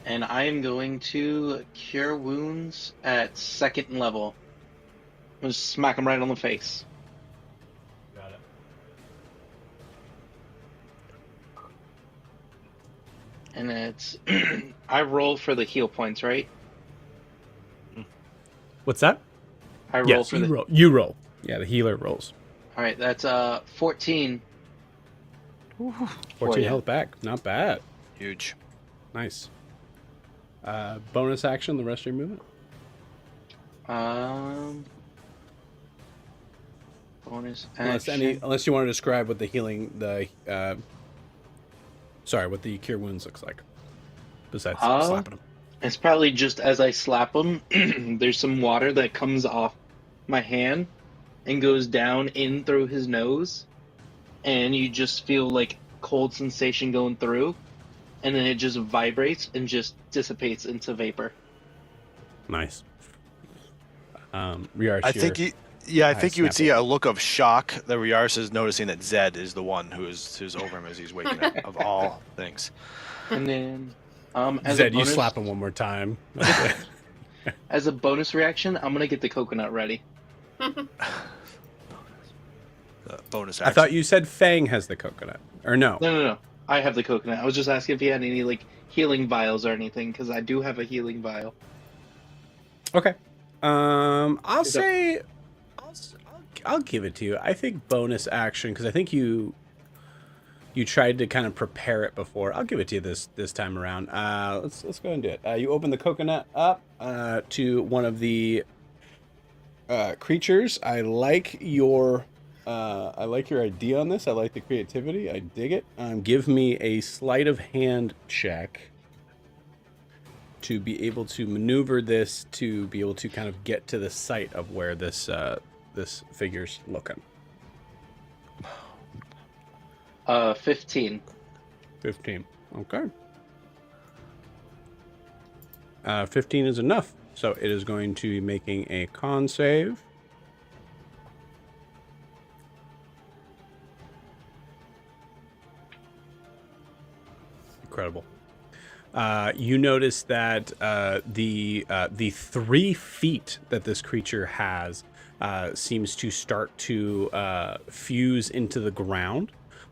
D: And I am going to cure wounds at 2nd level. I'm just smack him right on the face.
A: Got it.
D: And it's I roll for the heal points, right?
A: What's that?
D: I roll
A: Yes,
D: for
A: you
D: the
A: roll. You roll. Yeah, the healer rolls.
D: All right, that's 14.
A: 14
D: you.
A: health back. Not bad.
E: Huge.
A: Nice. Bonus action, the rest of your movement.
D: Bonus
A: Unless
D: action.
A: unless you want to describe what the what the cure wounds looks like. Besides slapping them.
D: It's probably just as I slap him, there's some water that comes off my hand and goes down in through his nose, and you just feel like cold sensation going through, and then it just vibrates and just dissipates into vapor.
A: Nice.
E: I think you would see a look of shock that Riaris is noticing that Zed is the one who's over him as he's waking up, of all things.
D: And then, as
A: Zed,
D: a bonus,
A: you slap him one more time.
D: as a bonus reaction, I'm gonna get the coconut ready.
E: Bonus
A: I
E: action.
A: thought you said Fang has the coconut. Or no?
D: No. I have the coconut. I was just asking if he had any like healing vials or anything, because I do have a healing vial.
A: Okay. I'll say I'll give it to you. I think bonus action, because I think you you tried to kind of prepare it before. I'll give it to you this time around. Let's go ahead and do it. You open the coconut up to one of the creatures. I like your idea on this. I like the creativity. I dig it. Give me a sleight of hand check to be able to maneuver this, to be able to kind of get to the site of where this figure's looking.
D: 15.
A: 15. Okay. 15 is enough. So it is going to be making a con save. Incredible. You notice that the 3 feet that this creature has seems to start to fuse into the ground.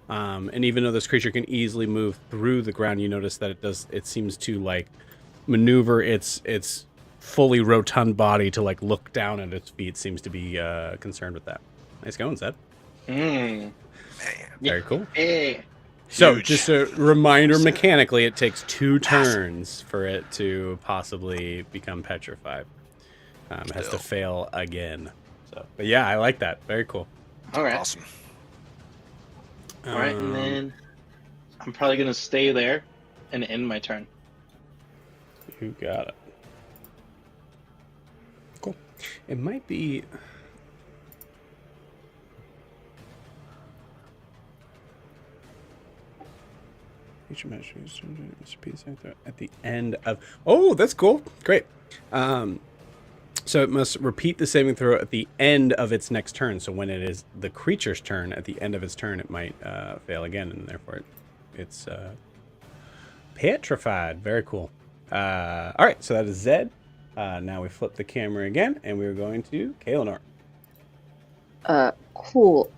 A: And even though this creature can easily move through the ground, you notice that it seems to like maneuver its fully rotund body to like look down at its feet. Seems to be concerned with that. Nice going, Zed. Very cool.
D: Hey.
A: So,
E: Huge.
A: just a reminder, mechanically, it takes 2 turns for it to possibly become petrified. It has to fail again. So, but yeah, I like that. Very cool.
D: All right.
E: Awesome.
D: All right, and then I'm probably gonna stay there and end my turn.
A: You got it. Cool. It might be... at the end of... Oh, that's cool. Great. So it must repeat the saving throw at the end of its next turn. So when it is the creature's turn, at the end of its turn, it might fail again, and therefore it's petrified. Very cool. All right, so that is Zed. Now we flip the camera again, and we're going to Kaelinor.
G: Cool.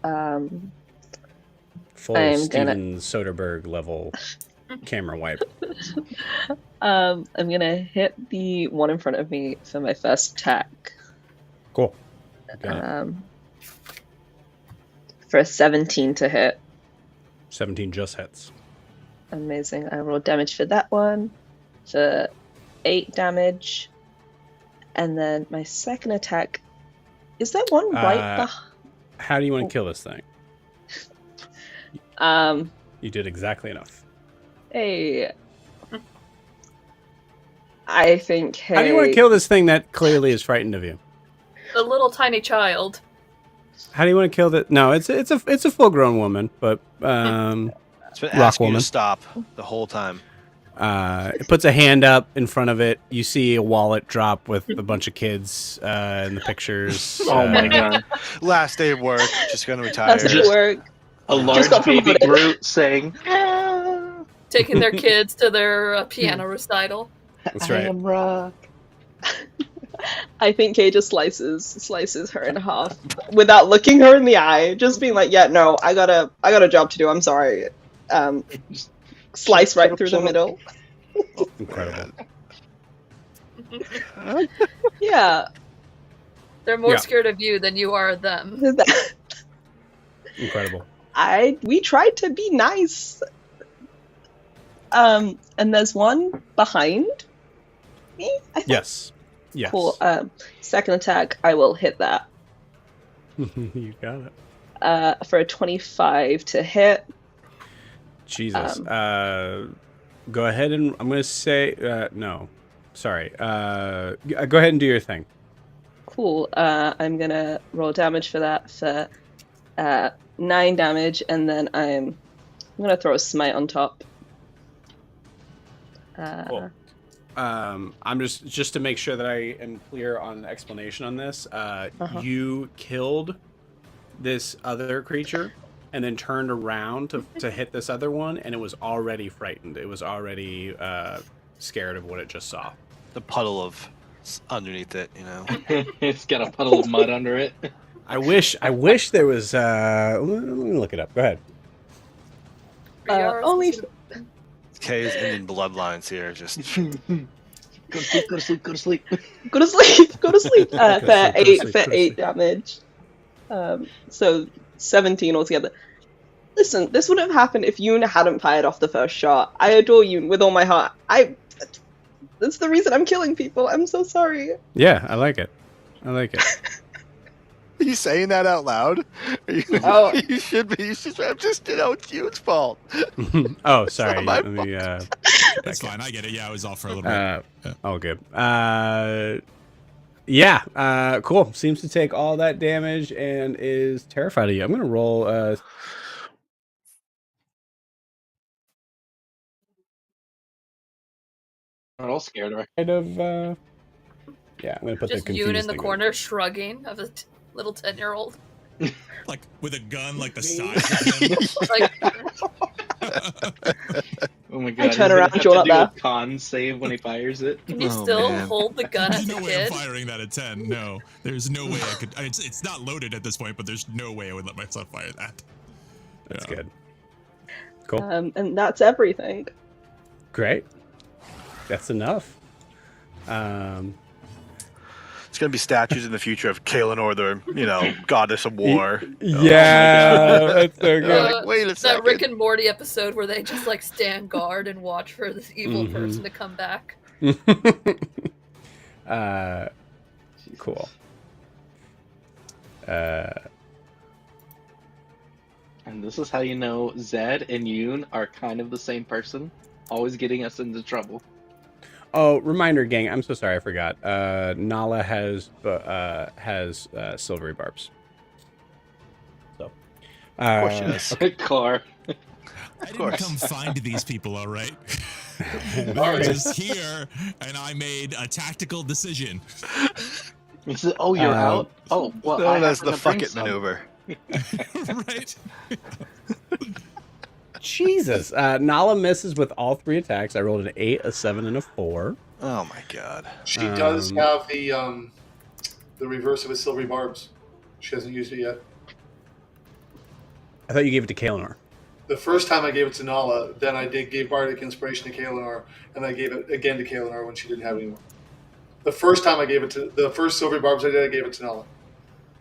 A: Full
G: I'm
A: Steven Soderbergh level camera wipe.
G: I'm gonna hit the one in front of me for my first attack.
A: Cool. Got it.
G: For a 17 to hit.
A: 17 just hits.
G: Amazing. I roll damage for that one for 8 damage. And then my second attack, is that one right behind?
A: How do you want to kill this thing? You did exactly enough.
G: Hey. I think, hey...
A: How do you want to kill this thing that clearly is frightened of you?
F: A little tiny child.
A: How do you want to kill that? No, it's a full-grown woman, but
E: It's been
A: rock
E: asking you
A: woman.
E: to stop the whole time.
A: It puts a hand up in front of it. You see a wallet drop with a bunch of kids in the pictures.
D: Oh my god.
E: Last day of work, just gonna retire.
G: That's just work.
D: A large
G: got
D: baby
G: promoted.
D: Groot saying, "Ah,
F: Taking their kids to their piano recital.
A: That's
D: I
A: right.
D: am rock."
G: I think Kay just slices her in half without looking her in the eye, just being like, "Yeah, no, I got a job to do. I'm sorry." Slice right through the middle.
A: Incredible.
G: Yeah.
F: They're more
A: Yeah.
F: scared of you than you are of them.
A: Incredible.
G: We tried to be nice. And there's one behind me, I think.
A: Yes. Yes.
G: Cool. Second attack, I will hit that.
A: You got it.
G: For a 25 to hit.
A: Jesus. Go ahead and I'm going to say no. Sorry. Go ahead and do your thing.
G: Cool. I'm gonna roll damage for that for 9 damage, and then I'm gonna throw a smite on top.
A: Cool. I'm just to make sure that I am clear on the explanation on this. You killed this other creature and then turned around to hit this other one, and it was already frightened. It was already scared of what it just saw.
E: The puddle of underneath it, you know.
D: It's got a puddle of mud under it.
A: I wish there was. Let me look it up. Go ahead.
G: Only
E: Kay's Indian bloodlines here, just
D: Go to sleep, go to sleep, go to sleep.
G: go to sleep. Go to sleep.
A: Go to sleep, go to sleep,
G: For
A: go to
G: 8
A: sleep.
G: damage. So 17 altogether. Listen, this wouldn't have happened if Yoon hadn't fired off the first shot. I adore Yoon with all my heart. That's the reason I'm killing people. I'm so sorry.
A: Yeah, I like it. I like it.
E: Are you saying that out loud?
G: Oh.
E: You should be. I'm just, it's Yoon's fault.
A: Oh, sorry.
E: not my
A: Let me,
B: That's fine. I get it. Yeah, I was off for a little bit. Yeah.
A: all good. Yeah, cool. Seems to take all that damage and is terrified of you. I'm gonna roll
D: We're all scared of her.
A: kind of yeah, I'm gonna put
F: Just
A: the
F: Yoon
A: confused
F: in the
A: thing
F: corner shrugging of a little 10-year-old.
B: Like with a gun, like the size of him.
F: Like,
D: Oh my god!
G: I turn
D: he's
G: around,
D: gonna
G: you're
D: have
G: not
D: to do
G: there.
D: a con save when he fires it.
F: can you
E: Oh,
F: still
E: man.
F: hold the gun
B: There's
F: as a
B: no way I'm
F: kid?
B: firing that at 10. No, there's no way I could. It's not loaded at this point, but there's no way I would let myself fire that.
A: That's
B: Yeah.
A: good. Cool.
G: And that's everything.
A: Great. That's enough.
E: It's gonna be statues in the future of Kaelinor, the goddess of war.
A: Yeah, that's so good.
E: Like, wait a
F: That
E: second.
F: Rick and Morty episode where they just like stand guard and watch for this evil person to come back.
A: Cool.
D: And this is how you know Zed and Yoon are kind of the same person, always getting us into trouble.
A: Oh, reminder, gang. I'm so sorry, I forgot. Nala has silvery barbs. So,
D: Car.
B: I didn't
E: course.
B: come find these people, all right? They
C: All
B: were
C: right.
B: just here, and I made a tactical decision.
D: Oh, you're
A: Um,
D: out? Oh, well, I
E: Known as
D: happen
E: the
D: to
E: fuck
D: bring
E: it
D: some.
E: maneuver.
B: Right?
A: Jesus. Nala misses with all 3 attacks. I rolled an 8, a 7, and a 4.
E: Oh my god.
C: She does
A: Um,
C: have the reverse of his silvery barbs. She hasn't used it yet.
A: I thought you gave it to Kaelinor.
C: The first time I gave it to Nala, then I gave Bardic Inspiration to Kaelinor, and I gave it again to Kaelinor when she didn't have it anymore. The first time I gave it to the first silvery barbs I did, I gave it to Nala.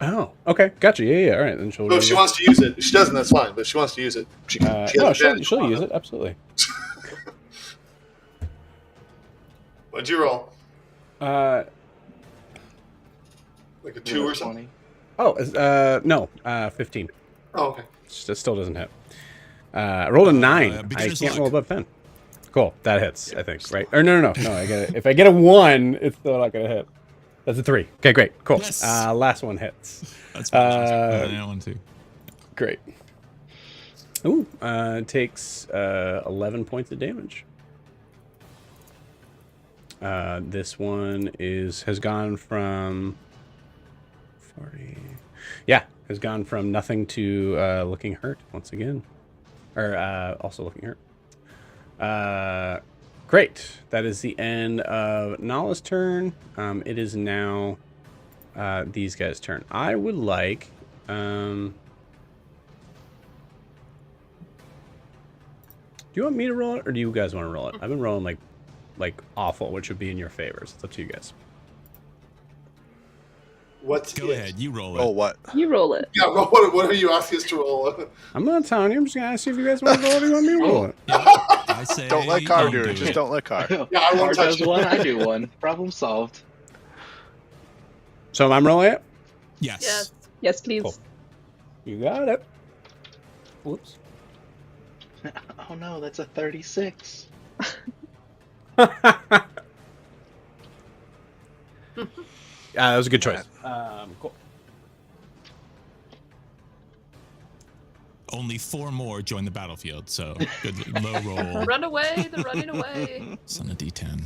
A: Oh, okay. Gotcha. Yeah. All right. Then she'll
C: So if she wants to use it, if she doesn't, that's fine. But if she wants to use it, she can.
A: no, she'll use it. Absolutely.
C: What'd you roll?
A: Uh,
C: Like a 2 or something?
G: 20.
A: no. 15.
C: Oh, okay.
A: It still doesn't hit. I rolled a 9. I
B: beginner's
A: can't
B: luck.
A: roll above 10. Cool. That hits, I think. Right? Or no. I get it. If I get a 1, it's still not gonna hit. That's a 3. Okay, great. Cool.
B: Yes.
A: Last one hits.
B: That's fine. That one too.
A: Great. Ooh, takes 11 points of damage. This one has gone from 40. Yeah, has gone from nothing to looking hurt once again, or also looking hurt. Great. That is the end of Nala's turn. It is now these guys' turn. I would like. Do you want me to roll it, or do you guys want to roll it? I've been rolling like awful, which would be in your favors. It's up to you guys.
C: What's
B: Go
C: it?
B: ahead, you roll it.
E: Oh, what?
G: You roll it.
C: Yeah, what are you asking us to roll?
A: I'm not telling you. I'm just gonna ask you if you guys want to roll it or you want me to roll it.
B: I say
E: Don't let Car
B: you
E: do it. Just don't let Car.
C: Yeah, I won't
D: Car
C: touch
D: does
C: it.
D: one, I do one. Problem solved.
A: So I'm rolling it.
B: Yes.
F: Yes.
G: Yes, please.
A: Cool. You got it. Whoops.
D: Oh no, that's a 36.
A: That was a good choice. Cool.
B: Only 4 more join the battlefield, so good low roll.
F: Run away, they're running away.
B: Son of D10.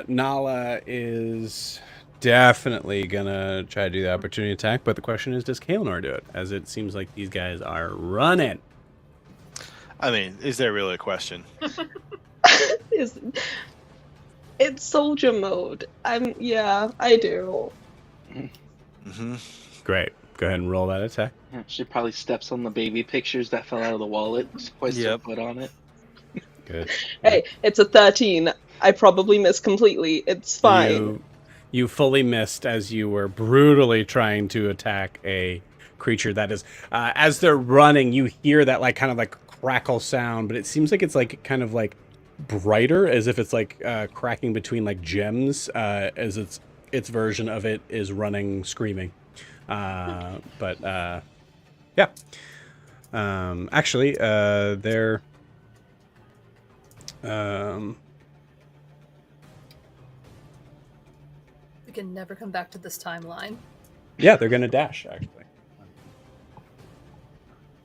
A: Nala is definitely gonna try to do the opportunity attack, but the question is, does Kaelinor do it? As it seems like these guys are running.
E: I mean, is there really a question?
G: It's soldier mode. Yeah, I do.
E: Mm-hmm.
A: Great. Go ahead and roll that attack.
D: She probably steps on the baby pictures that fell out of the wallet, hoists her foot on it.
A: Good.
G: Hey, it's a 13. I probably missed completely. It's fine.
A: You fully missed as you were brutally trying to attack a creature that is, as they're running, you hear that like kind of like crackle sound, but it seems like it's like kind of like brighter, as if it's like cracking between like gems, as its version of it is running screaming. But yeah. Actually, they're
F: We can never come back to this timeline.
A: yeah, they're gonna dash actually.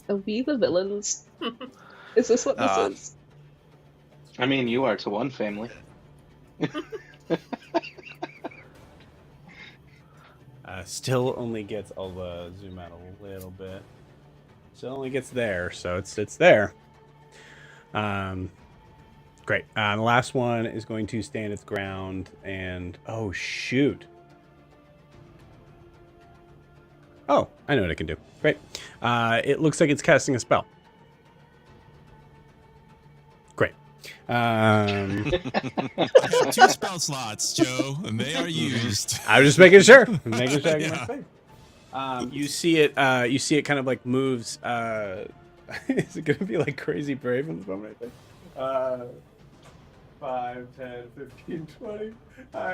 G: Are we the villains? Is this what this is?
D: I mean, you are to one family.
A: Still only gets, I'll zoom out a little bit. Still only gets there, so it's there. Great. The last one is going to stand its ground and, oh shoot. Oh, I know what it can do. Great. It looks like it's casting a spell. Great.
B: I have 2 spell slots, Joe, and they are used.
A: I was just making sure. I'm making sure I get
B: Yeah.
A: my space. You see it kind of like moves. Is it gonna be like Crazy Brave in this moment, I think? 5, 10, 15, 20.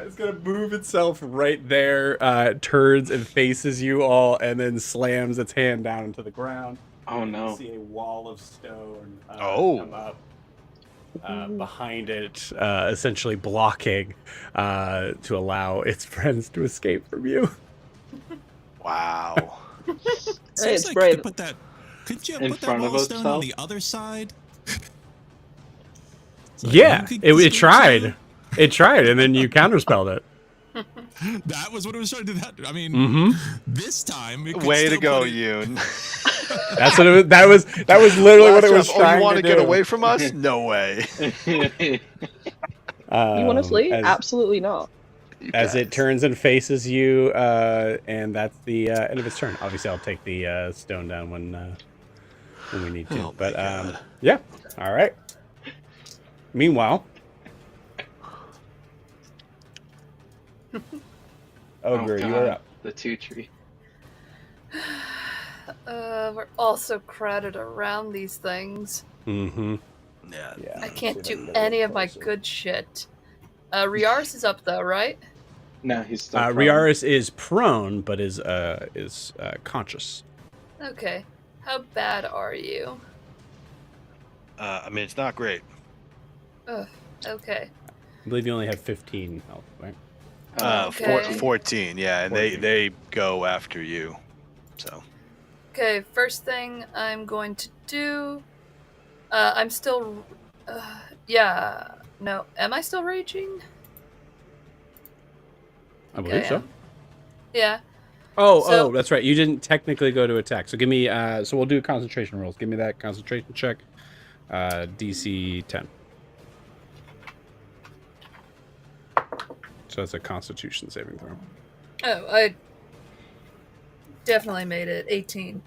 A: It's gonna move itself right there, turns and faces you all, and then slams its hand down into the ground.
D: Oh no.
A: You see a wall of stone
E: Oh.
A: come up behind it, essentially blocking to allow its friends to escape from you.
E: Wow.
G: Hey, it's
B: Seems like
G: brave.
B: could you
D: In
B: put that
D: front of
B: wall of stone on
D: itself?
B: the other side? So
A: Yeah,
B: you could
A: it
B: escape
A: tried.
B: too?
A: It tried, and then you counterspelled it.
B: That was what it was trying to do. That I mean,
A: Mm-hmm.
B: this time it could
E: Way to
B: still
E: go,
B: put it-
E: Yoon.
A: That's what it was. That was literally what it was
E: Oh,
A: trying
E: you want
A: to
E: to get
A: do.
E: away from us? No way.
G: You want to flee?
A: As,
G: Absolutely not.
A: as it turns and faces you, and that's the end of its turn. Obviously, I'll take the stone down when we need to.
E: Oh my
A: but
E: God.
A: yeah, all right. Meanwhile, Ogre, you are up.
D: The 2 tree.
F: We're all so crowded around these things.
A: Mm-hmm.
E: Yeah.
A: Yeah.
F: I can't
A: see if
F: do
A: can get a
F: any
A: little
F: of my
A: closer.
F: good shit. Riaris is up though, right?
D: No, he's still. prone.
A: Riaris is prone, but is conscious.
F: Okay. How bad are you?
E: I mean, it's not great.
F: Ugh. Okay.
A: I believe you only have 15 health, right?
F: Okay.
E: 14, yeah, and
A: 14.
E: they go after you. So
F: Okay, first thing I'm going to do. I'm still. Yeah. No. Am I still raging?
A: I believe so.
F: Yeah.
A: Oh,
F: So-
A: that's right. You didn't technically go to attack. So give me. So we'll do concentration rolls. Give me that concentration check. DC 10. So that's a Constitution saving throw.
F: Oh, I definitely made it. 18.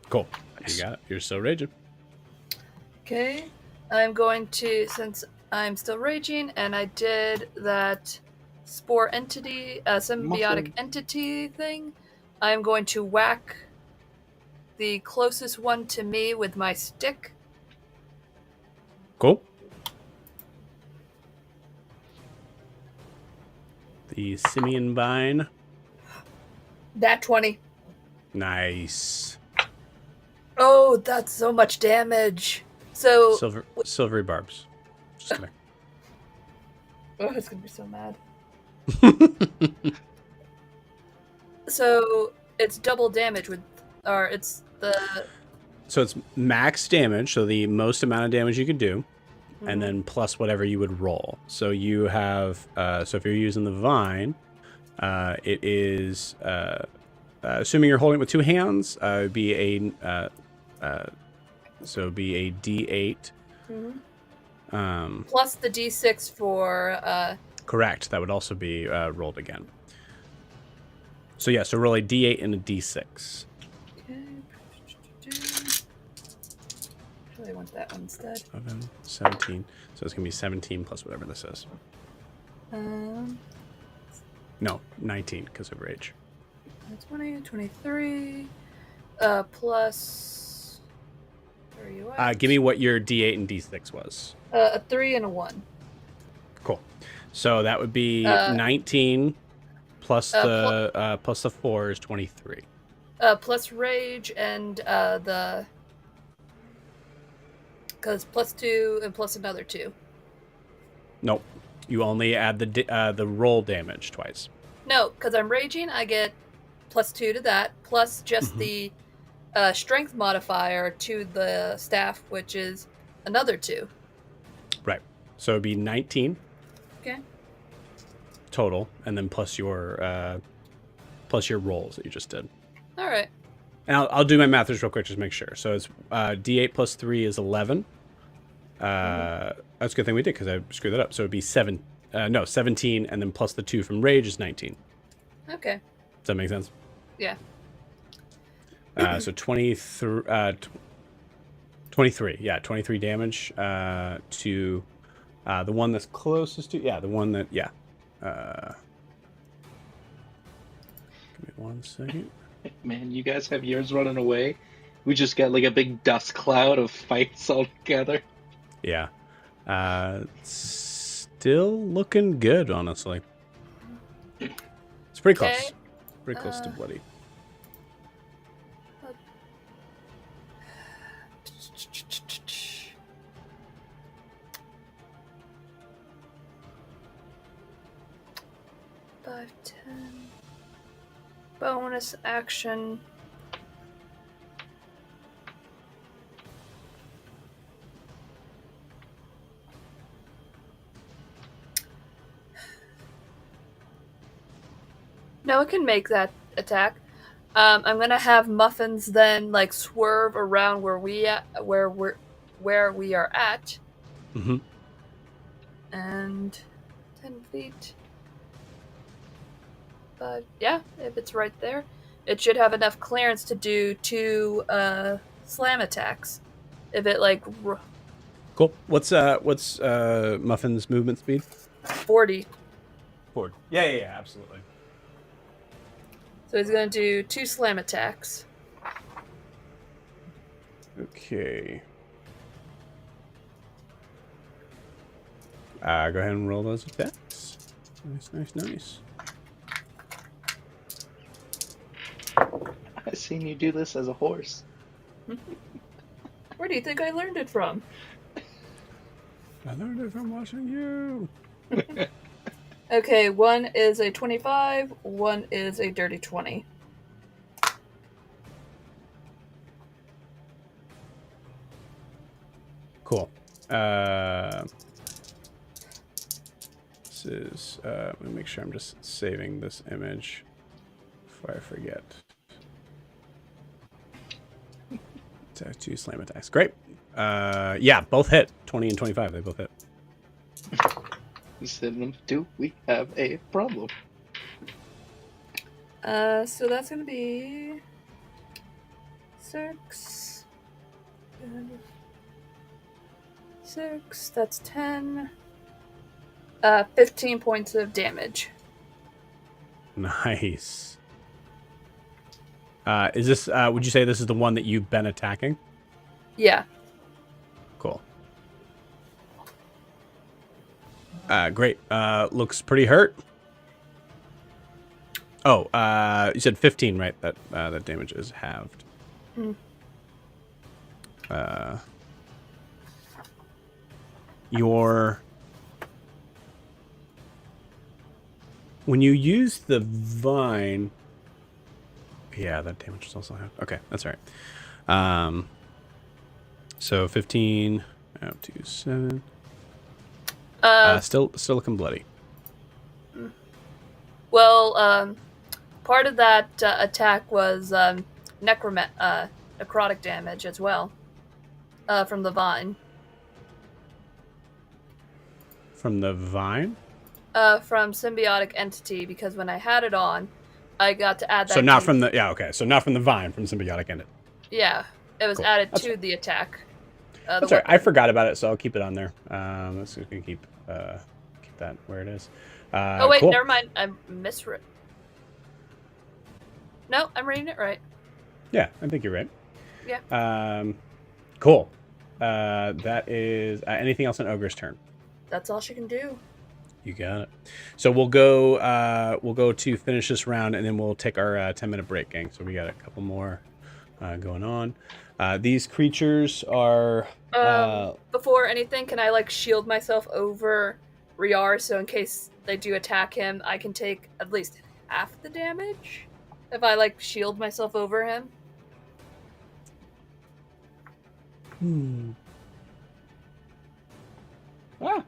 A: Cool.
E: Nice.
A: You got it. You're still raging.
F: Okay. I'm going to, since I'm still raging, and I did that spore entity, symbiotic
D: Muffin.
F: entity thing, I'm going to whack the closest one to me with my stick.
A: Cool. The Simian Vine.
F: That 20.
A: Nice.
F: Oh, that's so much damage. So,
A: Silvery barbs. Just kidding.
F: oh, it's gonna be so mad. So it's double damage with, or it's the.
A: So it's max damage, so the most amount of damage you could do, and then plus whatever you would roll. So you have, so if you're using the vine, it is, assuming you're holding it with 2 hands, it'd be a, so it'd be a D8.
F: Plus the D6 for.
A: Correct. That would also be rolled again. So yeah, so roll a D8 and a D6.
F: Okay. Really want that one instead.
A: 11, 17. So it's gonna be 17 plus whatever this is. No, 19 because of rage.
F: 20, 23, plus. Where are you at?
A: Give me what your D8 and D6 was.
F: A 3 and a 1.
A: Cool. So that would be 19 plus plus the 4 is 23.
F: Plus rage and the. Because plus 2 and plus another 2.
A: Nope. You only add the roll damage twice.
F: No, because I'm raging, I get plus 2 to that, plus just the strength modifier to the staff, which is another 2.
A: Right. So it'd be 19.
F: Okay.
A: Total, and then plus your rolls that you just did.
F: All right.
A: And I'll do my math just real quick, just make sure. So it's D8 plus 3 is 11. That's a good thing we did because I screwed that up. So it'd be 17, and then plus the 2 from rage is 19.
F: Okay.
A: Does that make sense?
F: Yeah.
A: So 23. 23. Yeah, 23 damage to the one that's closest to. Yeah, the one that. Yeah. Give me 1 second.
D: Man, you guys have yours running away. We just got like a big dust cloud of fights all together.
A: Yeah. Still looking good, honestly. It's pretty close.
F: Okay.
A: Pretty close to bloody.
F: Five, 10. Bonus action. No, it can make that attack. I'm gonna have Muffins then like swerve around where we are at,
A: Mm-hmm.
F: and 10 feet. But yeah, if it's right there, it should have enough clearance to do 2 slam attacks. If it like
A: Cool. What's Muffin's movement speed?
F: 40.
A: Forward. Yeah, absolutely.
F: So he's gonna do 2 slam attacks.
A: Okay. Go ahead and roll those attacks. Nice.
D: I've seen you do this as a horse.
F: Where do you think I learned it from?
A: I learned it from watching you.
F: Okay, 1 is a 25, 1 is a dirty 20.
A: Cool. This is. Let me make sure I'm just saving this image before I forget. 2 slam attacks. Great. Yeah, both hit. 20 and 25. They both hit.
D: You said, do we have a problem?
F: So that's gonna be 6. 6. That's 10. 15 points of damage.
A: Nice. Is this? Would you say this is the one that you've been attacking?
F: Yeah.
A: Cool. Great. Looks pretty hurt. Oh, you said 15, right? That damage is halved.
F: Mm.
A: When you use the vine, yeah, that damage is also halved. Okay, that's all right. So 15 up to 7. Still looking bloody.
F: Well, part of that attack was necrotic damage as well, from the vine.
A: From the vine?
F: From symbiotic entity, because when I had it on, I got to add that.
A: So not from the So not from the vine, from symbiotic entity.
F: Yeah, it was
A: Cool.
F: added
A: That's
F: to the attack.
A: That's all right. I forgot about it, so I'll keep it on there. Let's just keep that where it is.
F: Oh wait,
A: cool.
F: never mind. I misread. No, I'm reading it right.
A: Yeah, I think you're right.
F: Yeah.
A: Cool. That is anything else on Ogre's turn?
F: That's all she can do.
A: You got it. So we'll go to finish this round, and then we'll take our 10-minute break, gang. So we got a couple more going on. These creatures are.
F: Before anything, can I shield myself over Riar so in case they do attack him, I can take at least half the damage? If I shield myself over him?
A: Ah.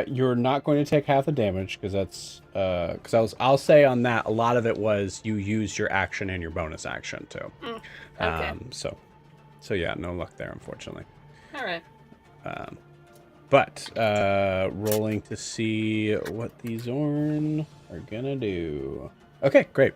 A: You're not going to take half the damage because that's because I'll say on that a lot of it was you used your action and your bonus action too.
F: Okay.
A: So yeah, no luck there, unfortunately.
F: All right.
A: But rolling to see what these Zorn are gonna do. Okay, great.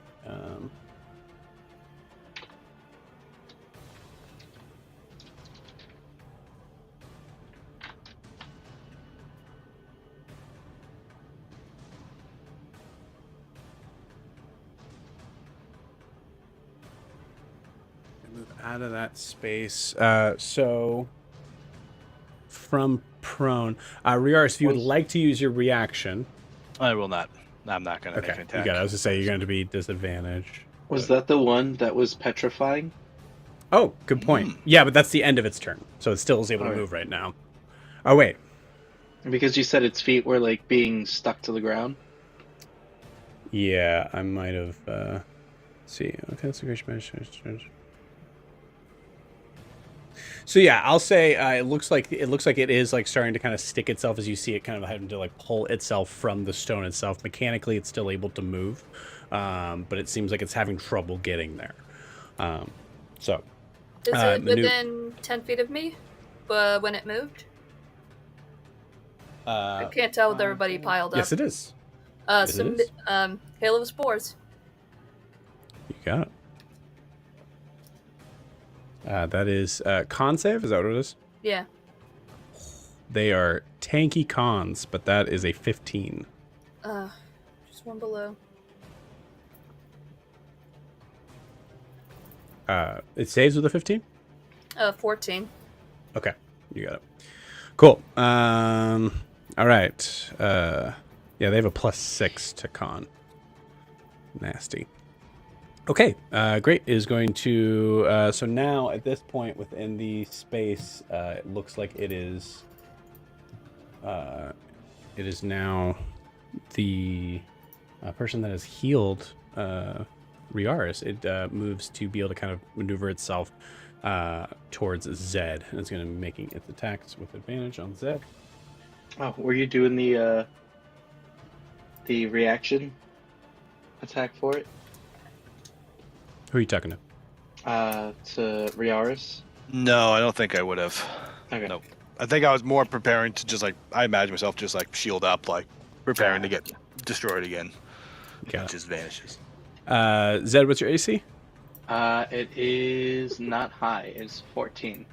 A: Move out of that space. So from prone, Riaris, if you would like to use your reaction.
E: I will not. I'm not going to make an attack.
A: You got it. I was to say you're going to be disadvantaged.
D: Was that the one that was petrifying?
A: Oh, good point. Yeah, but that's the end of its turn, so it still is able to move right now. Oh wait,
D: because you said its feet were being stuck to the ground.
A: Yeah, I might have. See, okay, that's a great measure. So yeah, I'll say it looks like it is starting to kind of stick itself as you see it kind of having to pull itself from the stone itself. Mechanically, it's still able to move, but it seems like it's having trouble getting there. So
F: is it within 10 feet of me? When it moved, I can't tell with everybody piled up.
A: Yes, it is.
F: Hail of Spores.
A: You got it. That is con save. Is that what it is?
F: Yeah.
A: They are tanky cons, but that is a 15.
F: Just one below.
A: It saves with a 15?
F: 14.
A: Okay, you got it. Cool. All right. Yeah, they have a +6 to con. Nasty. Okay, great. Is going to so now at this point within the space, it looks like it is now the person that has healed Riaris. It moves to be able to kind of maneuver itself towards Zed, and it's going to be making its attacks with advantage on Zed.
D: Oh, were you doing the reaction attack for it?
A: Who are you talking to?
D: To Riaris?
E: No, I don't think I would have.
D: Okay.
E: Nope. I think I was more preparing to just I imagine myself just shield up, preparing to get destroyed again.
A: Got
E: it. Just vanishes.
A: Zed, what's your AC?
D: It is not high. It's 14.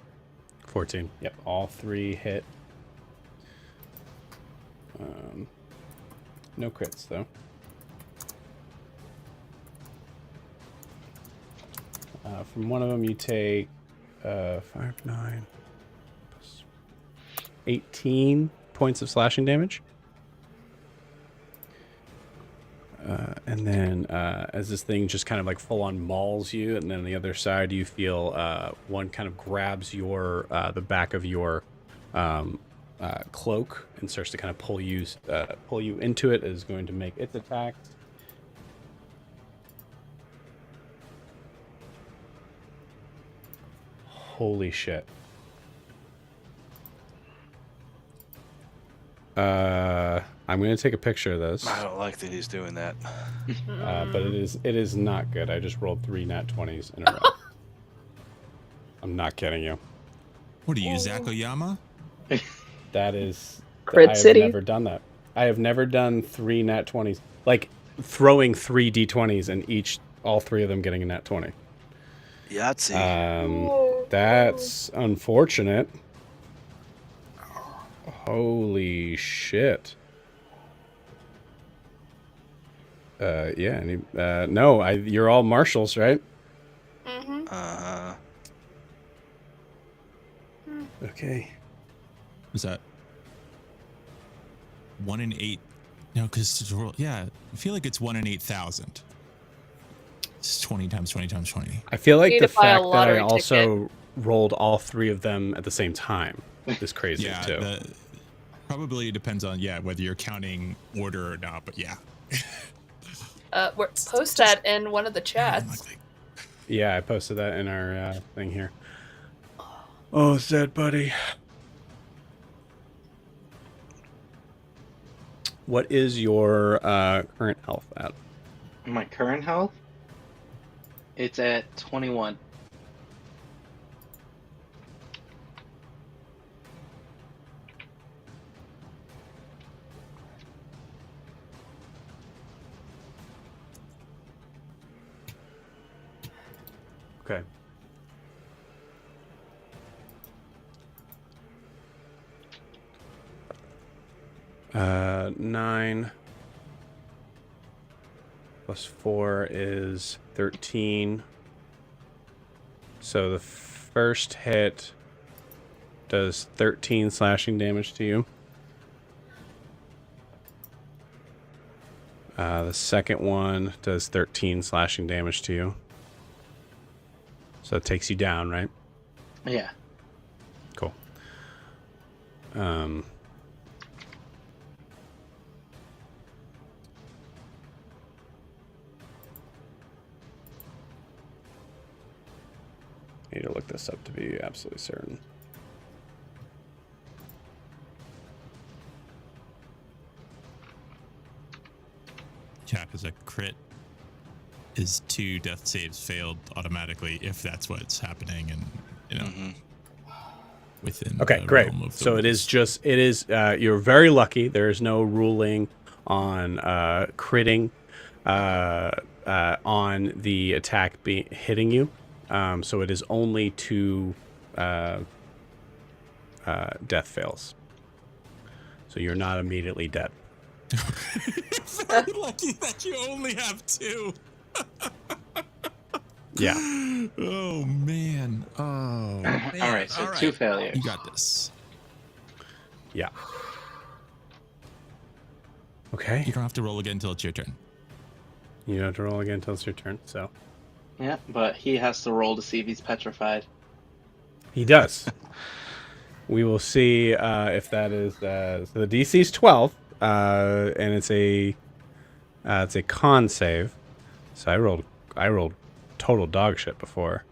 A: 14. Yep, all three hit. No crits though. From one of them, you take 5, 9, 18 points of slashing damage. And then as this thing just kind of full on mauls you, and then on the other side, you feel one kind of grabs your the back of your cloak and starts to kind of pull you into it. It is going to make its attack. Holy shit. I'm going to take a picture of this.
E: I don't like that he's doing that.
A: But it is not good. I just rolled 3 nat 20s in a row. I'm not kidding you.
B: What are you, Zakoyama?
A: That is...
G: Crit
A: I have
G: City.
A: never done that. I have never done 3 nat 20s. Throwing 3 d20s and all 3 of them getting a nat 20.
E: Yahtzee.
A: That's unfortunate. Holy shit. Yeah. No, you're all marshals, right?
F: Mm-hmm.
A: Okay.
B: Was that 1 in 8? No, because I feel like it's 1 in 8,000. It's 20 times 20 times 20.
A: I feel like
F: need
A: the
F: to buy a
A: fact that I
F: lottery
A: also rolled all 3 of them at the same time is crazy
B: Yeah,
A: too.
B: probably depends on whether you're counting order or not. But yeah,
F: Post that in one of the chats.
A: Yeah, I posted that in our thing here. Oh, Zed, buddy. What is your current health at?
D: My current health? It's at 21.
A: Okay. Uh, 9 plus 4 is 13. So the first hit does 13 slashing damage to you. The second one does 13 slashing damage to you. So it takes you down, right?
D: Yeah.
A: Cool. I need to look this up to be absolutely certain.
B: Yeah, because a crit is 2 death saves failed automatically if that's what's happening, and within.
A: Okay,
B: the
A: great.
B: realm of the
A: So it is you're very lucky. There is no ruling on critting on the attack hitting you. So it is only 2 death fails. So you're not immediately dead.
B: Very lucky that you only have 2.
A: Yeah.
B: Oh man. Oh. Man.
D: All right, so 2 failures.
B: You got this.
A: Yeah. Okay.
B: You don't have to roll again until it's your turn.
A: You don't have to roll again until it's your turn. So
D: Yeah, but he has to roll to see if he's petrified.
A: he does. We will see if that is so the DC is 12, and it's a con save. So I rolled total dog shit before.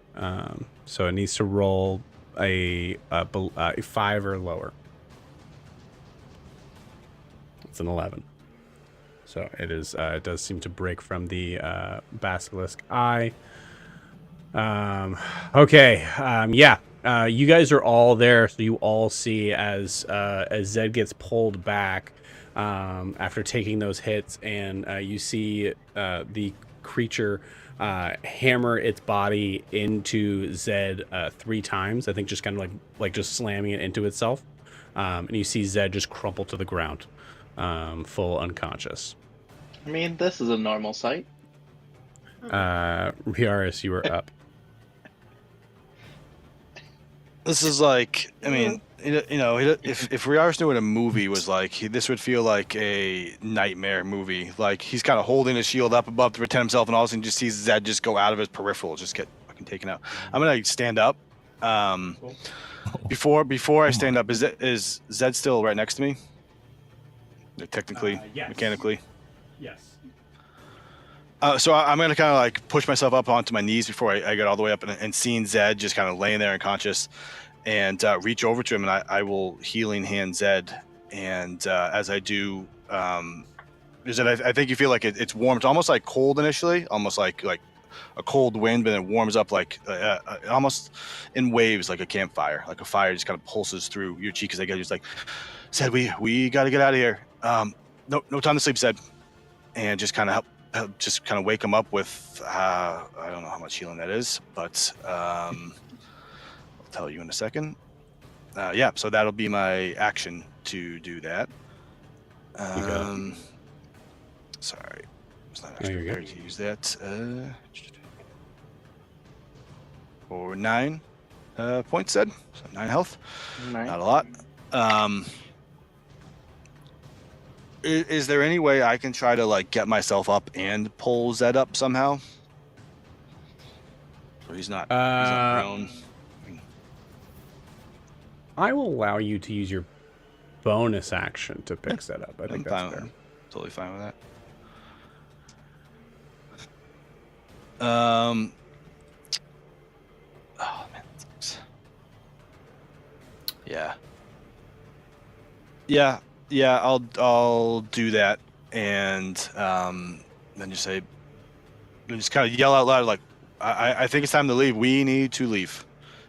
A: So it needs to roll a 5 or lower. It's an 11. So it is. It does seem to break from the basilisk eye. Okay. Yeah. You guys are all there, so you all see as Zed gets pulled back after taking those hits, and you see the creature hammer its body into Zed 3 times. I think just kind of like just slamming it into itself, and you see Zed just crumple to the ground, full unconscious.
D: I mean, this is a normal sight.
A: Riaris, you were up.
E: This is like, I mean, if Riaris knew what a movie was like, this would feel like a nightmare movie. Like, he's kind of holding his shield up above to protect himself, and all of a sudden just sees Zed just go out of his peripheral, just get fucking taken out. I'm gonna stand up. Before I stand up, is Zed still right next to me? Technically,
A: yes.
E: mechanically.
A: Yes.
E: So I'm going to kind of like push myself up onto my knees before I get all the way up, and seeing Zed just kind of laying there unconscious, and reach over to him, and I will healing hand Zed. And as I do, Zed, I think you feel like it's warm. It's almost like cold initially, almost like a cold wind, but then it warms up like almost in waves, like a campfire, like a fire just kind of pulses through your cheek as I get just like, Zed, we got to get out of here. No time to sleep, Zed. And just kind of just kind of wake him up with I don't know how much healing that is, but I'll tell you in a second. Yeah, so that'll be my action to do that. Sorry, it's not actually prepared to use that. For 9 points, said so 9 health.
D: Nice.
E: Not a lot. Is there any way I can try to like get myself up and pull Zed up somehow? So he's not prone.
A: I will allow you to use your bonus action to pick Zed up. I think that's fair.
E: Totally fine with that. Oh man. Yeah, I'll do that, and then just say, just kind of yell out loud, like, I think it's time to leave. We need to leave.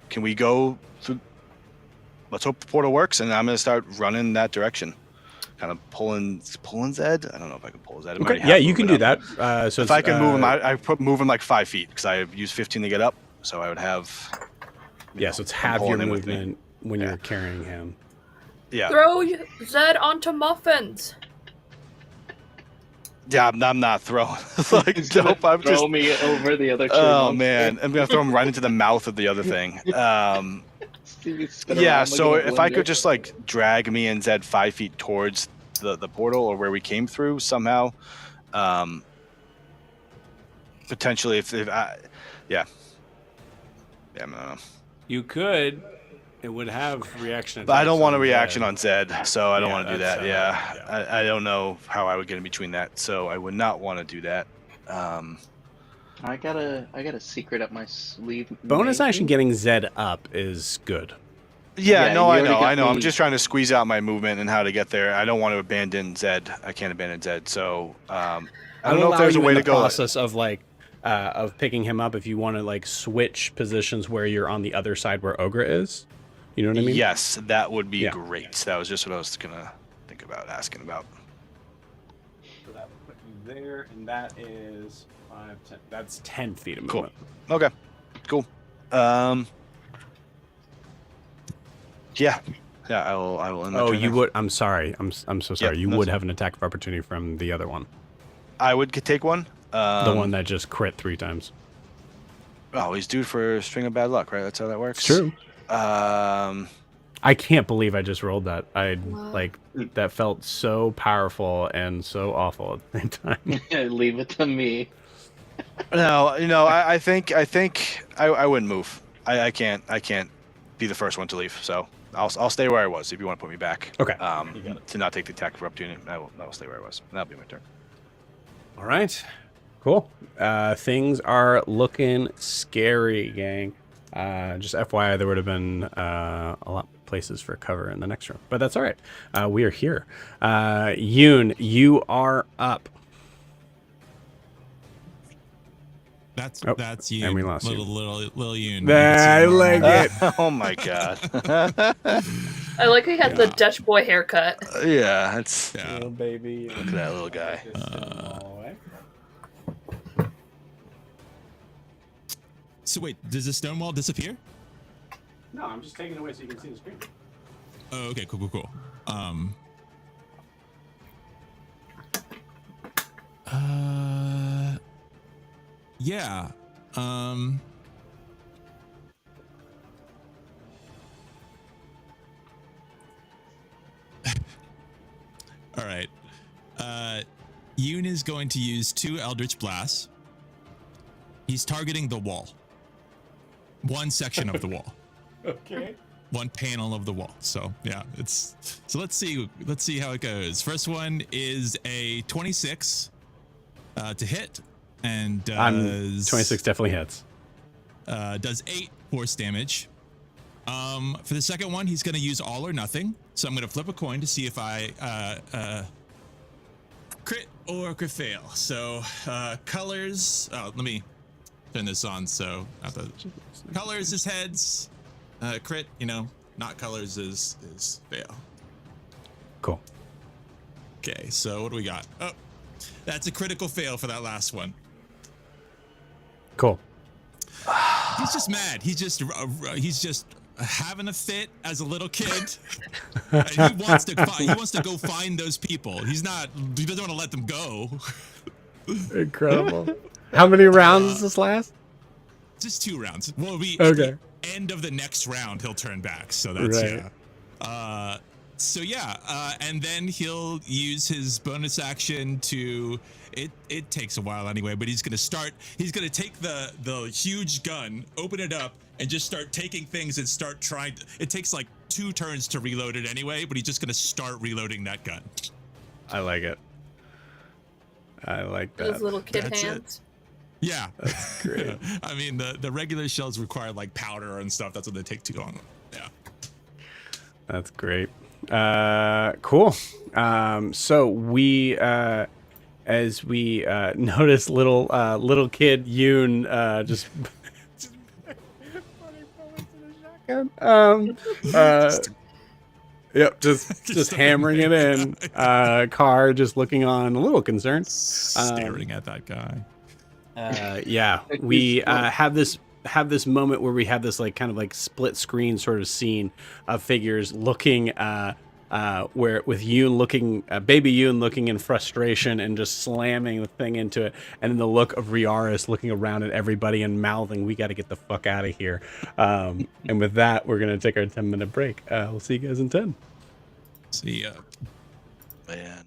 E: Can we go through? Let's hope the portal works, and I'm gonna start running that direction, kind of pulling Zed. I don't know if I can pull Zed.
A: Okay, yeah, you can do that. So
E: if I can move him, I move him like 5 feet because I used 15 to get up, so I would have.
A: Yeah, so it's half your movement when you're carrying him.
E: Yeah.
F: Throw Zed onto muffins.
E: Yeah, I'm not throwing. Like, nope, I'm
D: throw
E: just
D: me over the other.
E: Oh man, I'm gonna throw him right into the mouth of the other thing. Yeah, so if I could just like drag me and Zed 5 feet towards the portal or where we came through somehow, potentially if I, yeah, I don't know.
A: You could. It would have reaction.
E: But I don't want a reaction on Zed, so I don't want to do that.
A: Yeah.
E: I don't know how I would get in between that, so I would not want to do that.
D: I got a secret up my sleeve.
A: Bonus action getting Zed up is good.
E: Yeah, no, I know.
D: Me.
E: I'm just trying to squeeze out my movement and how to get there. I don't want to abandon Zed. I can't abandon Zed, so I don't know if there's a way to go.
A: Process of like of picking him up if you want to like switch positions where you're on the other side where Ogre is. You know what I mean?
E: Yes, that would be great. That was just what I was gonna think about asking about.
A: So that would put you there, and that is 5, 10. That's 10 feet of movement.
E: Cool. Okay. Cool. Yeah. I will end that turn
A: you
E: there.
A: would. I'm sorry. I'm so sorry.
E: Yep,
A: you would have an attack of opportunity from the other one.
E: I would take one.
A: The one that just crit 3 times.
E: Oh, he's due for a string of bad luck, right? That's how that works.
A: It's true. I can't believe I just rolled that. That felt so powerful and so awful at the same time.
D: Leave it to me.
E: No, I think I wouldn't move. I can't be the first one to leave. So I'll stay where I was if you want to put me back.
A: Okay.
E: To not take the attack for opportunity, I will stay where I was. That'll be my turn.
A: All right. Cool. Things are looking scary, gang. Just FYI, there would have been a lot of places for cover in the next room, but that's all right. We are here. Yoon, you are up.
B: That's Yoon.
A: And we lost
B: little Yoon.
A: I like it.
E: Oh my god.
F: I like he has the Dutch boy haircut.
E: Yeah, it's
A: Little baby.
E: look at that little guy.
B: So wait, does the stone wall disappear?
A: No, I'm just taking it away so you can see the screen.
B: Oh, okay, cool. Yeah. All right. Yoon is going to use 2 Eldritch Blasts. He's targeting the wall. One section of the wall.
A: Okay.
B: One panel of the wall. So yeah, let's see how it goes. First one is a 26 to hit, and
A: 26 definitely hits.
B: Does 8 force damage. For the second one, he's going to use all or nothing. So I'm going to flip a coin to see if I crit or crit fail. So colors. Oh, let me turn this on. So colors is heads. Crit, not colors is fail.
A: Cool.
B: Okay, so what do we got? Oh, That's a critical fail for that last one.
A: Cool.
B: He's just mad. He's just having a fit as a little kid. And he wants to go find those people. He doesn't want to let them go.
A: Incredible. How many rounds does this last?
B: Just 2 rounds. Well, at the end of the next round, he'll turn back. So that's
A: right.
B: And then he'll use his bonus action to. It takes a while anyway, but he's gonna take the huge gun, open it up, and just start taking things and start trying. It takes like 2 turns to reload it anyway, but he's just gonna start reloading that gun.
A: I like it. I like that.
F: Those little kid
B: That's
F: hands.
B: Yeah,
A: That's great.
B: I mean, the regular shells require like powder and stuff. That's what they take too long. Yeah.
A: That's great. Cool. So we, as we notice little kid Yoon just yep, just hammering it in. Car just looking on, a little concerned,
B: Staring at that guy.
A: Yeah, we have this moment where we have this like kind of like split screen sort of scene of figures looking where with Yoon looking baby Yoon looking in frustration and just slamming the thing into it, and then the look of Riaris looking around at everybody and mouthing, "We got to get the fuck out of here." And with that, we're gonna take our 10-minute break. We'll see you guys in 10.
B: See ya.
E: Man.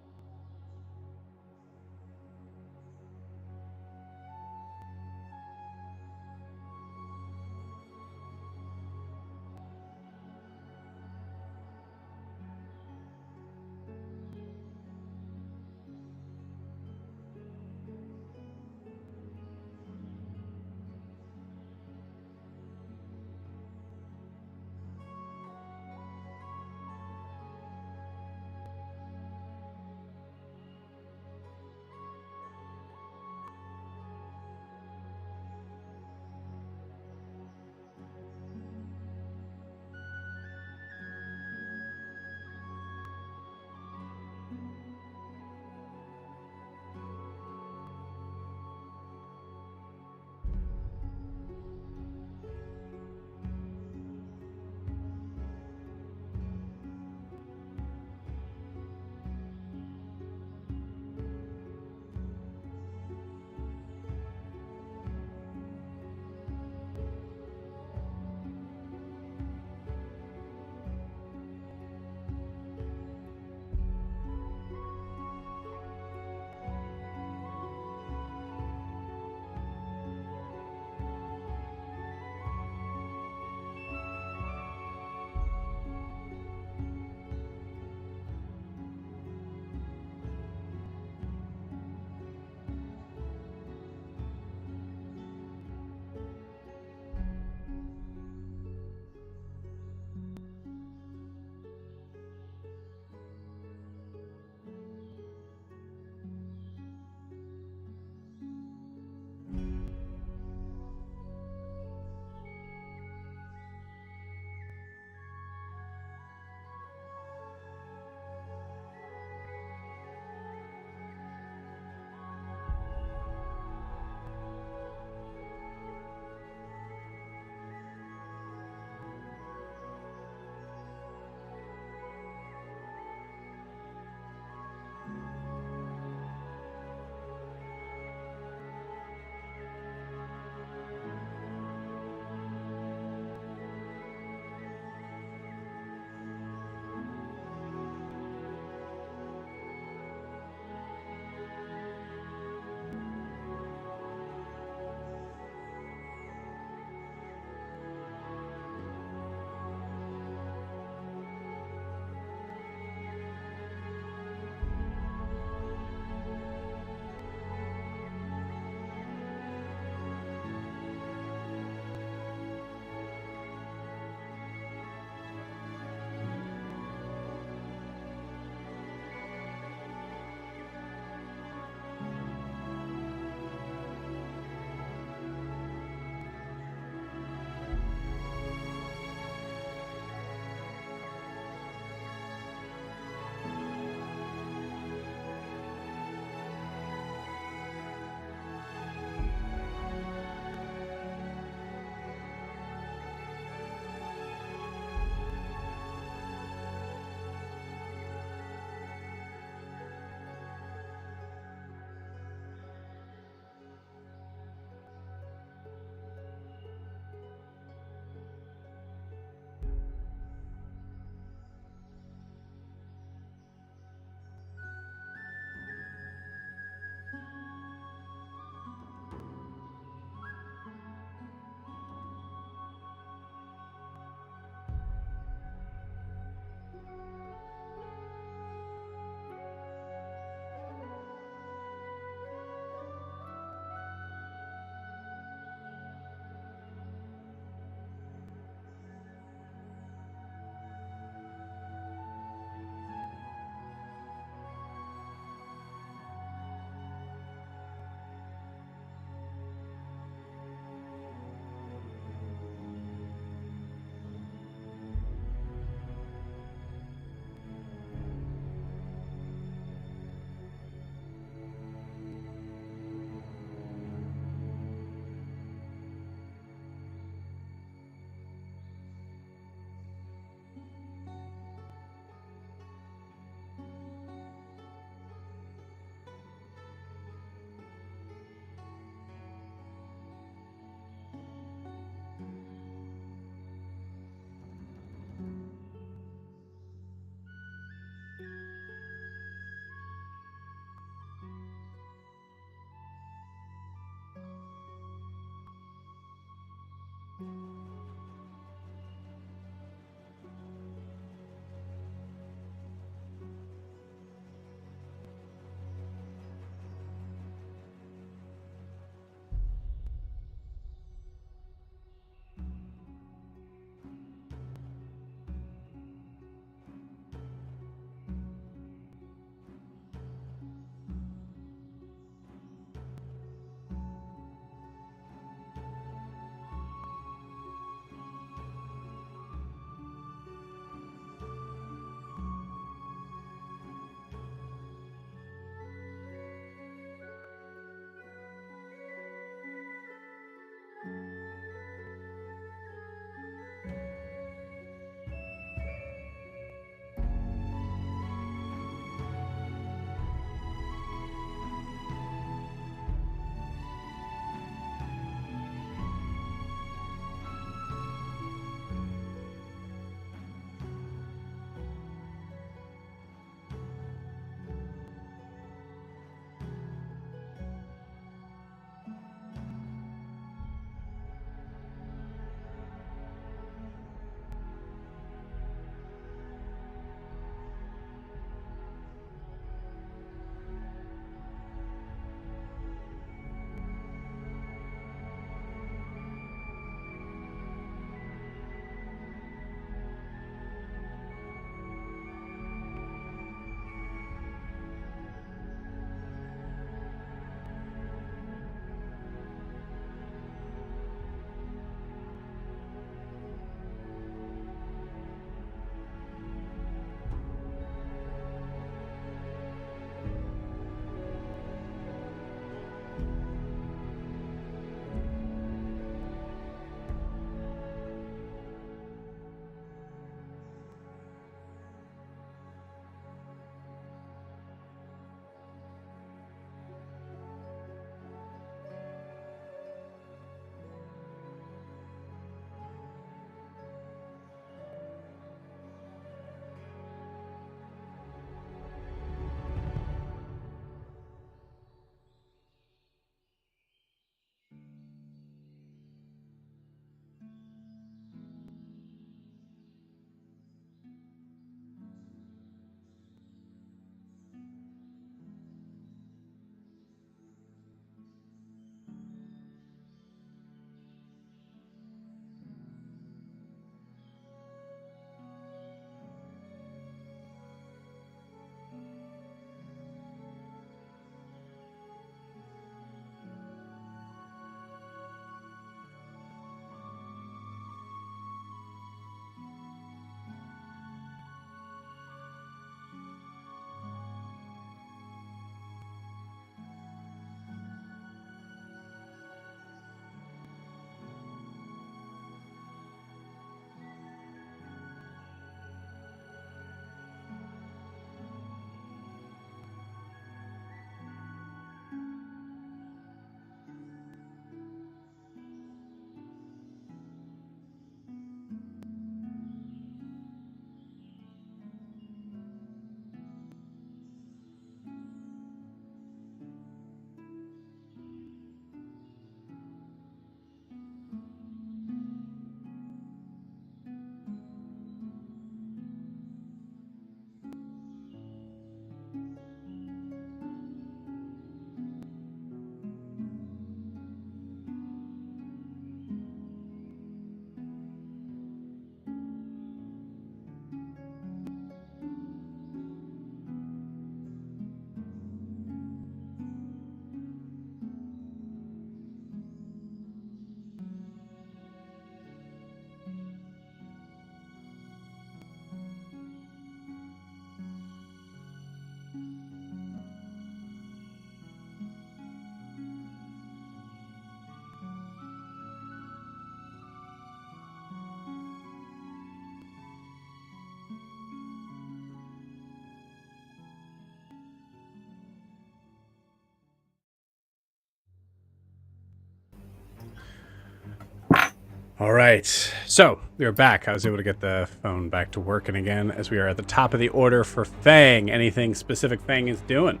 A: All right. So we are back. I was able to get the phone back to working again as we are at the top of the order for Fang. Anything specific Fang is doing?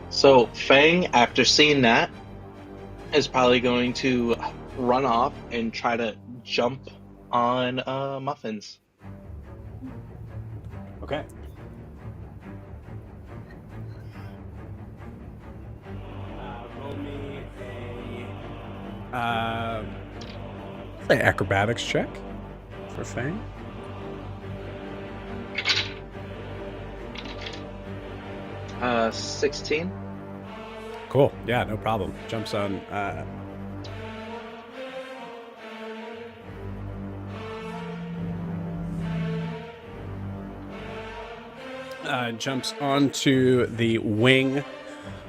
D: So Fang, after seeing that, is probably going to run off and try to jump on Muffins.
A: Okay. Roll me say acrobatics check for Fang.
D: Uh, 16.
A: Cool. Yeah, no problem. Jumps on. Jumps onto the wing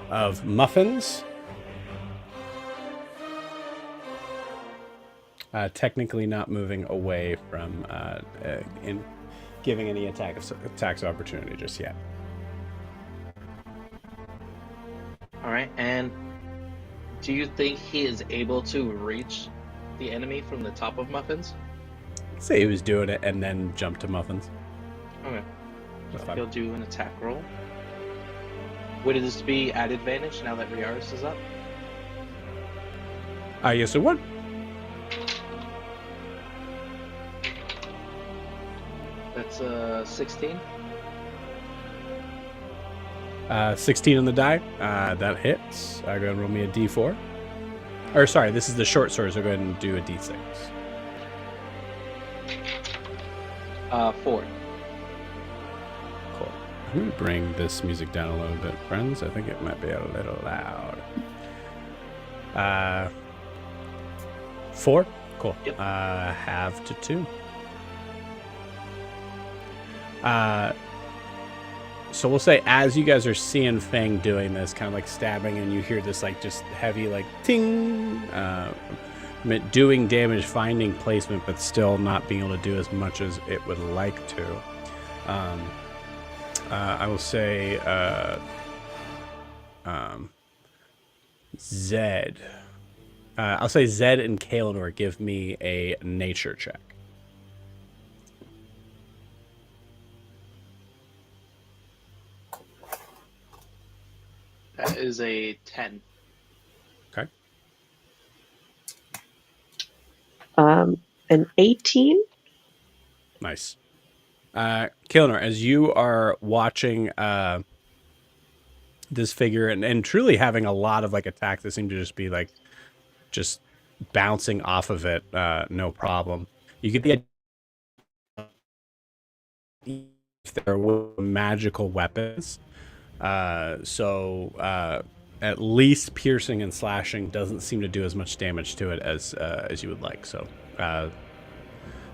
A: of Muffins. Technically not moving away from in giving any attacks of opportunity just yet.
D: All right, and do you think he is able to reach the enemy from the top of Muffins?
A: Say he was doing it and then jump to Muffins.
D: Okay.
A: That's
D: So
A: fine.
D: he'll do an attack roll. Would this be at advantage now that Riaris is up?
A: Yes, it would.
D: That's 16.
A: 16 on the die. That hits. Go ahead and roll me a d4. Or sorry, this is the short sword, so go ahead and do a d6.
D: 4.
A: Cool. I'm going to bring this music down a little bit, friends. I think it might be a little loud. 4? Cool.
D: Yep.
A: Half to 2. So we'll say as you guys are seeing Fang doing this, kind of like stabbing, and you hear this like just heavy like ting, doing damage, finding placement, but still not being able to do as much as it would like to. I will say Zed. I'll say Zed and Kaelinor give me a nature check.
D: That is a 10.
A: Okay.
H: An 18.
A: Nice. Kaelinor, as you are watching this figure and truly having a lot of like attacks that seem to just be like just bouncing off of it, no problem. You get the idea if there were magical weapons. So at least piercing and slashing doesn't seem to do as much damage to it as you would like. So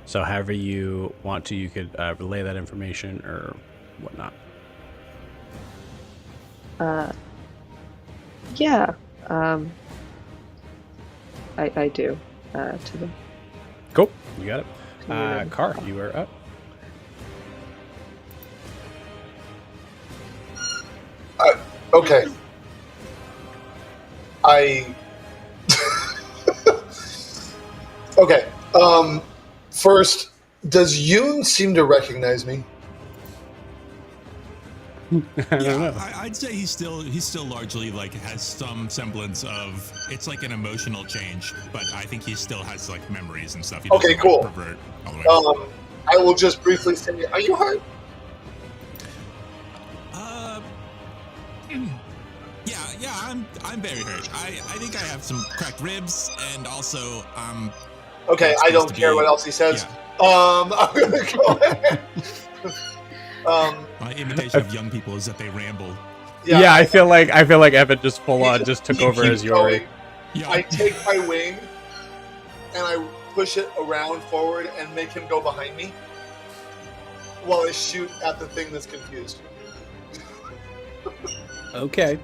A: so however you want to, you could relay that information or whatnot.
H: Yeah. I do to them.
A: Cool, you got it. Car, you are up.
C: Okay. Okay. First, does Yoon seem to recognize me?
A: I don't know.
B: I'd say he's still largely like has some semblance of it's like an emotional change, but I think he still has like memories and stuff. He
C: Okay,
B: doesn't,
C: cool.
B: Like, pervert all the way.
C: I will just briefly say, are you hurt?
B: Yeah, I'm very hurt. I think I have some cracked ribs and also
C: Okay, I don't care what else he says. I'm gonna go ahead.
B: My imitation of young people is that they ramble.
A: Yeah, I feel like Evan just full on just took over
C: keep
A: as Yori.
C: going.
B: Yeah.
C: I take my wing and I push it around forward and make him go behind me while I shoot at the thing that's confused.
A: Okay.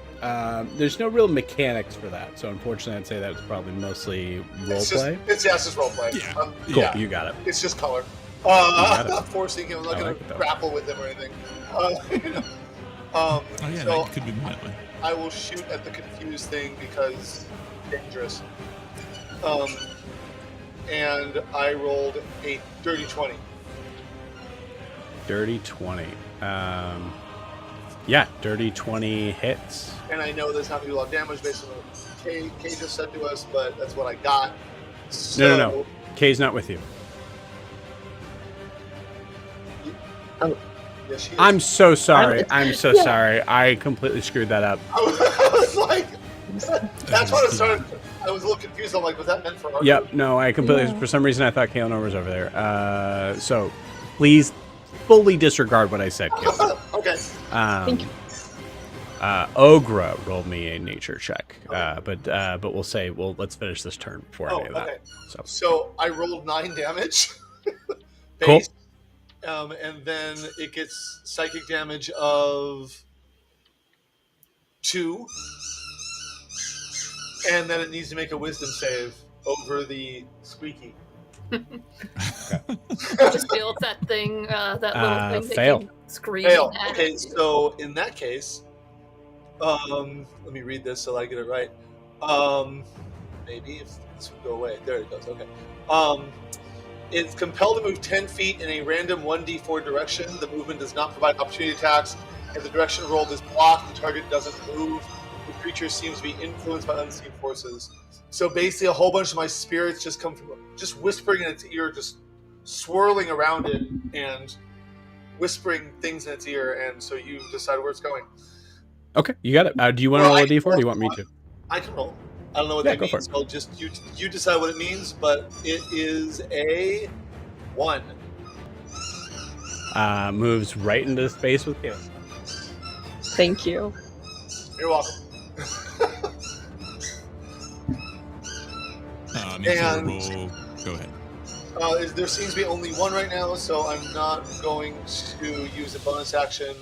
A: There's no real mechanics for that, so unfortunately, I'd say that's probably mostly roleplay.
C: It's just roleplay.
B: Yeah.
A: Cool,
C: Yeah,
A: you got it.
C: it's just color.
A: got
C: I'm
A: it.
C: not forcing him. I'm not
A: I
C: going
A: like it,
C: to
A: though.
C: grapple with him or anything.
B: Oh yeah,
C: so
B: that could be that way.
C: I will shoot at the confused thing because dangerous. And I rolled a dirty 20.
A: Dirty 20. Yeah, dirty 20 hits.
C: And I know there's not going to be a lot of damage based on what Kay just said to us, but that's what I got. So,
A: No. Kay's not with you.
H: Oh.
C: Yes, she is.
A: I'm so sorry.
H: it's-
A: I'm so
H: yeah.
A: sorry. I completely screwed that up.
C: I was like, that's what I started. I was a little confused. I'm like, was that meant for our
A: Yep. No, I completely.
H: Yeah.
A: For some reason, I thought Kaelinor was over there. So please fully disregard what I said, Kaelinor.
C: Okay.
H: Thank you.
A: Ogra rolled me a nature check, but we'll say, let's finish this turn before any of that.
C: Okay.
A: So
C: So I rolled 9 damage.
A: Cool.
C: Base. And then it gets psychic damage of 2. And then it needs to make a wisdom save over the squeaky.
F: Just feel that thing, that little thing
A: fail.
F: making screaming.
C: Fail.
F: at
C: Okay,
F: you.
C: so in that case, let me read this so I get it right. Maybe if this would go away. There it goes. Okay. It's compelled to move 10 feet in a random 1d4 direction. The movement does not provide opportunity attacks. If the direction rolled is blocked, the target doesn't move. The creature seems to be influenced by unseen forces. So basically, a whole bunch of my spirits just come from just whispering in its ear, just swirling around it and whispering things in its ear. And so you decide where it's going.
A: okay, you got it. Do you want to roll a d4? Or do you want me to?
C: I can roll. I don't know what
A: Yeah,
C: that
A: go for
C: means. So just you decide what it means, but it is a 1.
A: Moves right into space with Kaelinor.
H: Thank you.
C: You're welcome.
B: Make sure to
C: And-
B: roll. Go ahead.
C: There seems to be only 1 right now, so I'm not going to use a bonus action,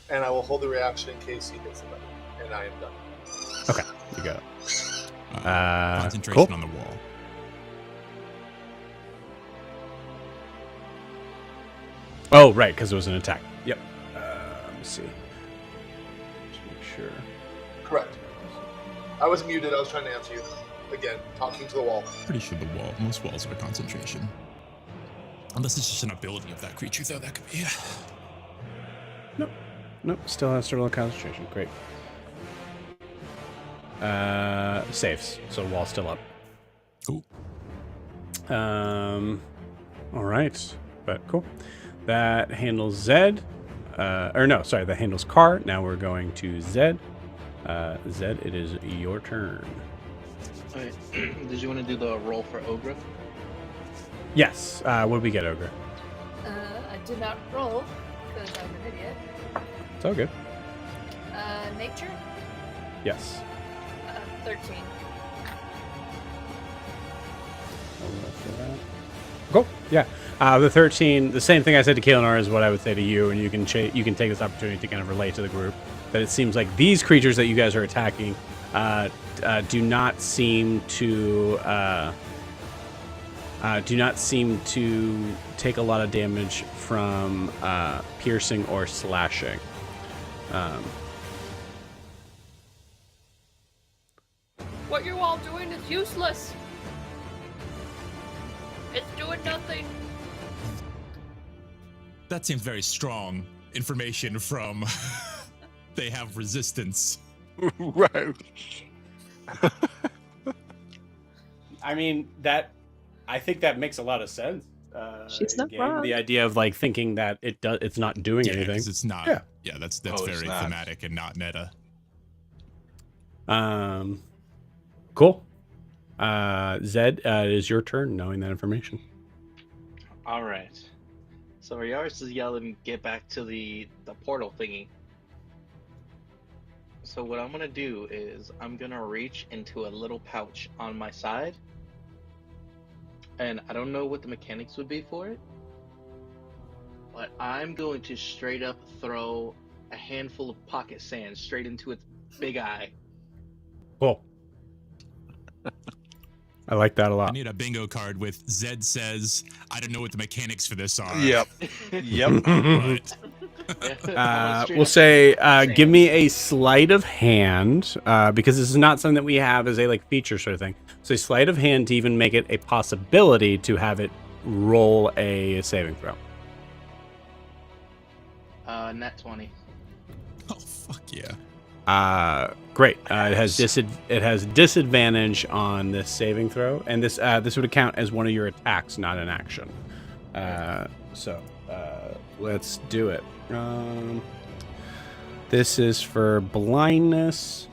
C: and I will hold the reaction in case he hits the button, and I am done.
A: Okay, you got it.
B: Concentration
A: cool.
B: on the wall.
A: Oh, right, because it was an attack. Yep. Let me see. Just make sure.
C: Correct. I was muted. I was trying to answer you. Again, talking to the wall.
B: Pretty sure most walls have a concentration. Unless it's just an ability of that creature, though, that could be.
A: Nope, still has to roll concentration. Great. Saves, so wall's still up.
B: Cool.
A: All right, but cool. That handles Zed. That handles Car. Now we're going to Zed. Zed, it is your turn.
D: Alright. Did you want to do the roll for Ogre?
A: Yes. What did we get, Ogre?
F: I did not roll because I'm an idiot.
A: It's all good.
F: Nature?
A: Yes.
F: 13.
A: Cool. Yeah. The 13. The same thing I said to Kaelinor is what I would say to you, and you can take this opportunity to kind of relate to the group that it seems like these creatures that you guys are attacking do not seem to take a lot of damage from piercing or slashing.
F: What you're all doing is useless. It's doing nothing.
B: That seems very strong information from. They have resistance.
E: Right.
A: I mean, I think that makes a lot of sense.
H: She's not
A: game.
H: wrong.
A: The idea of like thinking that it's not doing anything.
B: 'Cause it's not.
A: Yeah.
B: Yeah, that's
E: Oh, it's
B: very
E: not.
B: thematic and not meta.
A: Cool. Zed, it is your turn knowing that information.
D: Alright. So Yaris is yelling, get back to the portal thingy. So what I'm gonna do is I'm gonna reach into a little pouch on my side. And I don't know what the mechanics would be for it. But I'm going to straight up throw a handful of pocket sand straight into its big eye.
A: Cool. I like that a
B: I
A: lot.
B: need a bingo card with Zed says, I don't know what the mechanics for this are.
E: Yep. Yep.
B: But
A: We'll say, give me a sleight of hand, because this is not something that we have as a like feature sort of thing. So a sleight of hand to even make it a possibility to have it roll a saving throw.
D: Nat 20.
B: oh, Fuck yeah.
A: Great. It has disadvantage on this saving throw, and this would count as one of your attacks, not an action. So let's do it. This is for blindness.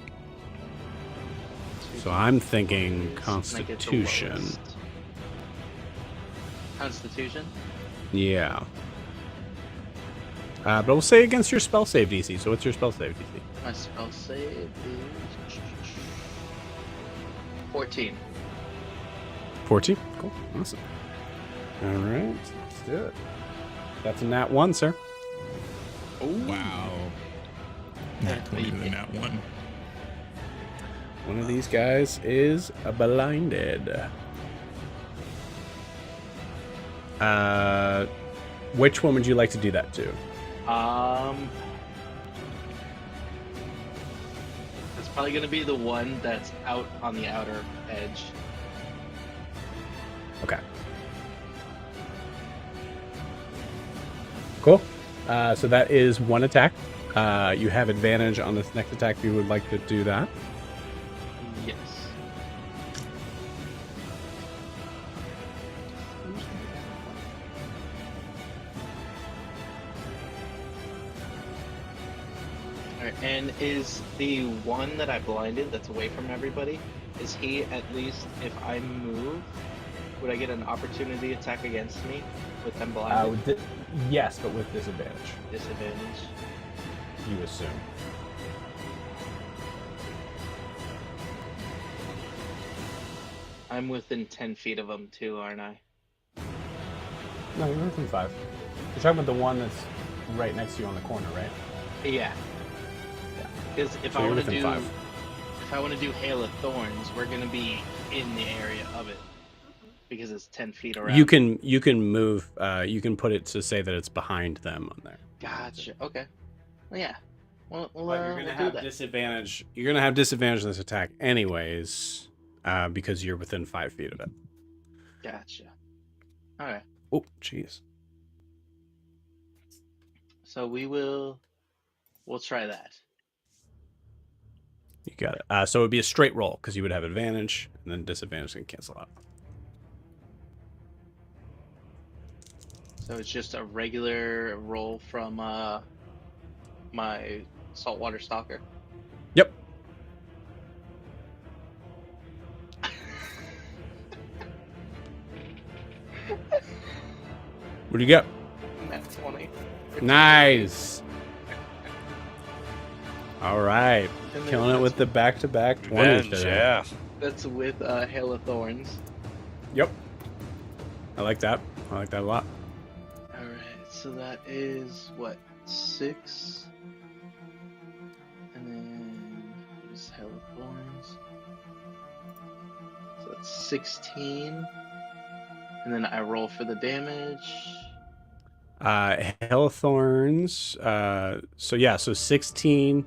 A: So I'm thinking Constitution.
D: Constitution?
A: Yeah. But we'll say against your spell save DC. So what's your spell save DC?
D: My spell save is 14.
A: 14? Cool. Awesome. All right. Let's do it. That's a nat 1, sir.
B: Wow. Nat 20 to the nat 1.
A: One of these guys is blinded. Which one would you like to do that to?
D: It's probably gonna be the one that's out on the outer edge.
A: Okay. Cool. So that is one attack. You have advantage on this next attack if you would like to do that.
D: Yes. Alright, and is the one that I blinded that's away from everybody, is he at least, if I move, would I get an opportunity attack against me with them blinded?
A: Yes, but with disadvantage.
D: Disadvantage.
A: You assume.
D: I'm within 10 feet of them too, aren't I?
A: No, you're within 5. You're talking about the one that's right next to you on the corner, right?
D: Yeah. Because if
A: So
D: I
A: you're
D: want to
A: within
D: do,
A: 5.
D: if I want to do Hail of Thorns, we're gonna be in the area of it because it's 10 feet around.
A: You can move. You can put it to say that it's behind them on there.
D: Gotcha. Okay. Well, yeah. Well,
A: But you're
D: we'll
A: gonna
D: do
A: have
D: that.
A: disadvantage. You're gonna have disadvantage on this attack, anyways, because you're within 5 feet of it.
D: Gotcha. All right.
A: Oh, jeez.
D: So we'll try that.
A: You got it. So it would be a straight roll because you would have advantage, and then disadvantage can cancel out.
D: So it's just a regular roll from my saltwater stalker.
A: Yep. What do you got?
D: That's 20.
A: Nice. All right.
D: And then
A: Killing it
D: that's-
A: with the back-to-back 20s
E: Revenge,
A: today.
E: yeah.
D: That's with Hail of Thorns.
A: Yep. I like that. I like that a lot.
D: All right. So that is what, 6, and then what is Hail of Thorns? So that's 16, and then I roll for the damage.
A: Hail of Thorns. So 16.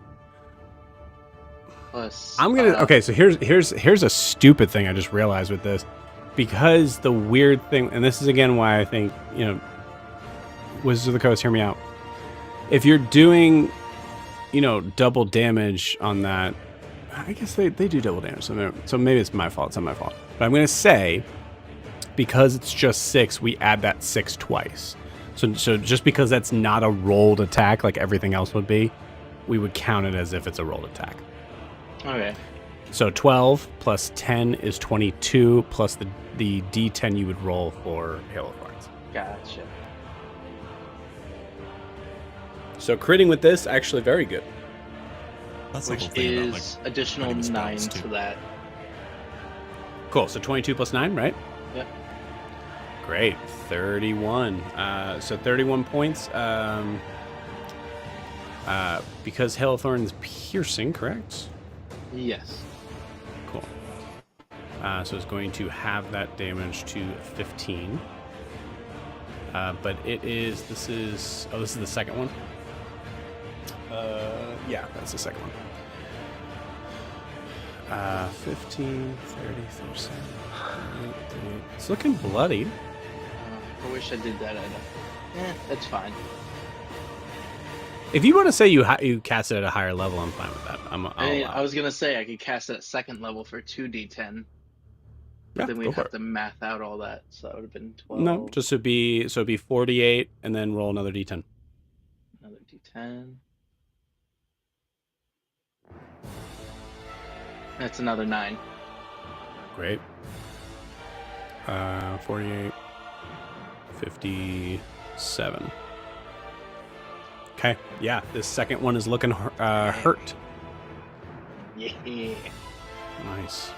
D: Plus,
A: I'm gonna. Okay, so here's a stupid thing I just realized with this, because the weird thing, and this is again why I think, Wizards of the Coast, hear me out. If you're doing, double damage on that, I guess they do double damage. So maybe it's my fault. It's not my fault. But I'm gonna say, because it's just 6, we add that 6 twice. So just because that's not a rolled attack like everything else would be, we would count it as if it's a rolled attack.
D: Okay.
A: So 12 plus 10 is 22, plus the D10 you would roll for Hail of Thorns.
D: Gotcha.
A: So critting with this, actually very good.
B: That's the
D: Which
B: whole thing about,
D: is additional
B: cutting
D: 9
B: spells, too.
D: to that.
A: Cool, so 22 plus 9, right?
D: Yep.
A: Great, 31. So 31 points. Because Hail of Thorns piercing, correct?
D: Yes.
A: Cool. So it's going to have that damage to 15. But this is the second one. Yeah, that's the second one. 15, 30, 37. It's looking bloody.
D: I wish I did that. That's fine.
A: If you want to say you cast it at a higher level, I'm fine with that.
D: I was gonna say I could cast it at second level for 2d10, but
A: Yeah,
D: then
A: go
D: we'd
A: for
D: have
A: it.
D: to math out all that, so that would have been 12.
A: No, just it'd be 48, and then roll another d10.
D: Another d10. That's another 9.
A: Great. 48, 57. Okay, yeah, this second one is looking hurt.
D: Yeah.
A: Nice.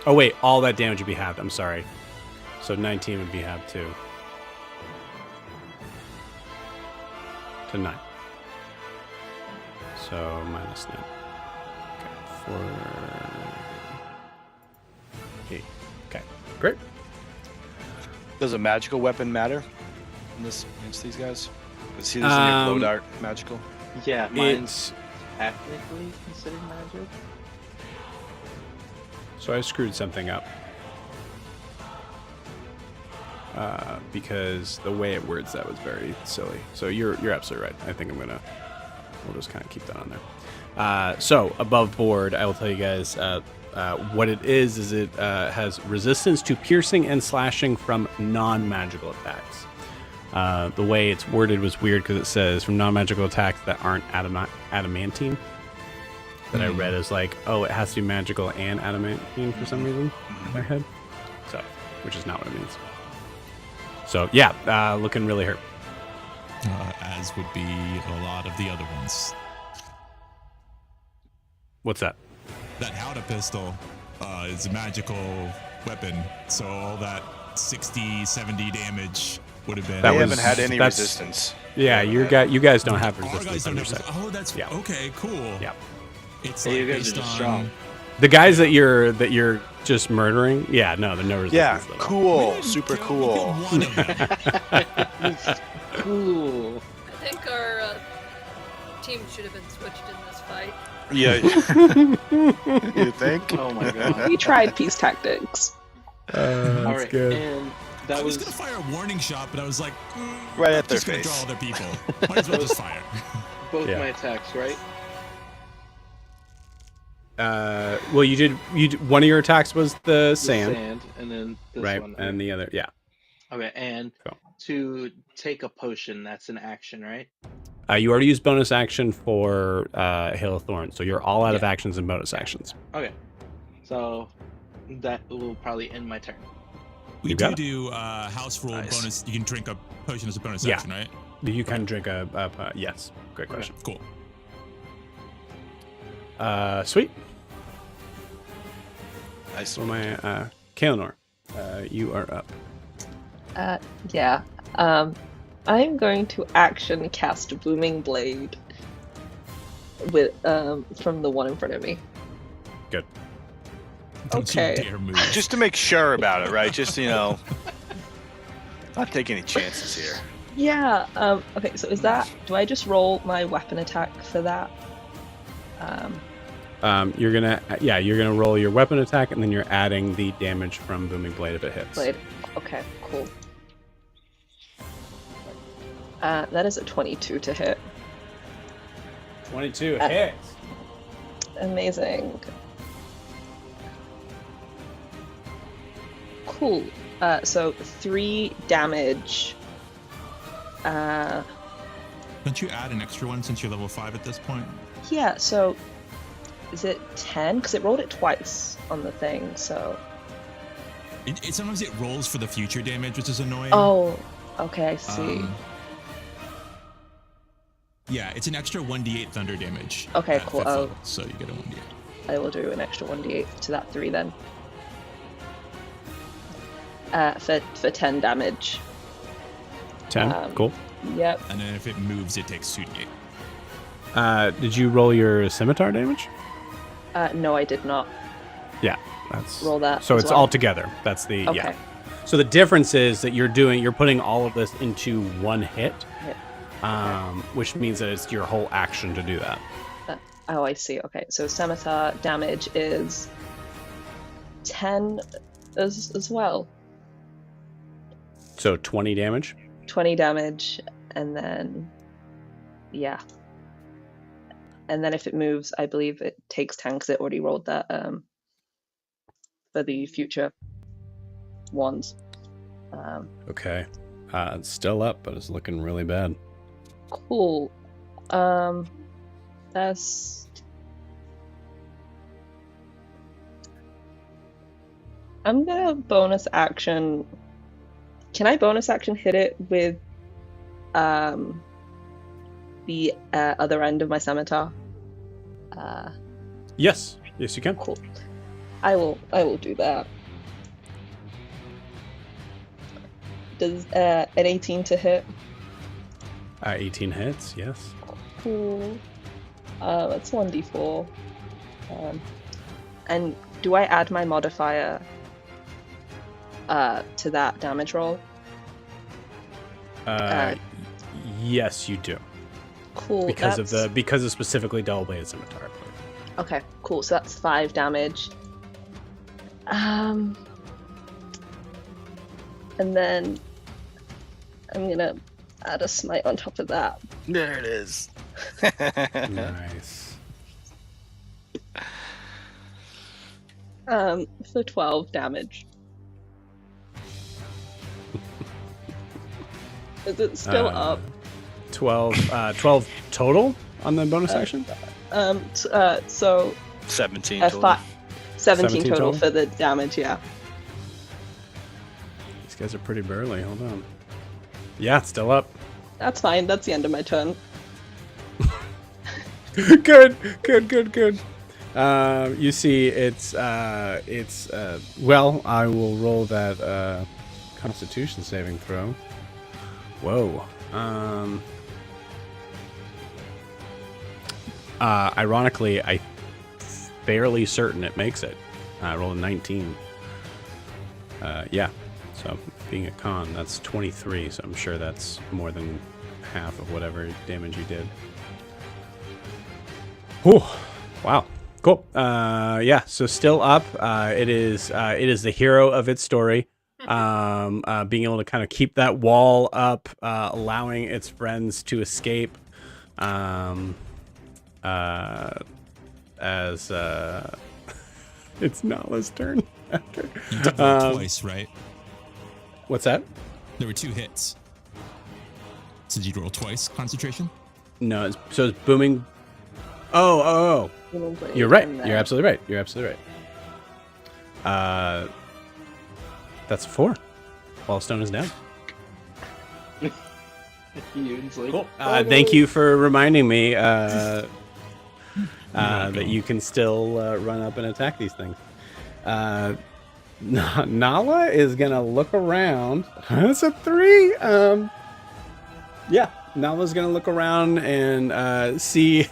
A: Oh wait, all that damage would be halved. I'm sorry. So 19 would be halved too. To 9. So minus 9. Okay, 4, 8. Okay, great.
E: Does a magical weapon matter in this against these guys? Is he using a glow dart magical?
D: Yeah, mine's technically considered magic.
A: So I screwed something up. Because the way it words that was very silly. So you're absolutely right. I think we'll just kind of keep that on there. So above board, I will tell you guys what it is it has resistance to piercing and slashing from non-magical attacks. The way it's worded was weird because it says from non-magical attacks that aren't adamantine. That I read as like, oh, it has to be magical and adamantine for some reason in my head. So, which is not what it means. So yeah, looking really hurt.
B: As would be a lot of the other ones.
A: What's that?
B: That Howdah pistol is a magical weapon, so all that 60, 70 damage would have been.
E: They haven't had any resistance.
A: Yeah, you guys don't have
B: Our guys
A: resistance
B: don't
A: on your
B: have
A: side.
B: Oh, that's okay. Cool.
A: Yeah.
B: It's
D: Hey,
B: like
D: you guys
B: based
D: are just
B: on
D: strong.
A: The guys that you're just murdering, yeah, no, they're no resistance.
E: Yeah,
A: at all.
E: cool, super
B: We
E: cool.
B: killed one of them.
D: Cool.
F: I think our team should have been switched in this fight.
E: Yeah. You think?
D: Oh my god.
H: We tried peace tactics.
A: That's
D: All right,
A: good.
D: and that
B: I was
D: was
B: gonna fire a warning shot, but I was like,
E: Right at
B: I'm
E: their
B: just gonna
E: face.
B: draw other people. Might as well just fire.
D: both
A: Yeah.
D: my attacks, right?
A: Well, you did one of your attacks was the
D: The
A: sand,
D: and then this
A: right?
D: one.
A: And the other, yeah.
D: Okay, and
A: Cool.
D: to take a potion, that's an action, right?
A: You already used bonus action for Hail of Thorns, so you're all out of actions and bonus actions.
D: Okay. So that will probably end my turn.
B: We
A: You got
B: do house rule
E: Nice.
B: bonus. You can drink a potion as a bonus
A: Yeah.
B: action, right?
A: You can drink a yes. Great
D: Okay.
A: question.
B: Cool.
A: Sweet.
E: Nice.
A: So my Kaelinor, you are up.
H: Yeah. I'm going to action cast Booming Blade with from the one in front of me.
A: Good.
B: Don't you
H: Okay.
B: dare move.
E: Just to make sure about it, right? Just, not take any chances here.
H: Yeah. Okay. So is that? Do I just roll my weapon attack for that?
A: You're gonna roll your weapon attack, and then you're adding the damage from Booming Blade if it hits.
H: Blade. Okay. Cool. That is a 22 to hit.
A: 22
H: Uh,
A: hits.
H: Amazing. Cool. So 3 damage.
B: Don't you add an extra one since you're level 5 at this point?
H: Yeah, so is it 10? Because it rolled it twice on the thing, so.
B: It sometimes it rolls for the future damage, which is annoying.
H: Oh, okay, I see.
B: Yeah, it's an extra 1d8 thunder damage.
H: Okay,
B: at
H: cool.
B: 5th
H: Oh.
B: level, so you get a 1d8.
H: I will do an extra 1d8 to that 3 then. For 10 damage.
A: 10. Cool.
H: Yep.
B: And then if it moves, it takes 2d8.
A: Did you roll your scimitar damage?
H: No, I did not
A: Yeah, that's
H: roll that.
A: So
H: as
A: it's
H: well.
A: all together. That's the
H: Okay.
A: yeah. So the difference is that you're putting all of this into one hit,
H: Hit.
A: which means that it's your whole action to do that.
H: Oh, I see. Okay, so scimitar damage is 10 as well.
A: So 20 damage.
H: 20 damage, and then, yeah.
G: and then if it moves, I believe it takes 10 because it already rolled that for the future ones.
A: Okay. It's still up, but it's looking really bad.
G: Cool. That's. I'm gonna bonus action. Can I bonus action hit it with the other end of my scimitar?
A: Yes. Yes, you can.
G: Cool. I will do that. Does an 18 to hit?
A: 18 hits, yes.
G: Cool. That's 1d4. And do I add my modifier to that damage roll?
A: Yes, you do.
G: Cool.
A: Because of specifically double bladed scimitar.
G: Okay, cool. So that's 5 damage. And then I'm gonna add a smite on top of that.
E: There it is.
A: Nice.
G: For 12 damage. Is it still up?
A: 12 total on the bonus action?
G: So
E: 17 total.
G: 17 total for the damage, yeah.
A: These guys are pretty burly. Hold on. Yeah, it's still up.
G: That's fine. That's the end of my turn.
A: Good. You see, it's well, I will roll that Constitution saving throw. Whoa. Ironically, I'm fairly certain it makes it. I rolled a 19. Yeah. So being a con, that's 23. So I'm sure that's more than half of whatever damage you did. Whew. Wow. Cool. Yeah. So still up. It is the hero of its story. Being able to kind of keep that wall up, allowing its friends to escape. As it's Nala's turn.
B: You did roll twice, right?
A: What's that?
B: There were 2 hits. So did you roll twice concentration?
A: No. So it's booming. Oh. You're right. You're absolutely right. That's 4. Wallstone is down. Cool. Thank you for reminding me that you can still run up and attack these things. Nala is gonna look around. That's a 3. Yeah, Nala's gonna look around and see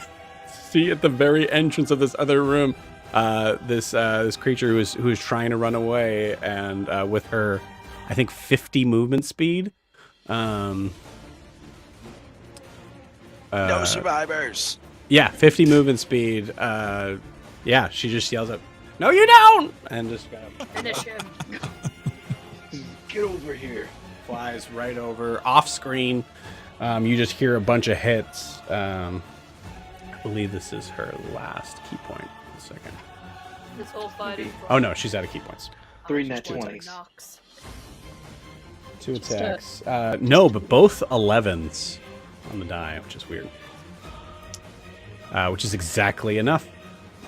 A: at the very entrance of this other room this creature who's trying to run away, and with her, I think 50 movement speed.
E: No survivors.
A: Yeah, 50 movement speed. Yeah, she just yells out, "No, you don't!" and just
F: Finish him.
E: Get over here.
A: flies right over off screen. You just hear a bunch of hits. I believe this is her last key point. A second.
F: This whole fight is
A: Oh no, she's out of key points.
D: 3 net 20s.
F: Knocks.
A: 2 attacks. No, but both 11s on the die, which is weird. Which is exactly enough.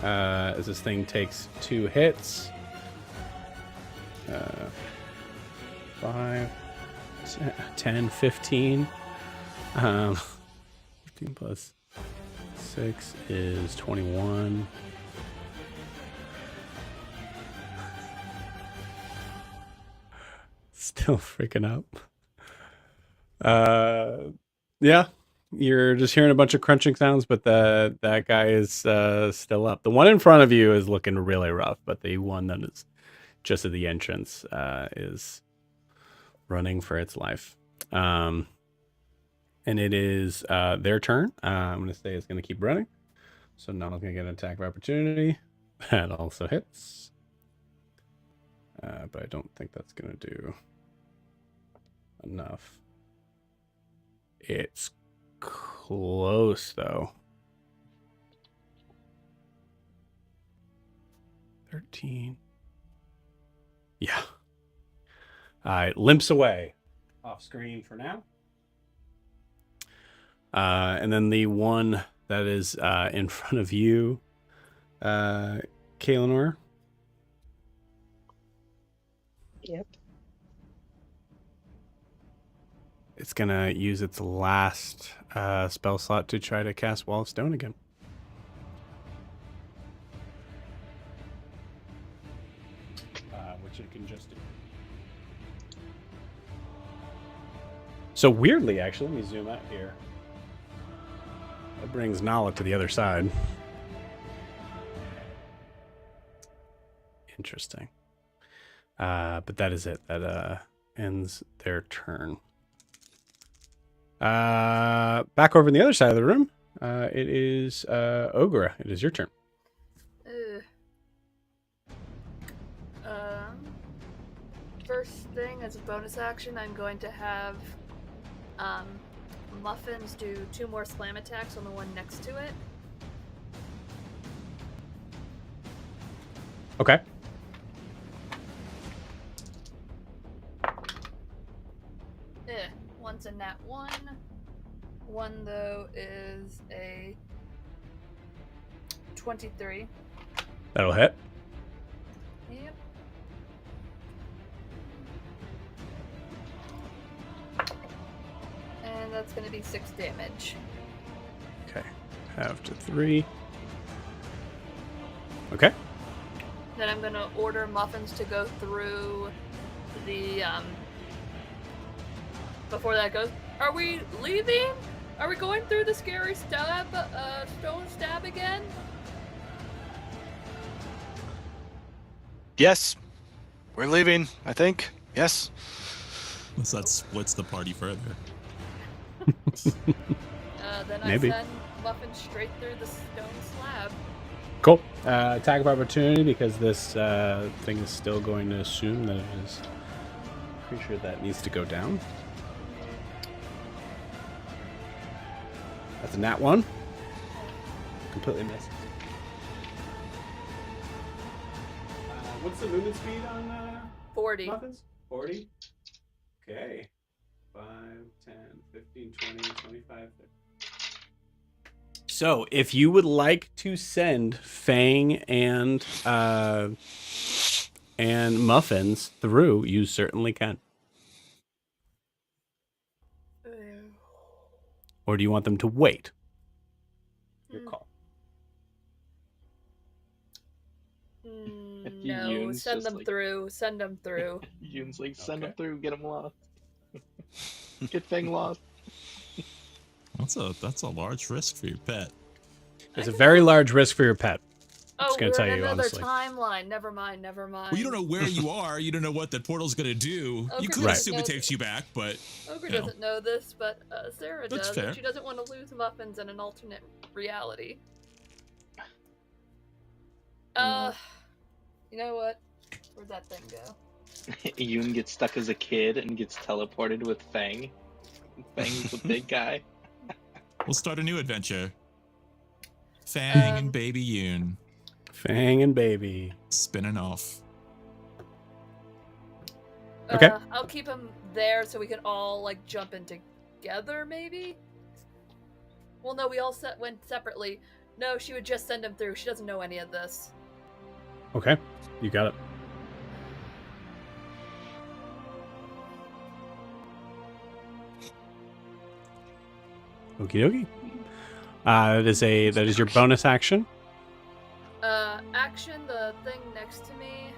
A: As this thing takes 2 hits. 5, 10, 15. 15 plus 6 is 21. Still freaking up. Yeah, you're just hearing a bunch of crunching sounds, but that guy is still up. The one in front of you is looking really rough, but the one that is just at the entrance is running for its life. And it is their turn. I'm going to say it's going to keep running. So Nala's going to get an attack of opportunity. That also hits. But I don't think that's going to do enough. It's close, though. 13. Yeah. It limps away off screen for now. And then the one that is in front of you, Kaelinor.
H: Yep.
A: It's going to use its last spell slot to try to cast Wall of Stone again. Which it can just do. So weirdly, actually, let me zoom out here. That brings Nala to the other side. Interesting. But that is it. That ends their turn. Back over on the other side of the room, it is Ogre. It is your turn.
F: First thing, as a bonus action, I'm going to have Muffins do 2 more slam attacks on the one next to it.
A: Okay.
F: One's a nat 1. One, though, is a 23.
A: That'll hit.
F: Yep. And that's going to be 6 damage.
A: Okay. Half to 3. Okay.
F: Then I'm going to order Muffins to go through the, before that goes, are we leaving? Are we going through the scary stone stab again?
E: Yes. We're leaving, I think. Yes.
B: Unless that splits the party further.
F: Then
A: Maybe.
F: I send Muffins straight through the stone slab.
A: Cool. Attack of opportunity because this thing is still going to assume that it is. Pretty sure that needs to go down. That's a nat 1. Completely missed. What's the movement speed on
F: 40.
A: Muffins? 40? Okay. 5, 10, 15, 20, 25, 30. So, if you would like to send Fang and Muffins through, you certainly can. Or do you want them to wait? Your call.
F: No,
D: Yoon's
F: send
D: just
F: them
D: like-
F: through. Send them through.
D: Yoon's like, send
A: Okay.
D: them through, get them lost. Get Fang lost.
B: That's a large risk for your pet.
A: It's a very large risk for your pet.
F: Oh,
A: just gonna
F: we're
A: tell
F: in
A: you
F: another
A: honestly.
F: timeline. Never mind.
B: Well, you don't know where you are. You don't know what that portal's gonna do.
F: Ogre
B: You could
A: Right.
B: assume it
F: doesn't
B: takes you back, but
F: Ogre
B: you know.
F: doesn't know this, but Sarah
B: That's
F: does.
B: fair.
F: And she doesn't want to lose Muffins in an alternate reality. You know what? Where'd that thing go?
D: Yoon gets stuck as a kid and gets teleported with Fang. Fang's the big guy.
B: We'll start a new adventure. Fang and
F: Um,
B: Baby Yoon
A: Fang and baby.
B: spinning off.
A: Okay.
F: I'll keep him there so we can all like jump in together, maybe. Well, no, we all went separately. No, she would just send him through. She doesn't know any of this.
A: Okay. You got it. Okie dokie. That is your bonus action.
F: Action, the thing next to me.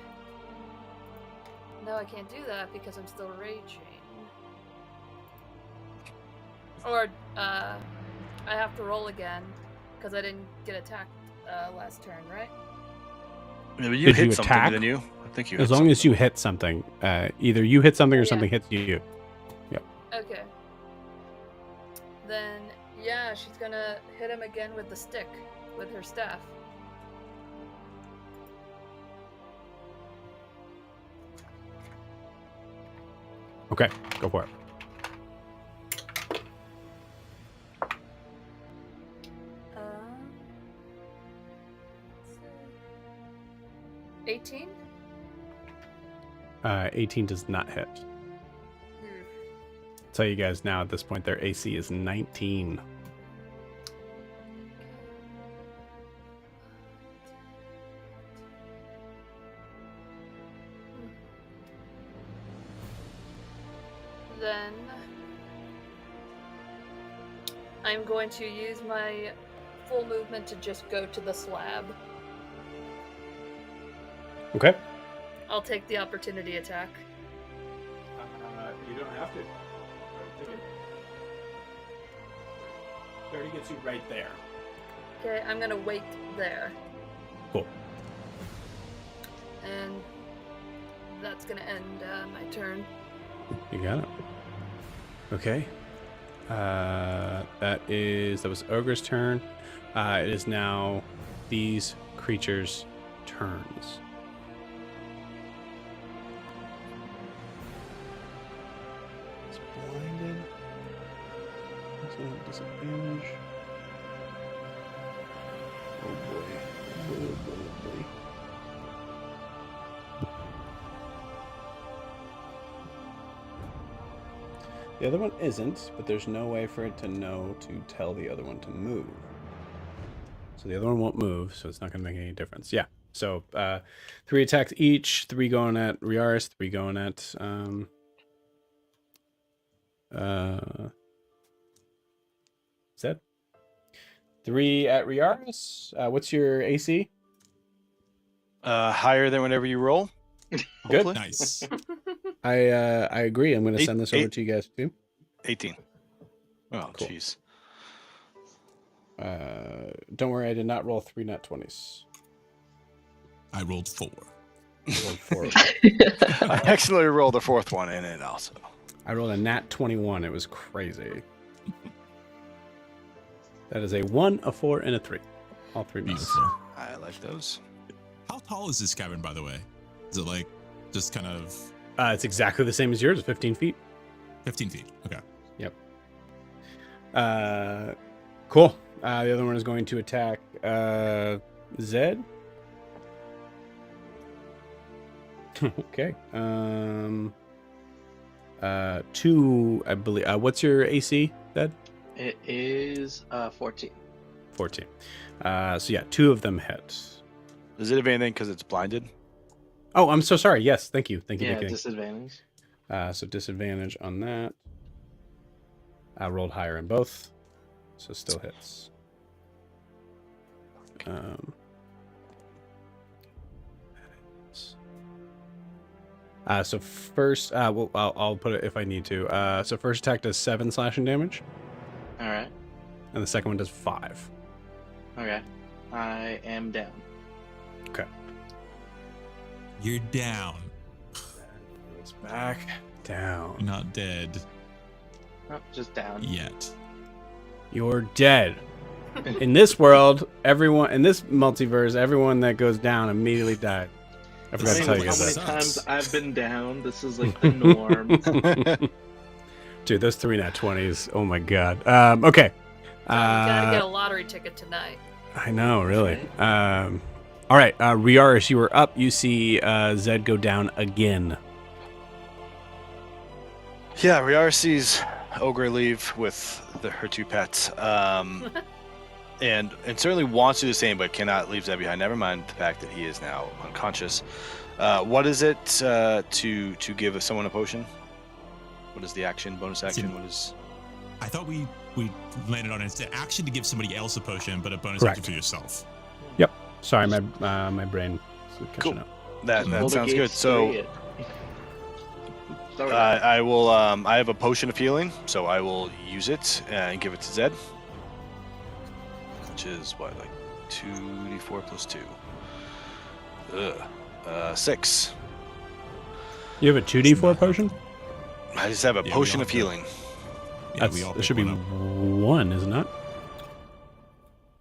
F: No, I can't do that because I'm still raging. Or, I have to roll again because I didn't get attacked last turn, right?
E: Yeah, but you
A: Did
E: hit
A: you
E: something,
A: attack?
E: didn't you? I think you.
A: As
E: hit
A: long as
E: something.
A: you hit something, either you hit something or
F: Yeah.
A: something hits you.
F: Okay. Then, yeah, she's gonna hit him again with the stick, with her staff.
A: Okay, go for it.
F: Let's see.
A: 18 does not hit. Tell you guys now at this point, their AC is 19.
F: Then I'm going to use my full movement to just go to the slab.
A: Okay.
F: I'll take the opportunity attack.
A: You don't have to. It already gets you right there.
F: Okay, I'm gonna wait there.
A: Cool.
F: And that's gonna end my turn.
A: You got it. Okay. That was Ogre's turn. It is now these creatures' turns. It's blinded. It's a disadvantage. Oh boy. Oh boy. Oh boy. The other one isn't, but there's no way for it to know to tell the other one to move. So the other one won't move, so it's not going to make any difference. Yeah. So 3 attacks each, 3 going at Riaris, 3 going at Zed. 3 at Riaris. What's your AC?
E: Higher than whenever you roll.
A: Good.
B: Nice.
A: I agree. I'm going to send this over
E: Eight.
A: to you guys too.
E: 18. Oh,
A: Cool.
E: jeez.
A: Don't worry, I did not roll 3 nat 20s.
B: I rolled 4.
A: I rolled 4.
E: I accidentally rolled the 4th one in it also.
A: I rolled a nat 21. It was crazy. That is a 1, a 4, and a 3. All 3 misses.
B: Beautiful.
E: I like those.
B: How tall is this cabin, by the way? Is it like just kind of
A: It's exactly the same as yours, 15 feet.
B: 15 feet? Okay.
A: Yep. Cool. The other one is going to attack Zed. Okay. 2, I believe. What's your AC, Zed?
D: It is 14.
A: 14. So yeah, 2 of them hit.
E: Does it have anything because it's blinded?
A: Oh, I'm so sorry. Yes, thank you. Thank you.
D: Yeah,
A: thank you.
D: disadvantage.
A: So disadvantage on that. I rolled higher in both, so still hits. So first, well, I'll put it if I need to. So first attack does 7 slashing damage,
D: All right.
A: and the second one does 5.
D: Okay. I am down.
A: Okay.
B: You're down.
A: It's back down.
B: You're not dead
D: Oh, just down.
B: yet.
A: You're dead. In this world, everyone in this multiverse, everyone that goes down immediately died. I forgot to tell you
D: how
A: guys
D: many
A: that.
D: times I've been down. This is like the norm.
A: Dude, those 3 nat 20s. Oh my god. Okay.
F: You gotta get a lottery ticket tonight.
A: I know, really. All right, Riaris, you were up. You see Zed go down again.
E: Yeah, Riar sees Ogre leave with her 2 pets. And certainly wants to do the same, but cannot leave Zed behind. Never mind the fact that he is now unconscious. What is it to give someone a potion? What is the action? Bonus action? What is?
B: I thought we landed on it's an action to give somebody else a potion, but a bonus
A: Correct.
B: action for yourself.
A: Yep. Sorry, my brain is catching
E: Cool.
A: up.
E: That
D: Hold the
E: sounds good.
D: gates,
E: So
D: period. Sorry.
E: I will. I have a potion of healing, so I will use it and give it to Zed, which is what, like 2d4 plus 2. 6.
A: You have a 2d4 potion?
E: I just have a
B: Yeah, we
E: potion
B: all
E: of
B: do.
E: healing.
B: Yeah, we all
A: It
B: pick
A: should be
B: one up.
A: 1, isn't it?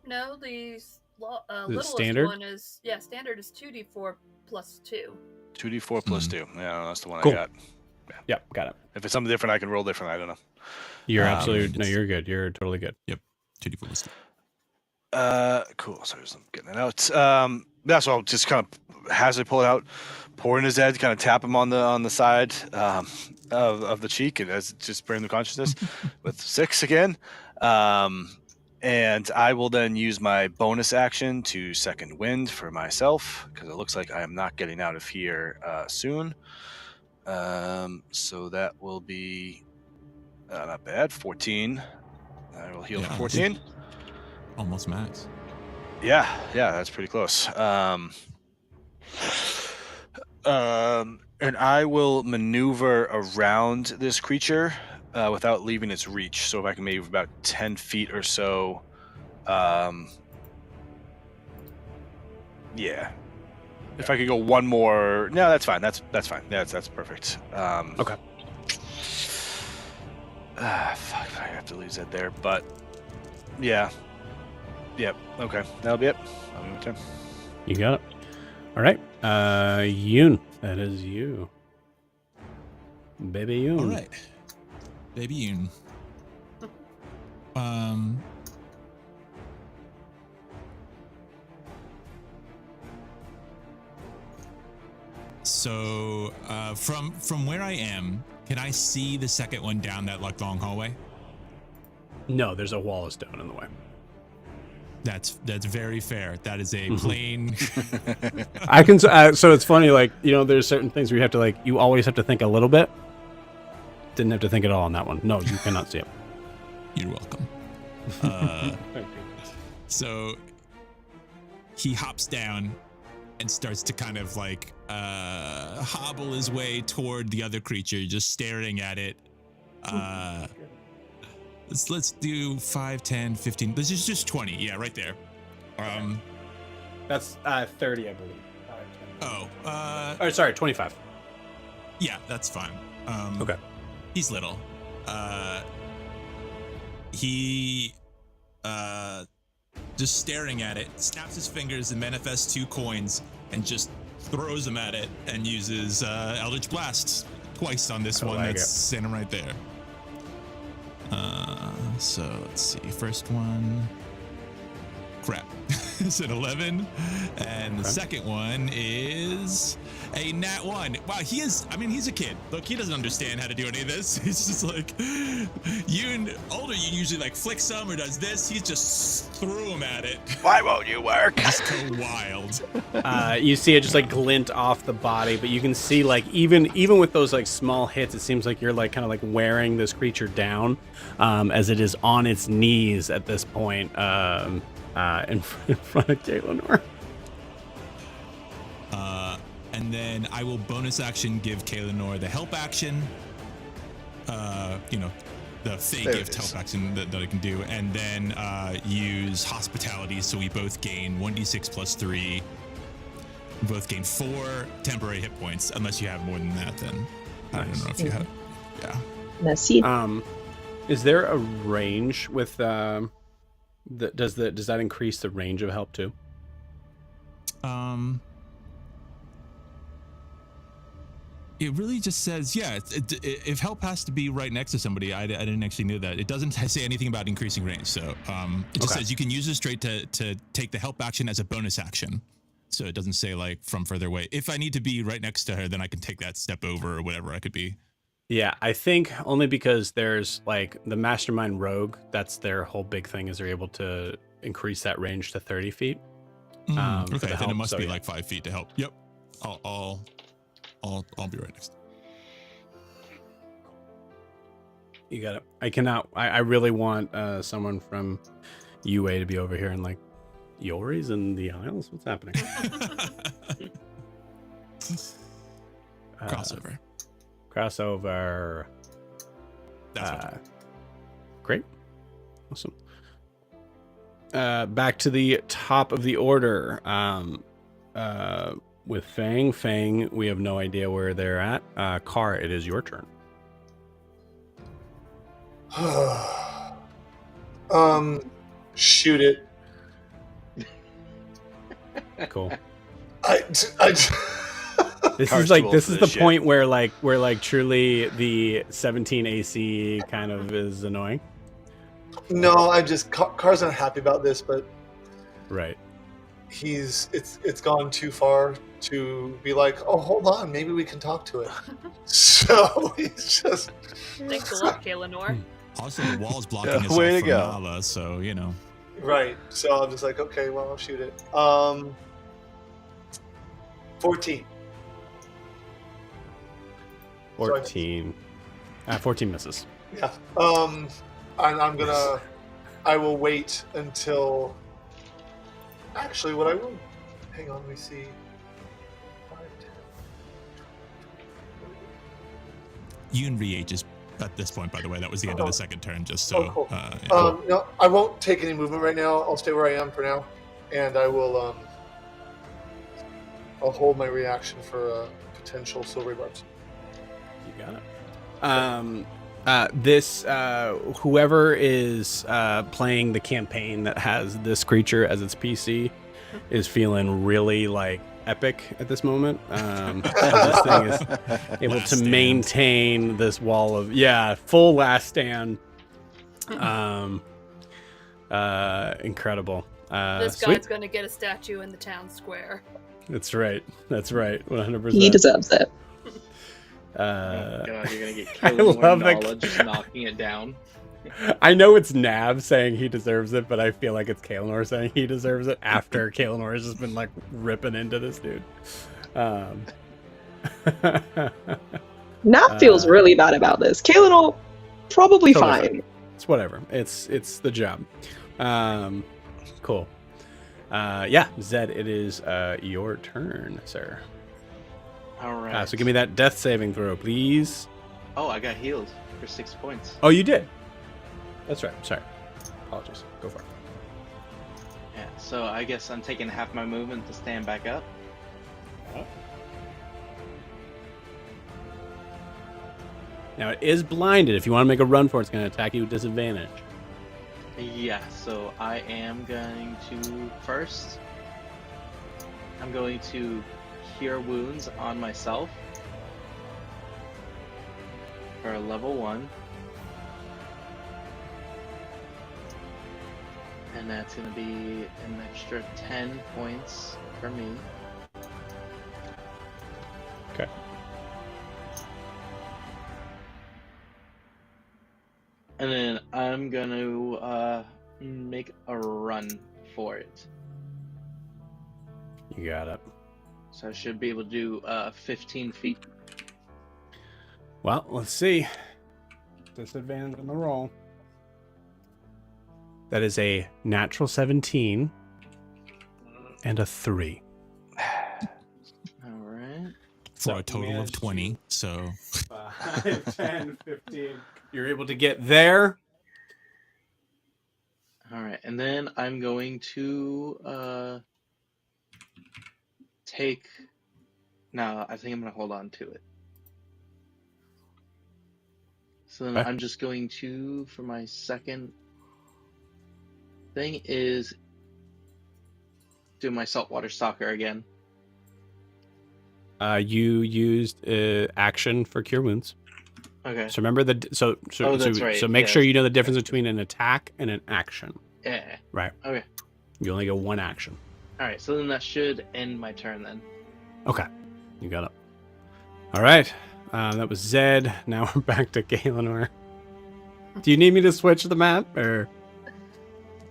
F: No, the
A: it
F: littlest
A: standard?
F: one is standard is 2d4 plus 2.
E: 2d4 plus 2. Yeah, that's the one
A: Cool.
E: I got.
A: Yep, got it.
E: If it's something different, I can roll different. I don't know.
A: You're
B: Um,
A: absolutely no,
B: it's-
A: you're good. You're totally good.
B: 2d4 plus 2.
E: Cool. So I'm getting it out. Yeah, so I'll just kind of hazardly pull it out, pour it in his head, kind of tap him on the side of the cheek, and as just bring him to consciousness with 6 again. And I will then use my bonus action to second wind for myself, because it looks like I am not getting out of here soon. So that will be not bad, 14. I will heal for 14.
B: Almost max.
E: Yeah, that's pretty close. And I will maneuver around this creature without leaving its reach. So if I can move about 10 feet or so, yeah. If I could go one more, no, that's fine. That's fine. Yeah, that's perfect.
A: Okay.
E: Fuck, I have to lose that there, but yeah. Yep. Okay, that'll be it. I'll move turn.
A: You got it. All right. Yoon, that is you. Baby Yoon.
B: All right. Baby Yoon. So from where I am, can I see the second one down that long hallway?
A: No, there's a wall of stone in the way.
B: That's very fair. That is a plain.
A: I can. So it's funny, like, you know, there's certain things where you have to, like, you always have to think a little bit. Didn't have to think at all on that one. No, you cannot see it.
B: You're welcome. So he hops down and starts to kind of like hobble his way toward the other creature, just staring at it. Let's do 5, 10, 15. This is just 20. Yeah, right there.
A: That's 30, I believe.
B: Oh,
A: sorry, 25.
B: Yeah, that's fine.
A: Okay.
B: He's little. He just staring at it, snaps his fingers and manifests 2 coins and just throws them at it and uses Eldritch Blast twice on this one that's standing right there. So let's see. First one. Crap. It's an 11. And the second one is a nat 1. Wow, he's a kid. Look, he doesn't understand how to do any of this. He's just like, you usually like flick some or does this. He just threw him at it.
E: Why won't you work?
B: Just go wild.
A: You see it just like glint off the body, but you can see, like, even with those like small hits, it seems like you're like kind of like wearing this creature down, as it is on its knees at this point. In front of Kaelinor.
B: And then I will bonus action give Kaelinor the help action. The Fey gift help action that I can do. And then use hospitality, so we both gain 1d6 plus 3. We both gain 4 temporary hit points, unless you have more than that, then I don't know if you have. Yeah.
H: Merci.
A: Is there a range with does that increase the range of help too?
B: It really just says, yeah, if help has to be right next to somebody, I didn't actually know that. It doesn't say anything about increasing range. So it just says you can use this trait to take the help action as a bonus action. So it doesn't say like from further away. If I need to be right next to her, then I can take that step over or whatever I could be.
A: Yeah, I think only because there's like the Mastermind Rogue, that's their whole big thing, is they're able to increase that range to 30 feet.
B: Okay, then it must be like 5 feet to help. Yep. I'll be right next.
A: You got it. I cannot. I really want someone from UA to be over here and like, Yori's in the Isles. What's happening? Crossover.
B: That's
A: great. Awesome. Back to the top of the order. With Fang, we have no idea where they're at. Car, it is your turn.
C: Shoot it.
A: Cool. This
E: Car's
A: is the point where truly the 17 AC kind of is annoying.
C: No, Car's not happy about this, but
A: right.
C: it's gone too far to be like, oh, hold on, maybe we can talk to it. So he's just
F: Thanks a lot, Kaelinor.
B: Also, the wall's blocking us
E: way
B: off
E: to
B: from
E: go.
B: Nala, so you know.
C: right. So I'm just like, okay, well, I'll shoot it. 14.
A: 14. 14 misses.
C: Yeah. I will wait until. Actually, what I will. Hang on, let me see. 5, 10.
B: Yoon re-ages at this point, by the way. That was the end of the second turn, just so.
C: Cool.
B: Yeah.
C: No, I won't take any movement right now. I'll stay where I am for now, and I will. I'll hold my reaction for potential silvery barbs.
A: You got it. This whoever is playing the campaign that has this creature as its PC is feeling really like epic at this moment. This thing is able
B: Last
A: to
B: stand.
A: maintain this wall of full last stand. Incredible.
F: This
A: Sweet.
F: guy's gonna get a statue in the town square.
A: That's right. 100%.
H: He deserves it.
D: God, you're gonna get
A: I
D: killed
A: love
D: more
A: that-
D: knowledge just knocking it down.
A: I know it's Nav saying he deserves it, but I feel like it's Kaelinor saying he deserves it after Kaelinor has just been like ripping into this dude.
H: Nav feels really bad about this. Kaelinor, probably
A: Totally
H: fine.
A: It's whatever. It's the job. Cool. Zed, it is your turn, sir.
D: All right.
A: So give me that death saving throw, please.
D: Oh, I got healed for 6 points.
A: Oh, you did. That's right. Sorry. Apologies. Go for it.
D: Yeah. So I guess I'm taking half my movement to stand back up.
A: Now it is blinded. If you want to make a run for it, it's going to attack you with disadvantage.
D: Yeah. So I am going to first. I'm going to cure wounds on myself for a level 1. And that's going to be an extra 10 points for me.
A: Okay.
D: And then I'm going to make a run for it.
A: You got it.
D: So I should be able to do 15 feet.
A: Well, let's see. Disadvantage on the roll. That is a natural 17 and a 3.
D: All right.
B: For a total of 20, so
A: 5, 10, 15. You're able to get there.
D: All right. And then I'm going to take. No, I think I'm going to hold on to it. So then
A: Okay.
D: I'm just going to, for my second thing, is do my saltwater stalker again.
A: You used action for cure wounds.
D: Okay.
A: So remember so
D: Oh, that's right,
A: So make
D: yes.
A: sure you know the difference between an attack and an action.
D: Yeah.
A: Right.
D: Okay.
A: You only get one action.
D: All right. So then that should end my turn then.
A: Okay. You got it. All right. That was Zed. Now we're back to Kaelinor. Do you need me to switch the map or?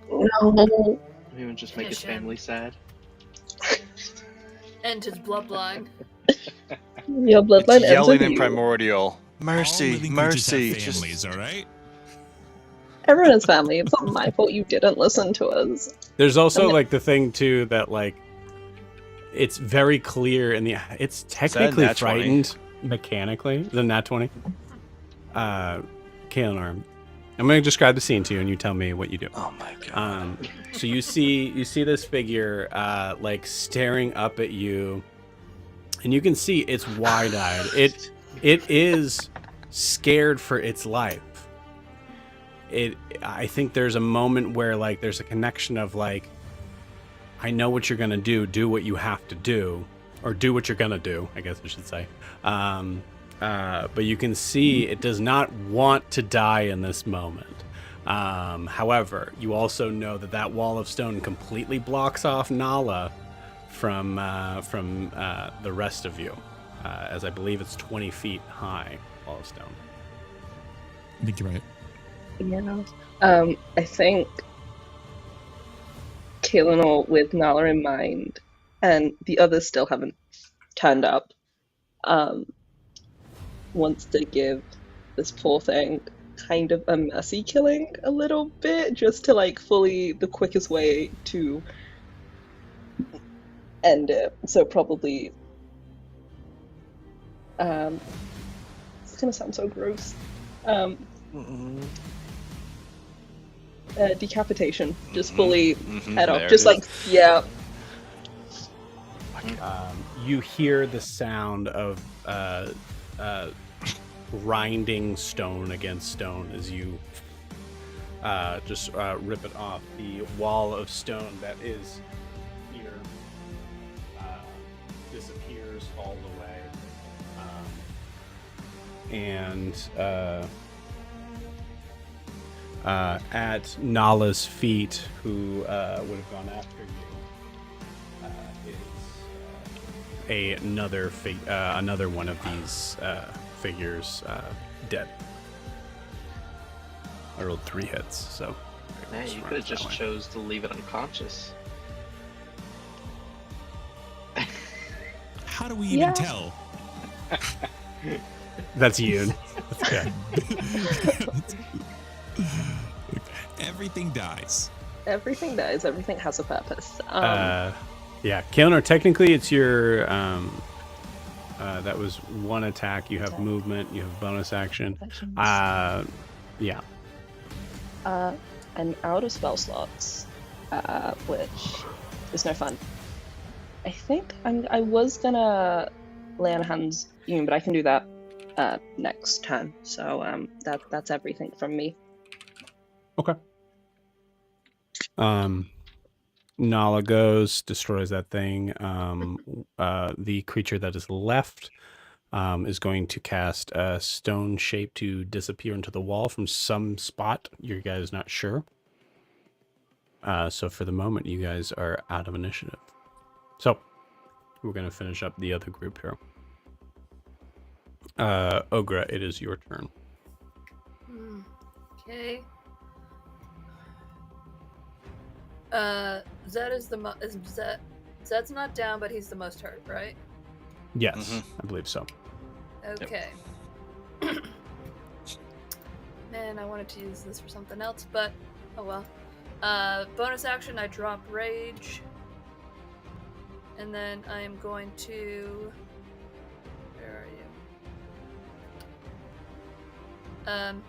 H: No.
D: Maybe just make his
F: Finish him.
D: family sad.
F: And his bloodline.
H: Your bloodline
E: It's
H: ends
E: yelling
H: with
E: in
H: you.
E: primordial.
B: all
E: Mercy,
B: living creatures have
E: mercy.
B: families, all right?
H: Everyone has family. It's not my fault you didn't listen to us.
A: There's also
H: And-
A: like the thing too that like it's very clear in the it's technically
E: nat 20?
A: frightened mechanically. The nat 20. Kaelinor, I'm going to describe the scene to you and you tell me what you do.
E: Oh my god.
A: So you see this figure like staring up at you, and you can see it's wide-eyed. It is scared for its life. I think there's a moment where like there's a connection of like, I know what you're gonna do. Do what you have to do, or do what you're gonna do. I guess I should say. But you can see it does not want to die in this moment. However, you also know that wall of stone completely blocks off Nala from the rest of you, as I believe it's 20 feet high, wall of stone.
B: I think you're right.
H: Yeah. I think Kaelinor, with Nala in mind, and the others still haven't turned up, wants to give this poor thing kind of a mercy killing a little bit, just to like fully the quickest way to end it. So probably it's gonna sound so gross. Decapitation. Just fully head off.
I: There
H: Just
I: it
H: like, yeah.
A: You hear the sound of grinding stone against stone as you just rip it off. The wall of stone that is here disappears all the way. And at Nala's feet, who would have gone after you, is another one of these figures dead. I rolled 3 hits, so.
D: Man, you could have just chose to leave it unconscious.
B: How do we even tell?
A: That's Yoon. Okay.
B: Everything dies.
H: Everything dies. Everything has a purpose.
A: Yeah, Kaelinor, technically it's your that was one attack. You have movement, you have bonus action. Yeah.
H: I'm out of spell slots, which is no fun. I think I was gonna lay on hands, but I can do that next turn. So that's everything from me.
A: Okay. Nala goes, destroys that thing. The creature that is left is going to cast a stone shape to disappear into the wall from some spot. You guys not sure. So for the moment, you guys are out of initiative. So we're going to finish up the other group here. Ogra, it is your turn.
F: Okay. Zed is Zed's not down, but he's the most hurt, right?
A: Yes, I believe so.
F: Okay. Man, I wanted to use this for something else, but oh well. Bonus action, I drop Rage. And then I am going to... Where are you?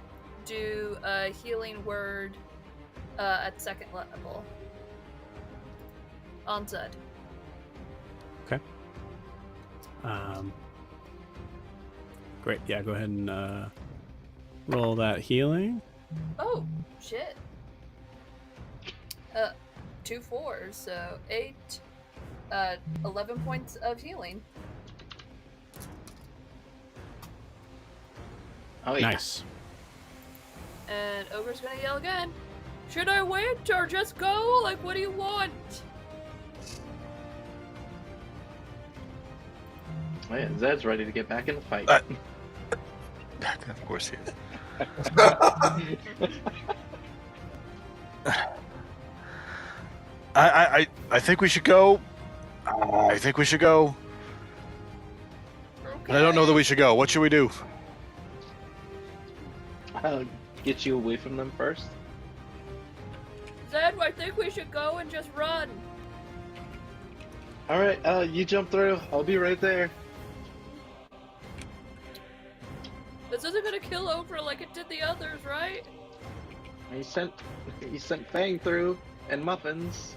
F: Do a healing word at 2nd level. On Zed.
A: Okay. Great. Yeah, go ahead and roll that healing.
F: Oh, shit. 2 4s, so 8, 11 points of healing.
D: Oh, yeah.
A: Nice.
F: And Ogre's gonna yell again. Should I wait or just go? Like, what do you want?
D: Oh, yeah, Zed's ready to get back in the fight.
E: Of course he is. I think we should go. I think we should go.
F: Okay.
E: But I don't know that we should go. What should we do?
D: I'll get you away from them first.
F: Zed, I think we should go and just run.
D: Alright, you jump through. I'll be right there.
F: This isn't gonna kill Ogra like it did the others, right?
D: You sent Fang through and Muffins.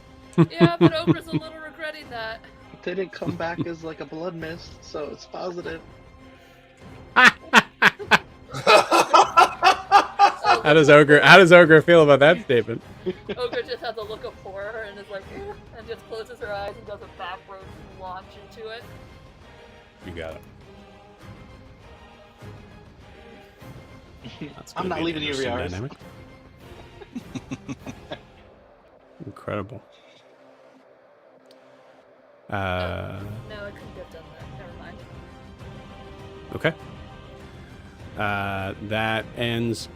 F: Yeah, but Ogra's a little regretting that.
D: They didn't come back as like a blood mist, so it's positive.
A: How does Ogre feel about that statement?
F: Ogre just has a look of horror and is like, "Eh," and just closes her eyes and does a backwards launch into it.
A: You got it.
D: I'm not leaving you, Riaris.
A: Incredible.
F: No, I couldn't have done that. Never mind.
A: Okay. That ends.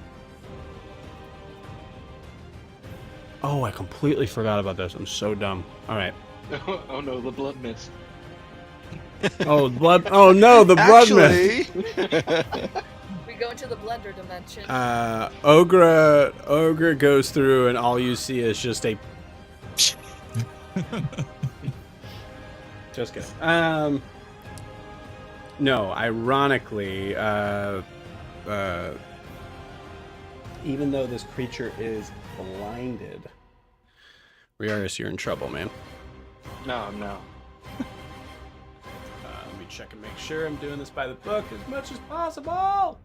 A: Oh, I completely forgot about this. I'm so dumb. All right.
D: Oh no, the blood mist.
A: Oh, blood. Oh no, the blood mist.
E: Actually,
F: We go into the blender dimension.
A: Ogre goes through, and all you see is just a. Just kidding. No, ironically, even though this creature is blinded, Riaris, you're in trouble, man.
D: No.
A: Let me check and make sure I'm doing this by the book as much as possible.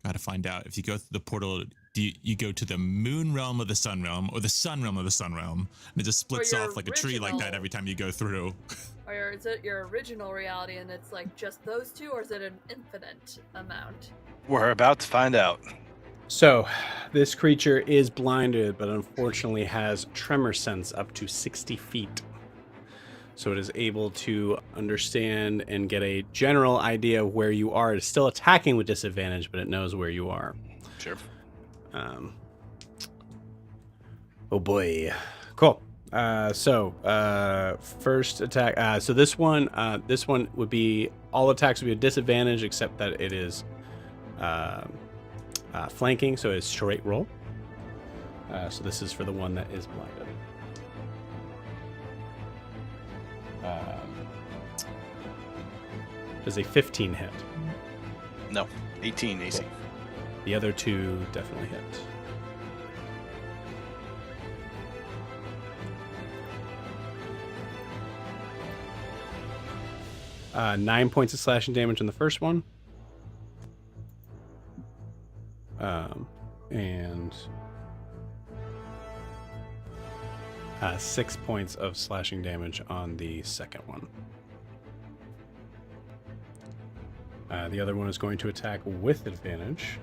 B: Gotta find out if you go through the portal. Do you go to the moon realm of the sun realm, or the sun realm of the sun realm? And it just splits
F: Or your
B: off like a tree like that
F: original-
B: every time you go through.
F: Or is it your original reality and it's like just those two, or is it an infinite amount?
E: we're about to find out.
A: So, this creature is blinded, but unfortunately has tremor sense up to 60 feet. So it is able to understand and get a general idea of where you are. It's still attacking with disadvantage, but it knows where you are.
E: Sure.
A: Oh boy. Cool. First attack. So this one would be, all attacks would be a disadvantage, except that it is flanking, so it's straight roll. So this is for the one that is blinded. Does a 15 hit?
E: No. 18 AC.
A: Cool. The other two definitely hit. Uh, 9 points of slashing damage on the first one. And 6 points of slashing damage on the second one. The other one is going to attack with advantage.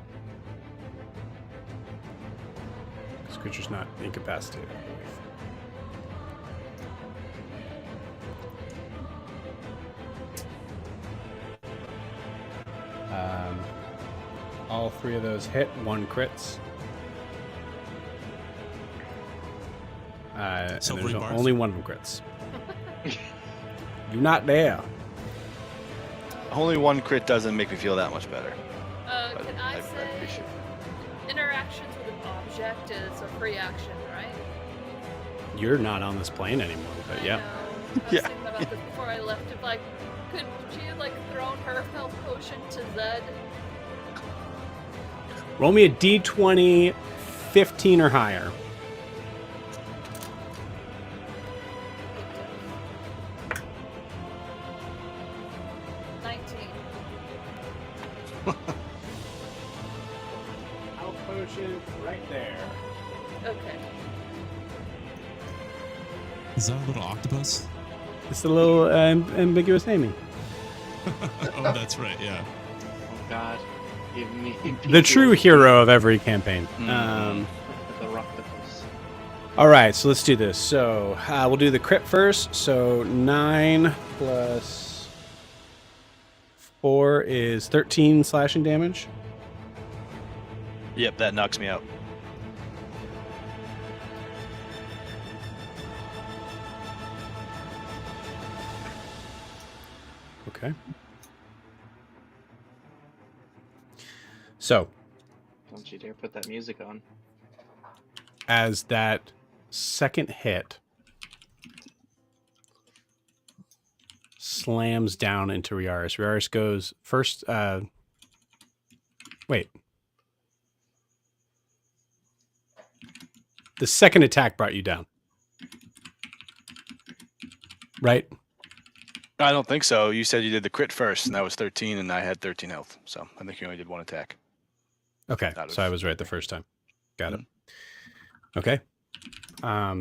A: This creature's not incapacitated, I believe. All three of those hit, one crits. And
B: Silvery
A: there's
B: bars?
A: only one of them crits. You're not there.
E: Only one crit doesn't make me feel that much better. But
F: Can I say
E: appreciate
F: interactions with an object is a free action, right?
A: You're not on this plane anymore, but
F: I
A: yeah.
F: know. I was
E: Yeah.
F: thinking about this before I left. If like, could she have like thrown her health potion to Zed?
A: Roll me a d20, 15 or higher. Health potion right there.
F: Okay.
B: Is that a little octopus?
A: It's a little ambiguous naming.
B: Oh, that's right. Yeah.
D: Oh God, give me
A: The true hero of every campaign.
D: the Rocktopus.
A: All right, so let's do this. So we'll do the crit first. So 9 plus 4 is 13 slashing damage.
E: Yep, that knocks me out.
A: Okay. So
D: Don't you dare put that music on.
A: as that second hit slams down into Riaris. Riaris goes first. Wait. The second attack brought you down. Right?
E: I don't think so. You said you did the crit first, and that was 13, and I had 13 health. So I think you only did one attack.
A: Okay.
E: Out of-
A: So I was right the first time. Got it. Okay.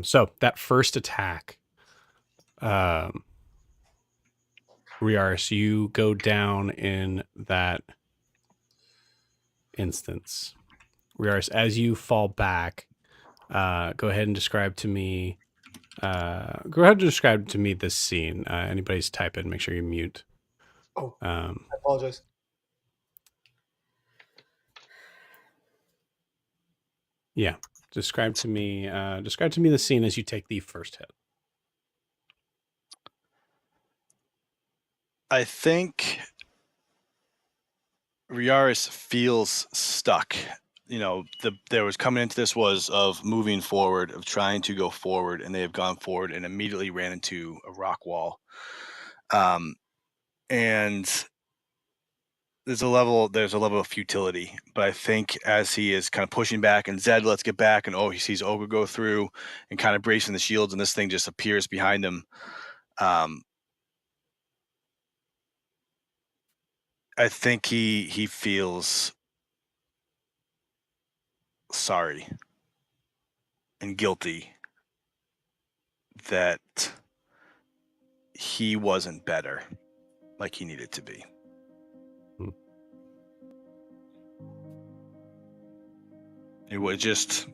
A: So that first attack, Riaris, you go down in that instance. Riaris, as you fall back, go ahead and describe to me. Go ahead and describe to me this scene. Anybody's type in. Make sure you mute.
C: Oh, I apologize.
A: Yeah. Describe to me the scene as you take the first hit.
E: I think Riaris feels stuck. You know, there was coming into this was of moving forward, of trying to go forward, and they have gone forward and immediately ran into a rock wall. And there's a level of futility, but I think as he is kind of pushing back and Zed, let's get back, and he sees Ogre go through and kind of bracing the shields, and this thing just appears behind him. I think he feels sorry and guilty that he wasn't better like he needed to be. It was just,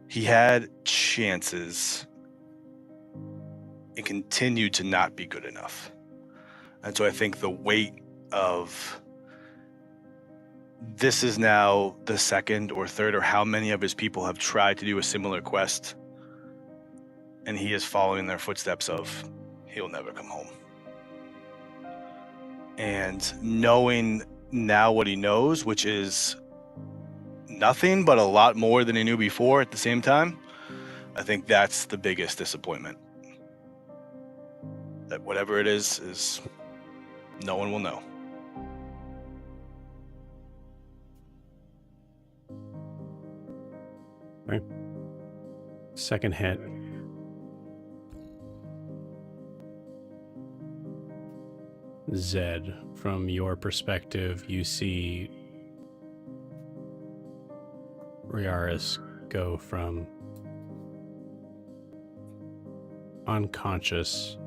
E: he had chances and continued to not be good enough. And so I think the weight of this is now the second or third or how many of his people have tried to do a similar quest, and he is following their footsteps of he'll never come home. And knowing now what he knows, which is nothing but a lot more than he knew before at the same time, I think that's the biggest disappointment. That whatever it is no one will know.
A: Okay. Second hit. Zed, from your perspective, you see Riaris go from unconscious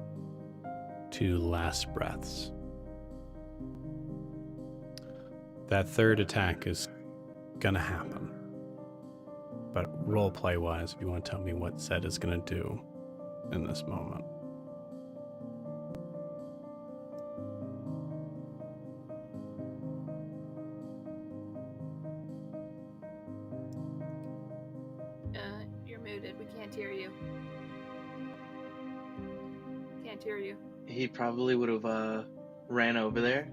A: to last breaths. That third attack is gonna happen. But roleplay wise, if you want to tell me what Zed is gonna do in this moment.
F: You're muted. We can't hear you. Can't hear you.
D: He probably would have ran over there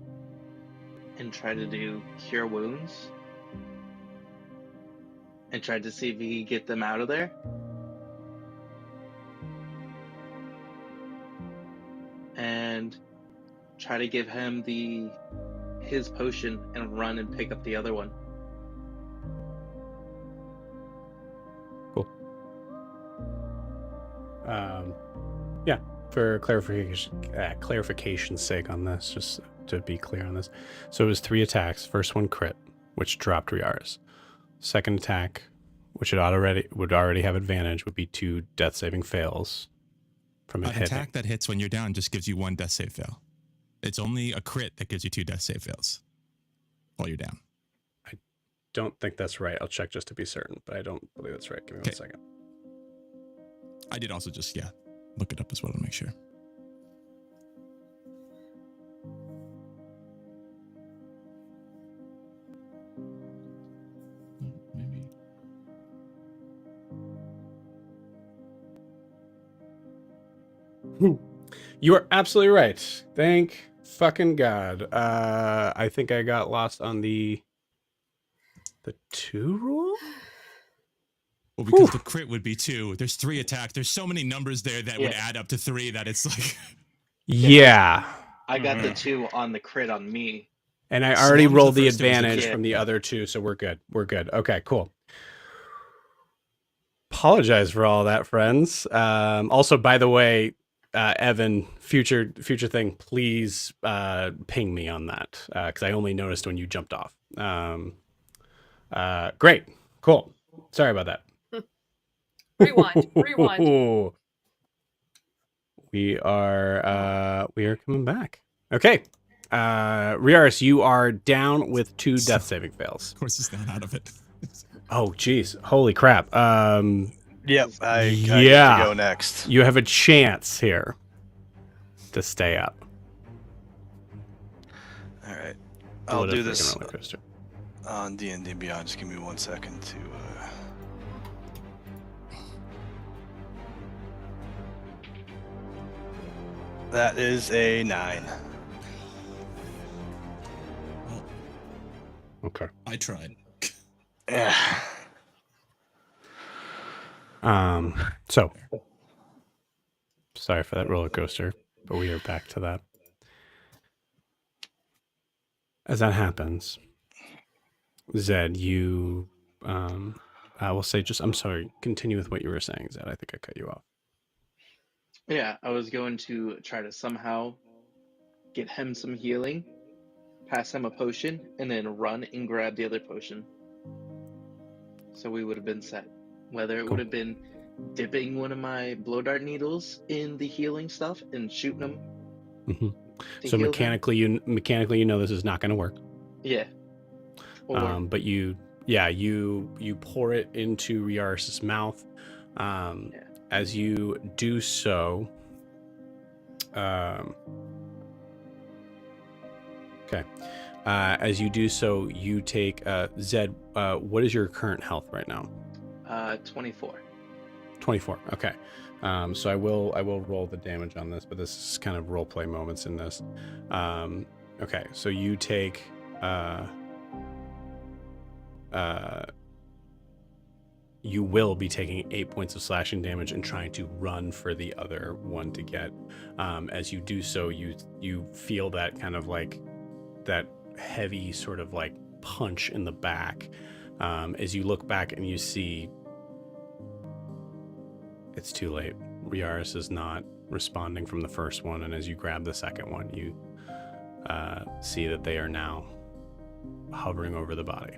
D: and tried to do cure wounds and tried to see if he could get them out of there. And try to give him his potion and run and pick up the other one.
A: Cool. Yeah, for clarification's sake on this, just to be clear on this. So it was 3 attacks. First one crit, which dropped Riaris. Second attack, which would already have advantage, would be 2 death saving fails from it
B: An
A: hitting.
B: attack that hits when you're down just gives you 1 death save fail. It's only a crit that gives you 2 death save fails while you're down.
A: I don't think that's right. I'll check just to be certain, but I don't believe that's right. Give me 1 second.
B: I did also just, look it up as well to make sure. Maybe.
A: You are absolutely right. Thank fucking God. I think I got lost on the 2 rule?
B: Well, because the crit would be 2. There's 3 attacks. There's so many numbers there that would add up to 3 that it's like...
A: Yeah.
D: I got the 2 on the crit on me.
A: And I already rolled the
B: first one was a
A: advantage
B: crit.
A: from the other 2, so we're good. We're good. Okay, cool. Apologize for all that, friends. Also, by the way, Evan, future thing, please ping me on that, because I only noticed when you jumped off. Great. Cool. Sorry about that.
F: Rewind.
A: We are coming back. Okay. Riaris, you are down with 2 death saving fails.
B: Of course, he's not out of it.
A: Oh, geez. Holy crap.
E: Yep, I get
A: yeah.
E: to go next.
A: You have a chance here to stay up.
E: All right, I'll
A: What a
E: do
A: freaking
E: this
A: roller coaster.
E: on D&D Beyond. Just give me 1 second to. That is a 9.
A: Okay.
B: I tried.
E: Yeah.
A: So sorry for that roller coaster, but we are back to that. As that happens, Zed, you, I will say I'm sorry, continue with what you were saying, Zed. I think I cut you off.
D: Yeah, I was going to try to somehow get him some healing, pass him a potion, and then run and grab the other potion. So we would have been set. Whether it
A: Cool.
D: would have been dipping one of my blow dart needles in the healing stuff and shooting him.
A: Mm-hmm.
D: To
A: So
D: heal
A: mechanically, you know this is not going to work.
D: him. Yeah. Or,
A: But you pour it into Riaris's mouth. As you do so, okay. As you do so, you take Zed. What is your current health right now?
D: 24.
A: 24. Okay. So I will roll the damage on this, but this is kind of role play moments in this. Okay. So you take you will be taking 8 points of slashing damage and trying to run for the other one to get. As you do so, you feel that kind of like that heavy sort of like punch in the back. As you look back and you see it's too late. Riaris is not responding from the first one, and as you grab the second one, you see that they are now hovering over the body.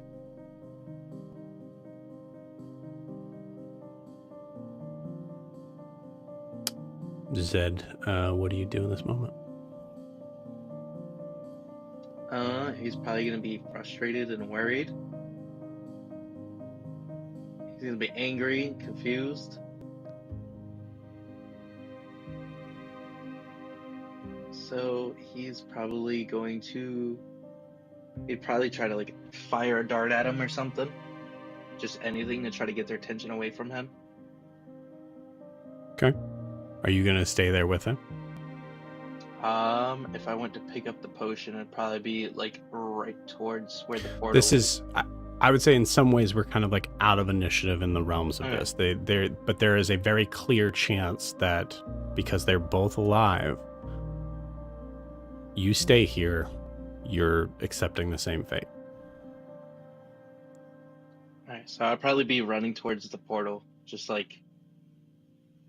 A: Zed, what do you do in this moment?
D: He's probably going to be frustrated and worried. He's going to be angry and confused. So he's probably going to... He'd probably try to like fire a dart at him or something. Just anything to try to get their attention away from him.
A: Okay. Are you going to stay there with him?
D: If I went to pick up the potion, it'd probably be like right towards where the portal
A: This is, I would say in some ways we're kind of like out of initiative in the realms of
D: Okay.
A: this. But there is a very clear chance that because they're both alive, you stay here, you're accepting the same fate.
D: Alright, so I'd probably be running towards the portal, just like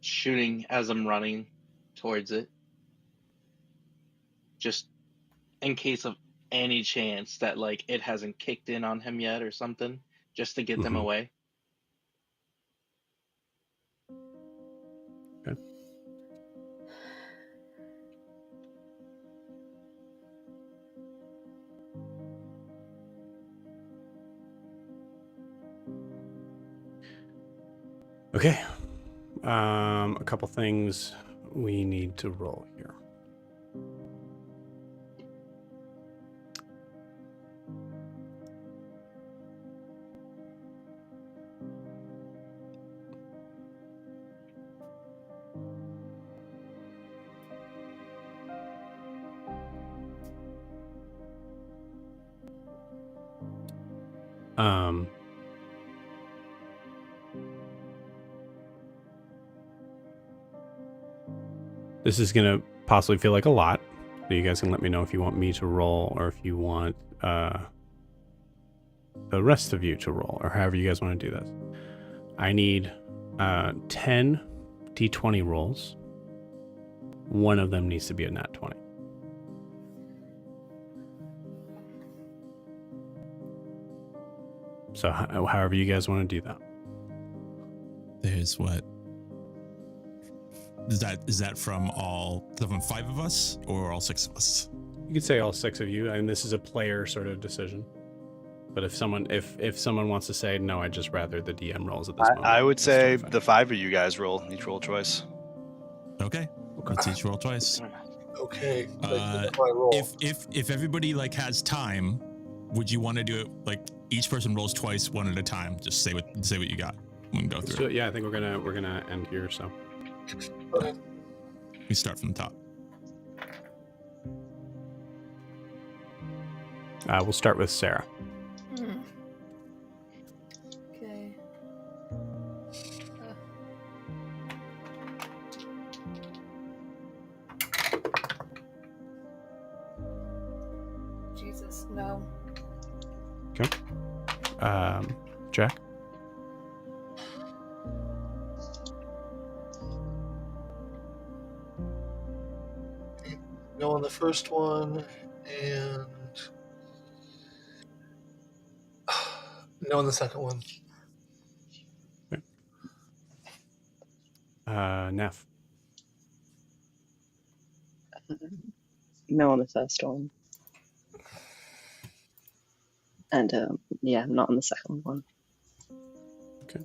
D: shooting as I'm running towards it. Just in case of any chance that like it hasn't kicked in on him yet or something, just to get them away.
A: Okay. Okay. A couple things we need to roll here. This is going to possibly feel like a lot. So you guys can let me know if you want me to roll or if you want the rest of you to roll or however you guys want to do this. I need 10 d20 rolls. One of them needs to be a nat 20. So however you guys want to do that.
B: There's what? Is that from five of us or all six of us?
A: You could say all six of you. I mean, this is a player sort of decision. But if someone wants to say no, I'd just rather the DM rolls at this moment.
E: I would
A: that's
E: say
A: totally fine.
E: the 5 of you guys roll. Each roll twice.
B: Okay. Let's each roll twice.
C: Okay.
B: If everybody like has time, would you want to do it like each person rolls twice, one at a time? Just say what you got. We can go
A: Let's
B: through.
A: do it. Yeah, I think we're gonna end here. So
C: Okay.
B: We start from the top.
A: we'll start with Sarah.
F: Okay. Jesus, no.
A: Okay. Jack.
C: No on the first one, and no on the second one.
A: Neff.
H: No on the first one. And not on the second one.
A: Okay.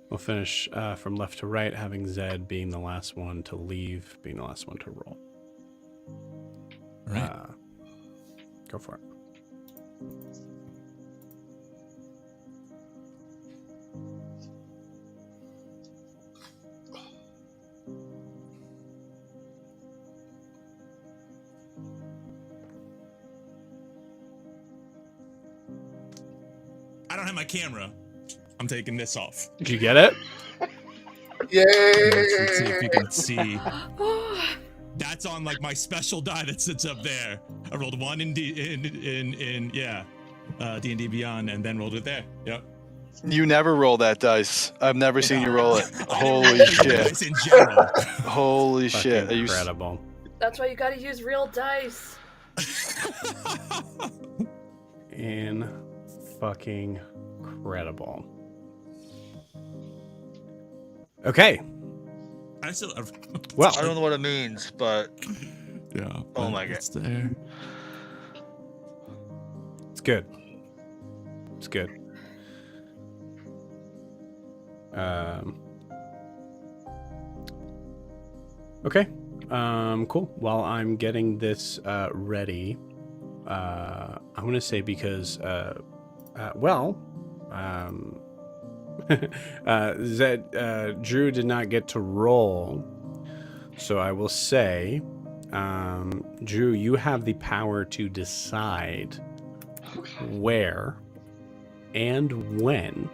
A: We'll finish from left to right, having Zed being the last one to leave, being the last one to roll.
B: All right.
A: Go for it.
B: I don't have my camera. I'm taking this off.
A: Did you get it?
C: Yay!
B: Let's see if you can see. That's on like my special die that sits up there. I rolled 1 in D&D Beyond, and then rolled it there. Yep.
E: You never roll that dice. I've never seen you roll it. Holy
B: I didn't roll
E: shit.
B: dice in general.
E: Holy shit. Are you
A: Incredible.
F: That's why you gotta use real dice.
A: Fucking incredible. Okay.
B: I still.
A: Well,
E: I don't know what it means, but
B: Yeah.
E: Oh my God.
B: It's there.
A: it's good. It's good. Okay. Cool. While I'm getting this ready, I'm gonna say because Zed, Drew did not get to roll, so I will say, Drew, you have the power to decide where and when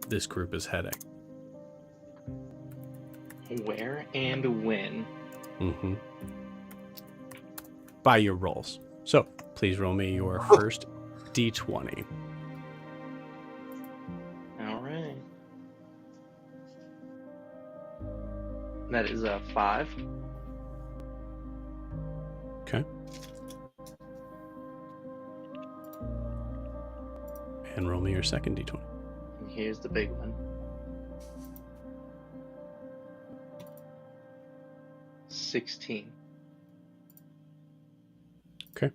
A: this group is heading.
D: Where and when?
A: Mm-hmm. By your rolls. So please roll me your first d20.
D: All right. That is a 5.
A: Okay. And roll me your second d20.
D: And here's the big one. 16.
A: Okay.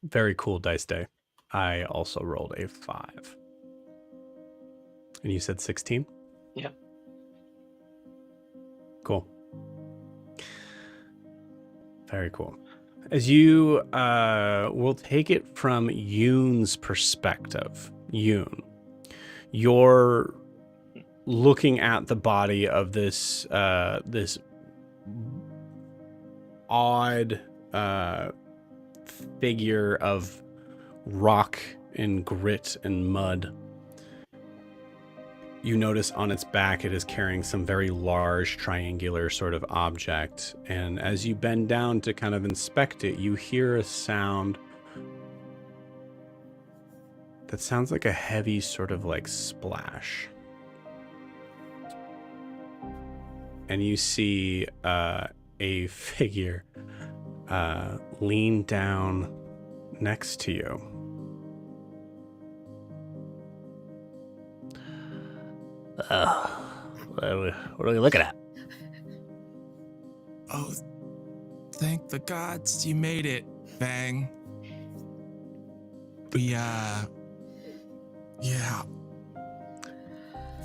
A: Very cool dice day. I also rolled a 5. And you said 16?
D: Yep.
A: Cool. Very cool. As you will take it from Yoon's perspective, Yoon, you're looking at the body of this this odd figure of rock and grit and mud. You notice on its back it is carrying some very large triangular sort of object, and as you bend down to kind of inspect it, you hear a sound that sounds like a heavy sort of like splash. And you see a figure lean down next to you.
I: What are we looking at?
B: Oh, thank the gods you made it, Fang. We, yeah.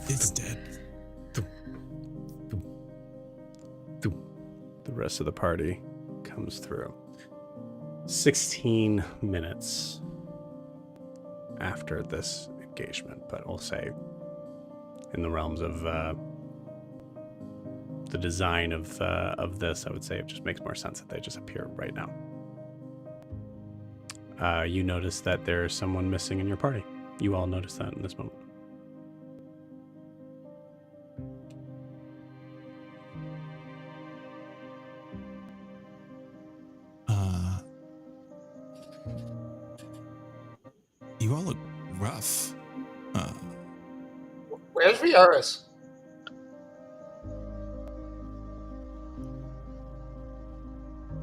B: It's dead.
A: The rest of the party comes through. 16 minutes after this engagement, but we'll say in the realms of the design of this, I would say it just makes more sense that they just appear right now. You notice that there's someone missing in your party. You all notice that in this moment.
B: You all look rough.
C: Where's Viaris?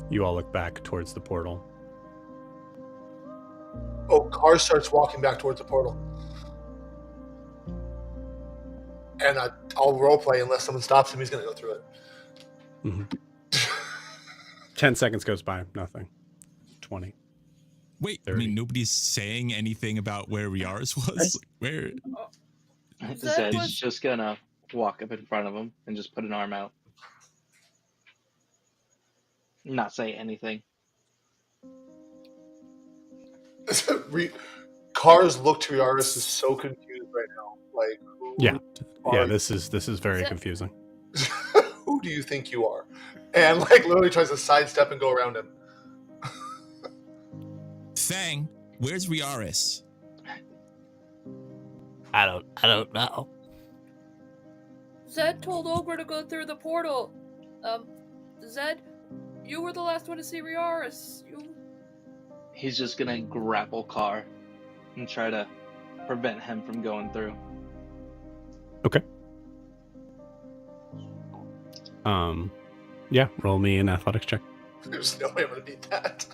A: You all look back towards the portal.
C: Oh, Car starts walking back towards the portal. And I'll roleplay unless someone stops him. He's going to go through it.
A: Mm-hmm. 10 seconds goes by. Nothing. 20.
B: Wait,
A: 30.
B: I mean, nobody's saying anything about where Riaris was? Where?
D: Zed's just gonna walk up in front of him and just put an arm out. Not say anything.
C: Car's look to Viaris is so confused right now. Like,
A: yeah, this is very confusing.
C: Who do you think you are? And like literally tries to sidestep and go around him.
B: Fang, where's Riaris?
I: I don't know.
F: Zed told Ogre to go through the portal. Zed, you were the last one to see Riaris.
D: He's just gonna grapple Car and try to prevent him from going through.
A: Okay. Yeah, roll me an athletics check.
C: There's no way I'm gonna beat that.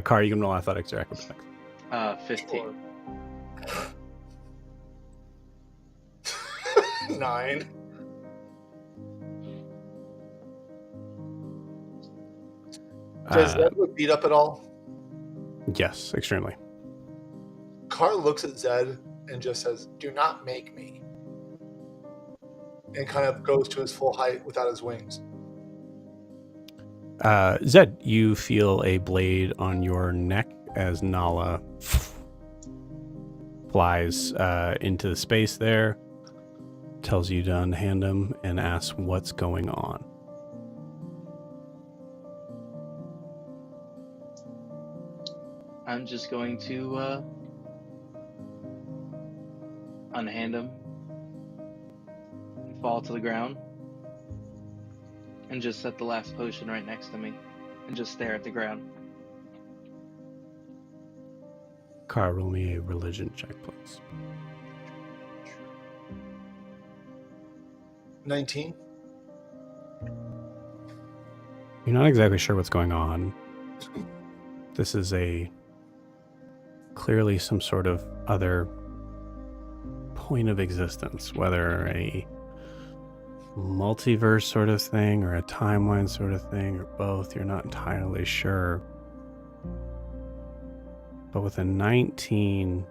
A: Car, you can roll athletics or acrobatics.
D: 15.
C: 9. Does Zed look beat up at all?
A: Yes, extremely.
C: Car looks at Zed and just says, "Do not make me." And kind of goes to his full height without his wings.
A: Zed, you feel a blade on your neck as Nala flies into the space there, tells you to unhand him, and asks what's going on.
D: I'm just going to unhand him and fall to the ground and just set the last potion right next to me and just stare at the ground.
A: Car, roll me a religion check, please.
C: 19.
A: You're not exactly sure what's going on. This is clearly some sort of other point of existence, whether a multiverse sort of thing or a timeline sort of thing or both. You're not entirely sure. But with a 19,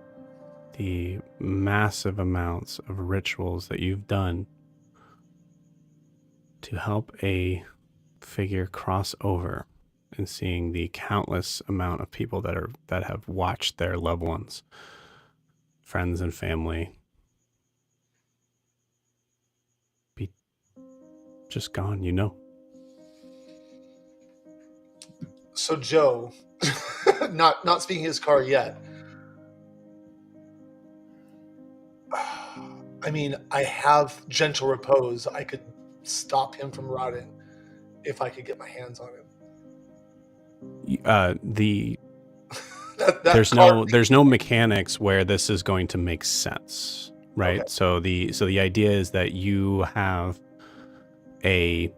A: the massive amounts of rituals that you've done to help a figure cross over and seeing the countless amount of people that have watched their loved ones, friends and family, be just gone,
C: So Joe, not speaking his car yet. I mean, I have gentle repose. I could stop him from rotting if I could get my hands on him.
A: There's no mechanics where this is going to make sense, right? Okay. So the idea is that you have a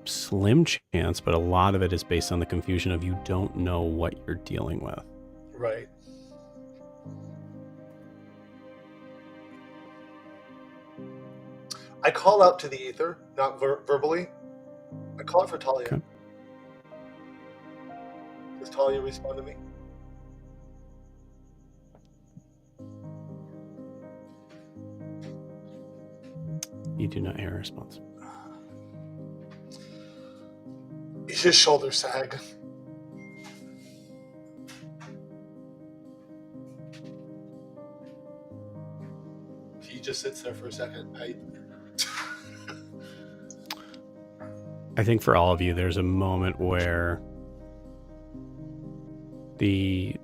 A: slim chance, but a lot of it is based on the confusion of you don't know what you're dealing with.
C: Right. I call out to the ether, not verbally. I call it for Talia.
A: Okay.
C: Does Talia respond to me?
A: You do not hear a response.
C: His shoulders sag. He just sits there for a second.
A: I think for all of you, there's a moment where the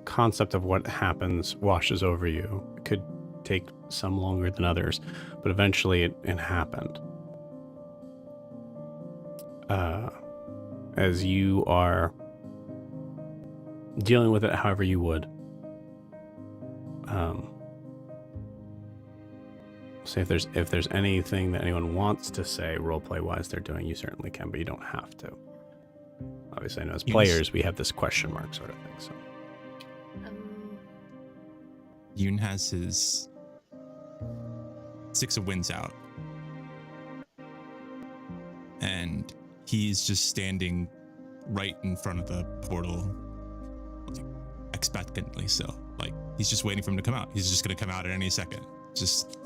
A: concept of what happens washes over you. It could take some longer than others, but eventually it happened. As you are dealing with it however you would. So if there's anything that anyone wants to say roleplay wise they're doing, you certainly can, but you don't have to. Obviously, I know as players we have this question mark sort of thing. So
B: Yoon has his 6 of Winds out, and he's just standing right in front of the portal, like, expectantly. So, like, he's just waiting for him to come out. He's just going to come out at any second. Just,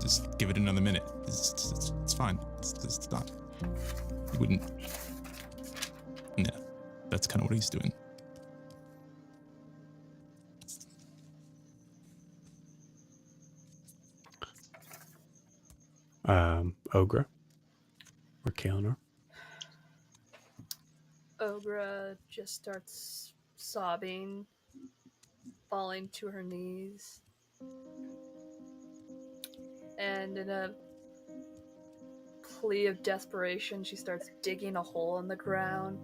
B: just give it another minute. It's fine. It's not. He wouldn't. Yeah, that's kind of what he's doing.
A: Ogra or Kaelanor?
F: Ogra just starts sobbing, falling to her knees, and in a plea of desperation, she starts digging a hole in the ground,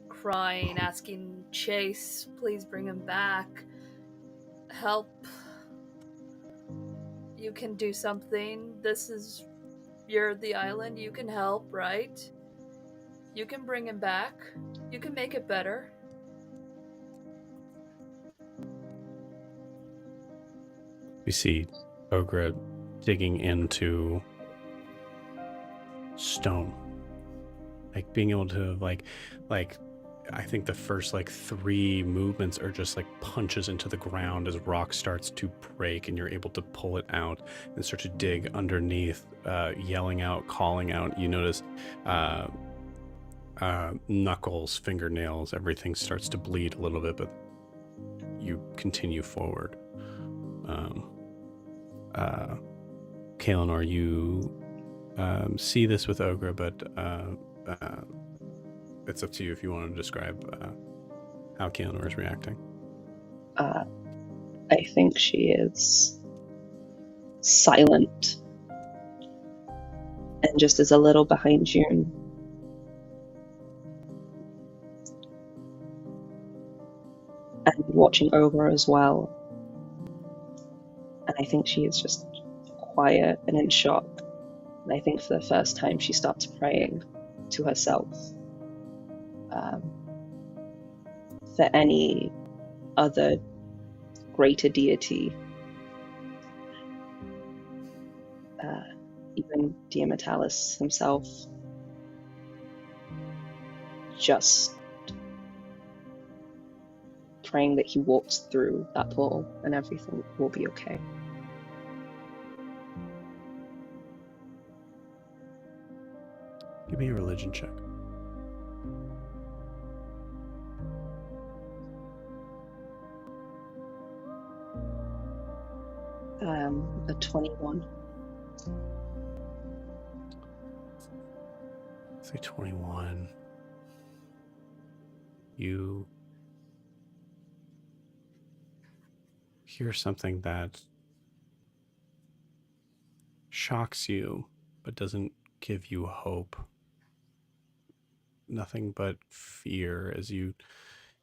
F: crying, asking Chase, please bring him back. Help. You can do something. You're the island. You can help, right? You can bring him back. You can make it better.
A: We see Ogra digging into stone, like being able to like I think the first 3 movements are just like punches into the ground as rock starts to break, and you're able to pull it out and start to dig underneath, yelling out, calling out. You notice knuckles, fingernails, everything starts to bleed a little bit, but you continue forward. Kaelanor, you see this with Ogra, but it's up to you if you want to describe how Kaelanor is reacting.
H: I think she is silent and just is a little behind June. And watching over as well. And I think she is just quiet and in shock. And I think for the first time she starts praying to herself for any other greater deity, even Diametalis himself, just praying that he walks through that portal and everything will be okay.
A: Give me a religion check.
H: A 21.
A: Say 21. You hear something that shocks you, but doesn't give you hope. Nothing but fear as you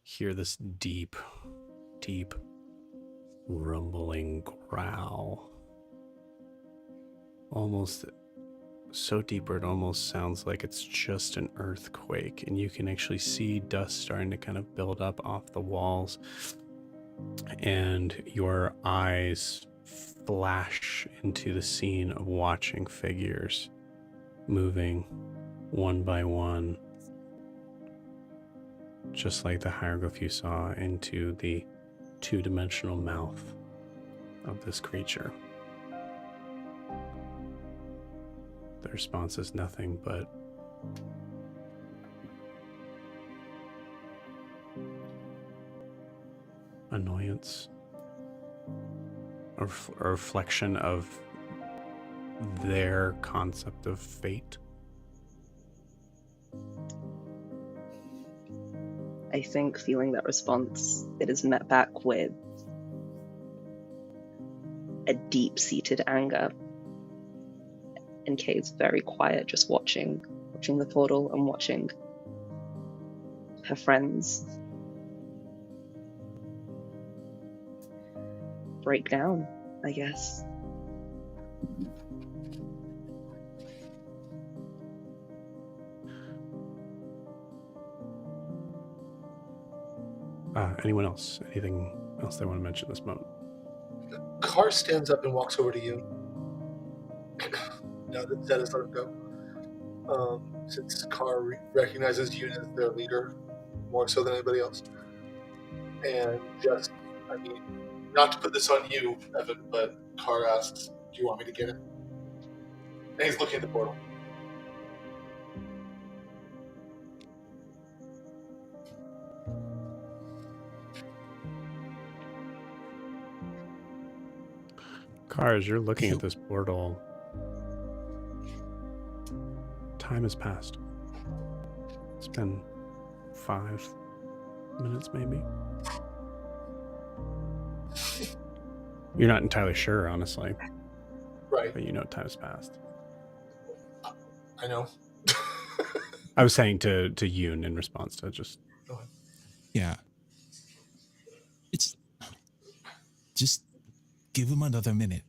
A: hear this deep, deep, rumbling growl. Almost so deep where it almost sounds like it's just an earthquake, and you can actually see dust starting to kind of build up off the walls, and your eyes splash into the scene of watching figures moving one by one, just like the hieroglyph you saw, into the two-dimensional mouth of this creature. The response is nothing but annoyance, a reflection of their concept of fate.
G: I think feeling that response, it is met back with a deep-seated anger. And Kay's very quiet, just watching the portal and watching her friends break down, I guess.
A: Anyone else? Anything else they want to mention at this moment?
C: Car stands up and walks over to you. Now that Zed has let him go. Since Car recognizes you as their leader more so than anybody else. And just, I mean, not to put this on you, Evan, but Car asks, do you want me to get it? And he's looking at the portal.
A: Car, as you're looking at this portal, time has passed. It's been 5 minutes, maybe. You're not entirely sure, honestly.
C: Right.
A: But you know time has passed.
C: I know.
A: I was saying to Yoon in response to just...
B: Yeah. It's... Just give him another minute.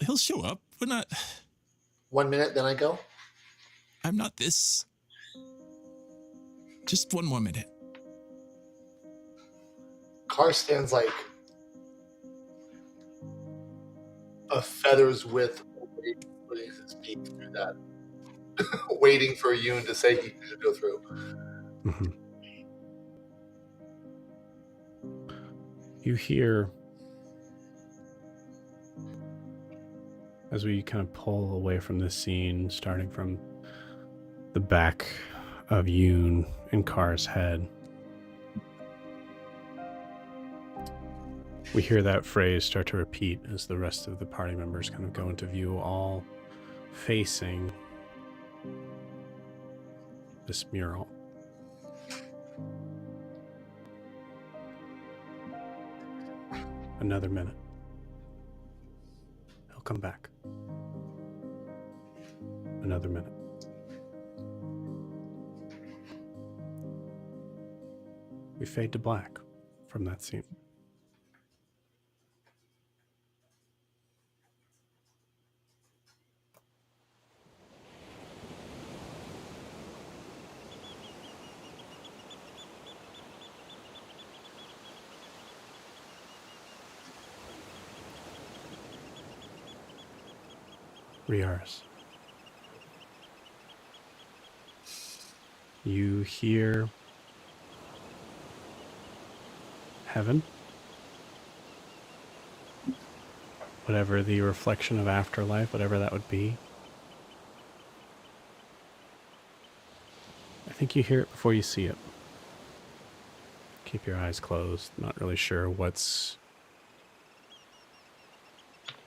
B: He'll show up. We're not...
C: 1 minute, then I go?
B: I'm not this... Just 1 more minute.
C: Car stands like a feather's width away, putting his beak through that, waiting for Yoon to say he should go through.
A: Mm-hmm. You hear, as we kind of pull away from this scene, starting from the back of Yoon and Car's head, we hear that phrase start to repeat as the rest of the party members kind of go into view, all facing this mural. Another minute. He'll come back. Another minute. We fade to black from that scene. Riaris. You hear heaven, whatever the reflection of afterlife, whatever that would be. I think you hear it before you see it. Keep your eyes closed, not really sure what's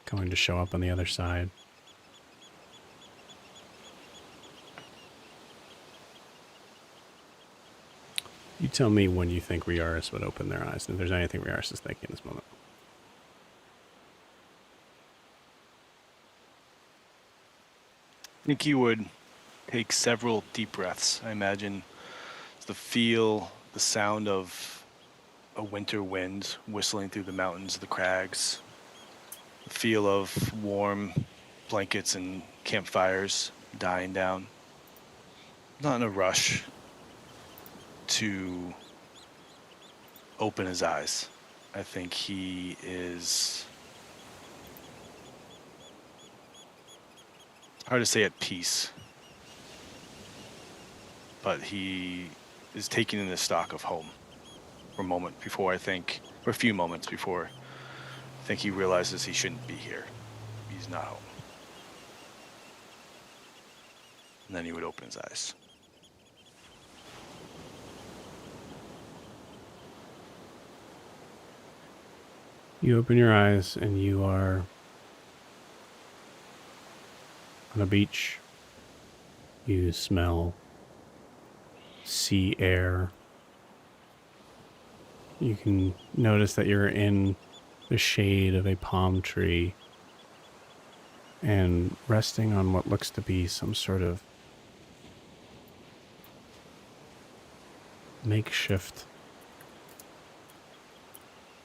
A: going to show up on the other side. You tell me when you think Riaris would open their eyes, and if there's anything Riaris is thinking in this moment.
E: I think he would take several deep breaths. I imagine the feel, the sound of a winter wind whistling through the mountains, the crags, the feel of warm blankets and campfires dying down. Not in a rush to open his eyes. I think he is hard to say at peace, but he is taking in the stock of home for a moment before I think, or a few moments before I think he realizes he shouldn't be here. He's not home. And then he would open his eyes.
A: You open your eyes and you are on a beach. You smell sea air. You can notice that you're in the shade of a palm tree and resting on what looks to be some sort of makeshift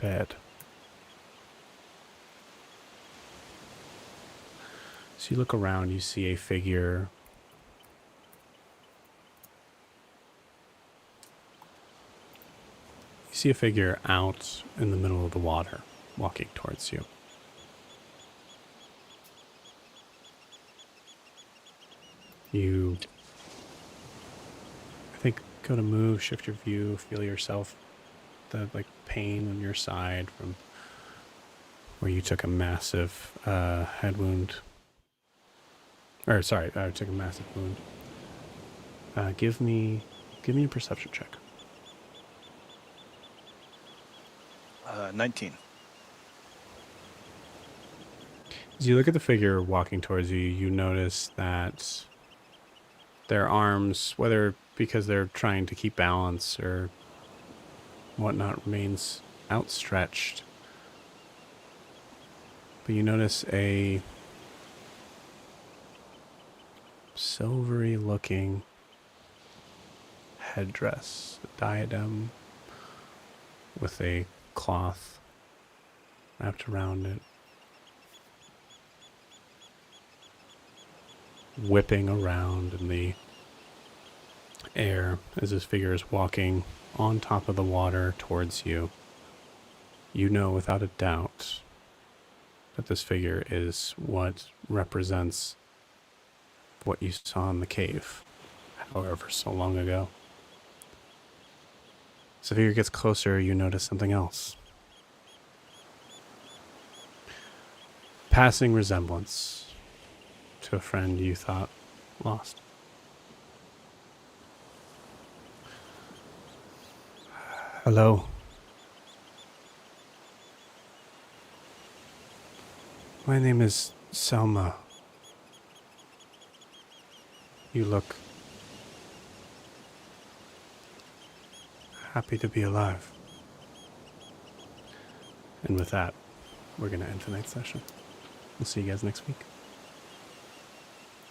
A: bed. So you look around, you see a figure out in the middle of the water walking towards you. You, I think, go to move, shift your view, feel yourself, the pain on your side from where you took a massive head wound. Or sorry, I took a massive wound. Give me a perception check.
E: 19.
A: As you look at the figure walking towards you, you notice that their arms, whether because they're trying to keep balance or whatnot, remains outstretched. But you notice a silvery looking headdress, a diadem with a cloth wrapped around it, whipping around in the air as this figure is walking on top of the water towards you. You know without a doubt that this figure is what represents what you saw in the cave, however so long ago. As the figure gets closer, you notice something else. Passing resemblance to a friend you thought lost. Hello. My name is Selma. You look happy to be alive. And with that, we're going to end tonight's session. We'll see you guys next week.